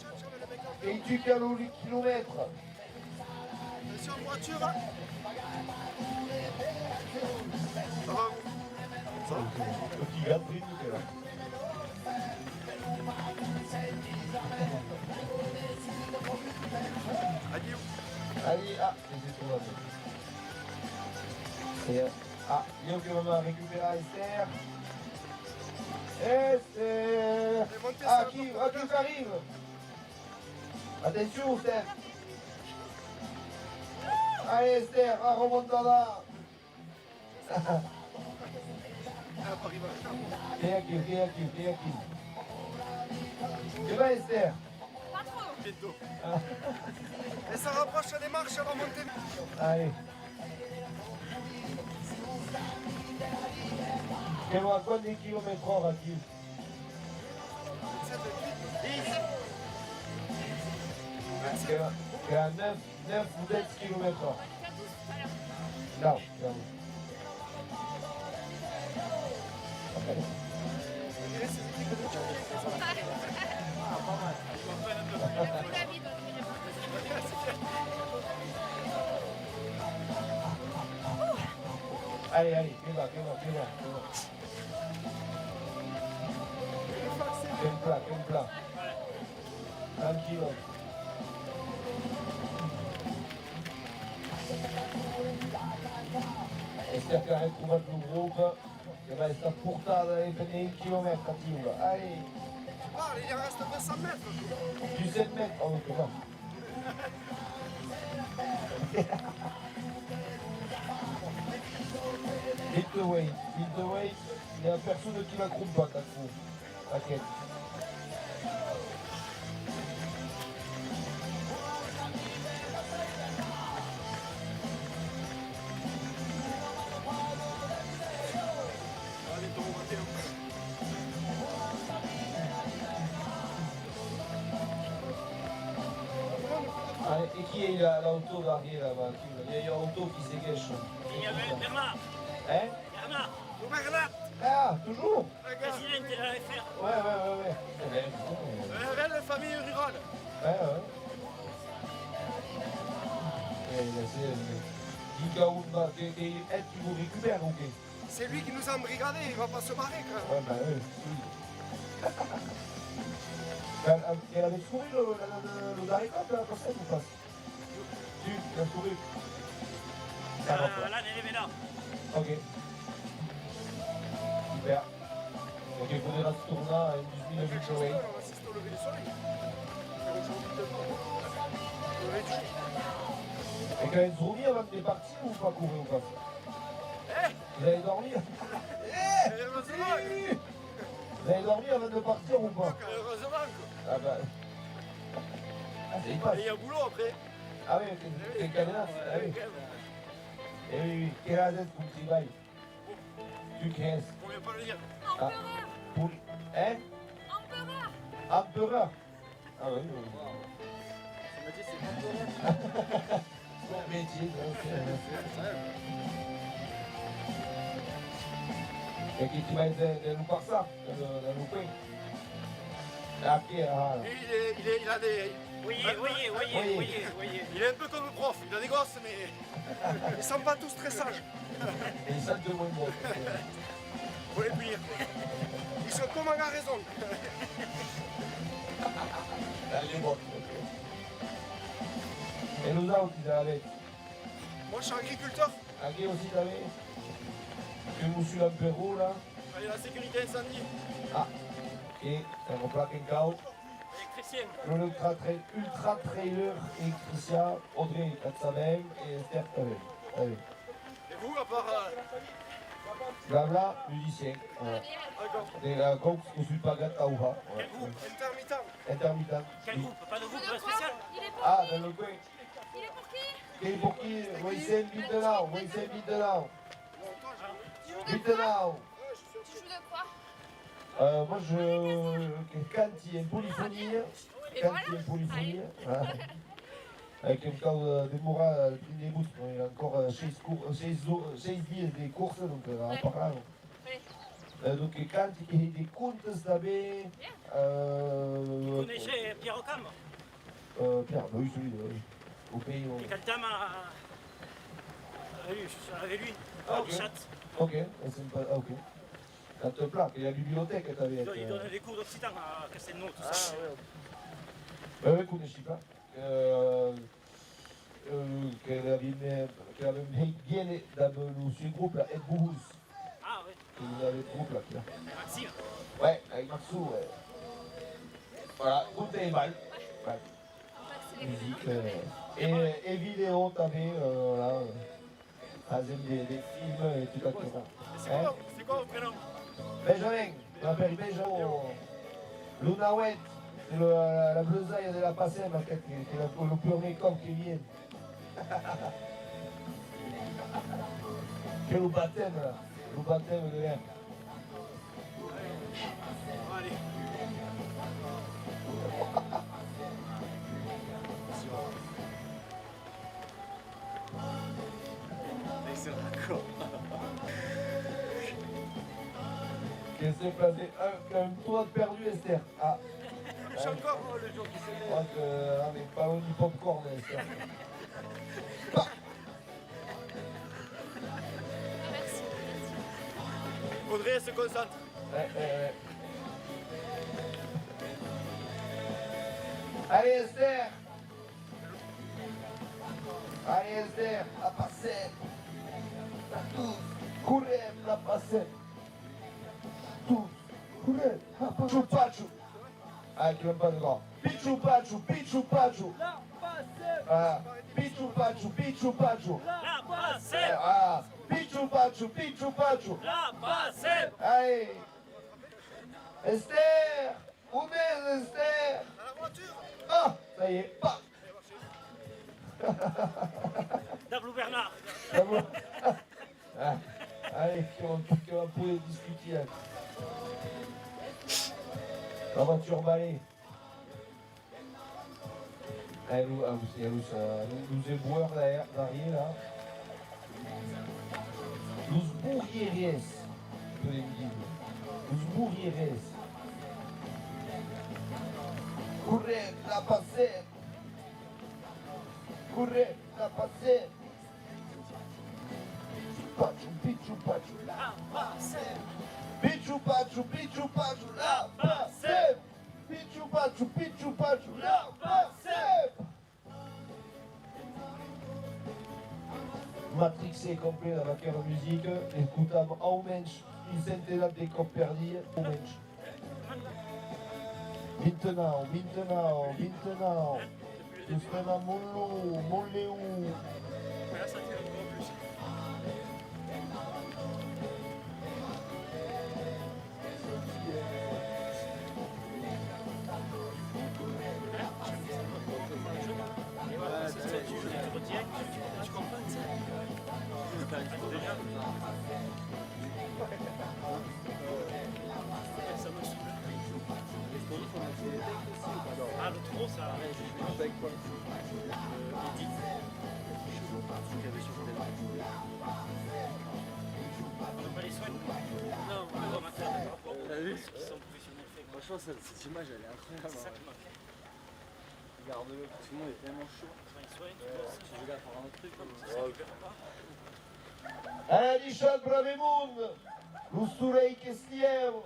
et tu qu'à le kilomètre. Attention, voiture. Hein. Ça va, vous Petit gars, pris tout là. Adieu. Allez, ah, c'est tout. Et, ah, io che vado a recuperare Esther. Esther. Ah, qui arrive. Attention, Esther. Allez, Esther, ah, remontada. Viens aquí. Tu vas, Esther? Pas trop. Bientôt. Et ça rapproche les marches, elle va monter. Allez. Che va, quanti chilometri ora qui? 10. Che ha 9 ou 10 km/h. On était à 12 tout à l'heure. Non, non. David, Allez, viens là. Viens plat. Tranquille. Esther che ha trovato un gruppo che va essere portata ai 1 km a Tioula. Allez, Ah, il reste 200 mètres. du 7 mètres. Oh, comment Hit the weight. Il n'y a personne qui la groupe pas, t'as trop. T'inquiète. Allez, ton 21. Allez, et qui est l'auto derrière là-bas? Il y a un auto qui s'égage. Il y avait Bernard. Hein? Bernard, Ah, toujours? président de la FR. Ouais. C'est bien. Belle famille rurale. Ouais. Et là, c'est Gigaoumba, qui vous récupère, ok? C'est lui qui nous a embrigadés, il va pas se barrer quand même. Ouais, bah oui. Elle avait trouvé le daricot, la personne ou pas? Tu l'as trouvé? Ça va pas. Là, elle est là. Ok. Super. Donc il faudra se tourner à une 18 minutes away. On assiste au lever du soleil. Au lever du jour. Et quand même dormi avant de partir ou pas courir ou pas? Vous allez dormir? Heureusement. Vous allez dormir avant de partir ou pas? Heureusement quoi. Ah bah. Ah c'est pas. Et il y a boulot après. Ah oui, t'es cadenas. Ah oui. Eh oui. Quelle heure est-ce qu'on travaille? Tu crains? On vient pas le dire. Ah. Pour... Hein? Empereur. Ah oui. Il m'a dit c'est pas Son métier, et qui tu vas être de nous par ça, de nous payer. Après, ah. Il a des. Voyez. Il est un peu comme le prof, il a des gosses, mais ils sont pas tous très sages. Et ils savent de moins bon. Faut les punir. Ils sont comme en raison. Allez, bon. Et nous autres, ils avaient. Moi je suis agriculteur. Agui aussi, t'avais. Que nous suis un Pérou, là. Allez, la sécurité incendie. Ah. Et on plaque un chaos. Électricien. Le ultra trailer électricien, Audrey Katsavem et Esther Tavel. Allez. Et vous, à part. Blabla, musicien. Voilà. D'accord. Et la Gox Usupagat Aouha. Quel groupe? Intermittent. Intermittent. Quel groupe? Pas de groupe spécial? Il est pour Ah, qui? dans le coin. Il est pour qui? Quel pour qui? Moïse Bittenau. Moïse Bittenau. Bittenau. Tu joues de quoi? Moi, quand il y a une polyphonie, voilà. Avec un cas de Moura, le prix des boosts, il a encore 6 dies des courses, donc à part là. Donc quand il y a des comptes, d'abord. Vous connaissez Pierre Ocam? Pierre, bah oui, celui au pays. Et quelqu'un m'a. Je suis avec lui. Ah, Du chat. Ok, c'est pas. Ok. Quand te plaque, il y a la bibliothèque, t'avais. Il donne des cours d'occitan à Castelnau, tout ça. Oui, connais pas. Qu'elle avait bien dans ce groupe là, Ed Bouhous. Ah oui. Il avait le groupe là. Maxime. Ouais, avec Maxou, ouais. Voilà, tout est mal. Ouais. Musique. Et vidéo, t'avais, voilà. Des films et tout ça. Hein? C'est quoi vos prénoms? Benjamin, je m'appelle Benjamin. Lunawet, c'est la bleusaille de la passée, ma tête, qui est le premier corps qui vient. Que le baptême, là. Le baptême de l'air. Allez. C'est d'accord. Qu'est-ce qui s'est passé? Un toit perdu, Esther. Ah. Je suis encore le jour qui s'est Je crois qu'on n'est pas loin du popcorn, Esther. Merci. Audrey, elle se concentre. Ouais. Allez, Esther. Allez, Esther, à passer. Partout. Kurem la pasem. Tous. Kurem la pasem. Choupachu. Ah, qui même pas de grand. Pichu pachu, pichu pachu. Ah, pichu pachu, pichu pachu. La passe. Ah, pichu pachu, pichu pachu. La passe. Allez. Esther. Où est Esther? À la voiture. Ah, ça y est. Pas. Tableau Bernard. Bravo. Ah, allez, on va pouvoir discuter. Là. La voiture balai. Allez, nous éboueurs derrière, là. Nous bourrieres. Je peux les dire. Nous bourrieres. Correct, la passée. Correct, la passée. Pachu, pichu, pachu. La passe. Pichu pachu, pichu pachu, la passe. Pichu pachu, la passe. Matrixé complet dans la carte musique, écoutable au mensch, une centenaire de copes perdues, au mensch. Maintenant, tout se met à mon Léo. Là, ça tire encore plus. Et voilà, c'est ça, tu retiens, tu comprends ça. Ça me saoule. Ah, le trop, ça. On va les soigner. Non, on va mater par rapport aux qui sont professionnels. Franchement, cette image elle est incroyable. C'est ça qui m'a fait. Regarde-le, tout le monde est tellement chaud. Quand ils soignent, tu vois, Si je regarde par un autre truc, ça récupère pas. Dice al Bravemun, l'usturei che stievo,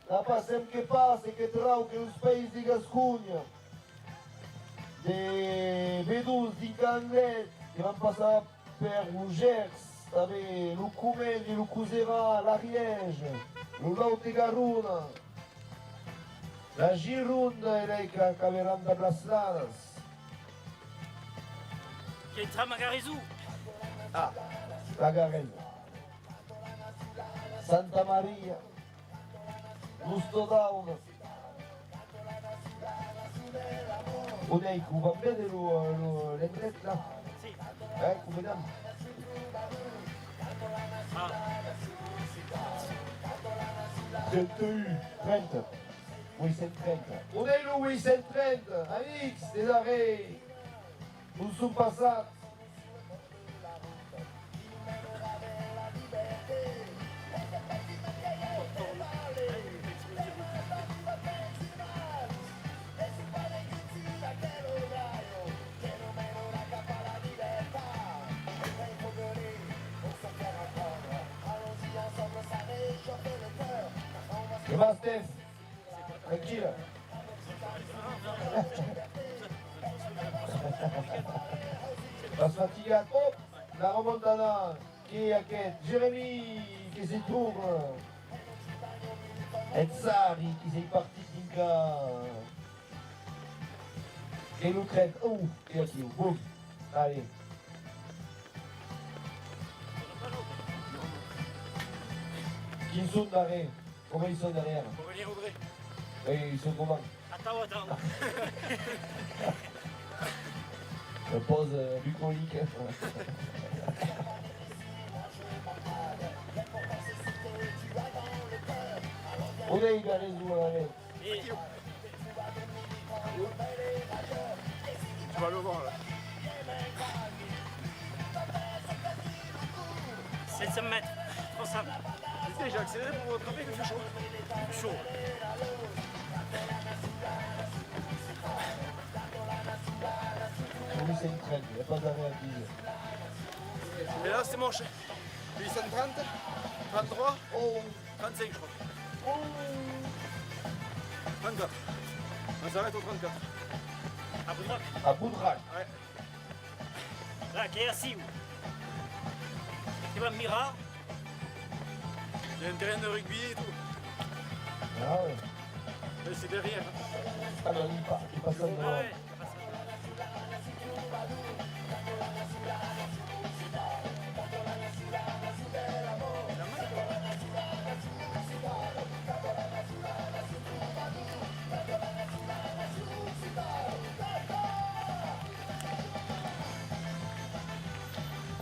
la passem che passa e che trau che los paesi di Gascugna, de vedus di Canglet, che van passar per lo Gers, també lo Comell, lo Cusera, l'Ariège, lo Laut de Garruna, la Gironda e lei che averan da Blasladas. Che entra Magarizou. Ah, la Garella. Santa Maria, Gusto Down. Un'eico, va bene l'endret là? Sì. Ecco, vediamo. Ah, 30. 830. Un'eico 830, amics, des arrêts. Nous sommes passats. Et va Steph, tranquille. La sfatigata, hop, la remontana, qui est à quête, Jérémy, qui s'y trouve, et Tsari, qui s'est parti d'Inca, et l'Ukraine, oh, et là, boum, allez. Qui sont d'arrêt, comment ils sont derrière? pour venir au gré. Et ils sont comment? Attends. La pause bucolique. On est il a raison, allez. Et Tu vas le voir là. 700 mètres, 300. Écoutez, j'ai accéléré pour votre avis, il fait chaud. Chaud. Pour lui, c'est une traîne, il n'y a pas d'arrêt à dire. Et là, c'est manché. 830, 33, Oh, 35, je crois. 34. On s'arrête au 34. À Boudrac. à bout de rage. Ouais. Là, qui est assis. Tu vas me mirar. J'ai un terrain de rugby et tout. Ah ouais. Mais c'est derrière. Ah non, il passe en devant. Ouais.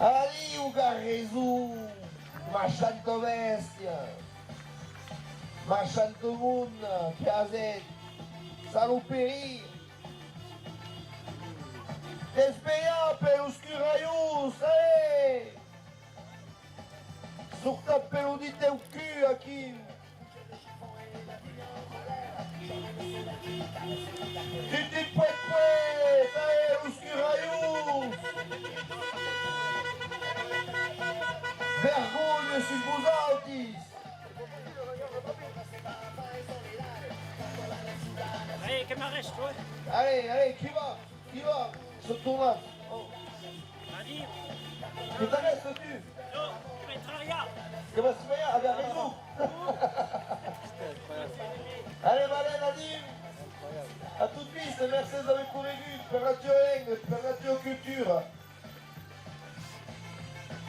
Ali o Garrezu, Machanto Bestia, Machanto Moon, Piazet, Saluperi, Despea, Pelus Curaius, allez! Sur ta peludite au cul, Hakim! Titi Pouet, allez, Lus Curaius! Vergogne sur vos autis! Allez, camarade, toi. Allez, qui va? Ce tournage. Oh. Allez, Que t'arrêtes-tu? non, Petraria. Que va se faire? Avec raison. Allez, Valais, Nadim. À toute piste, Mercedes avec Corrigus, Perlatio Culture.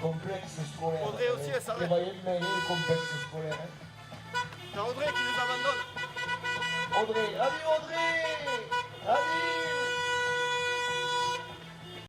Complexe scolaire. Audrey aussi, elle s'arrête. Vous voyez le complexe scolaire. Hein. T'as Audrey qui nous abandonne. Audrey, allez Audrey! Allez!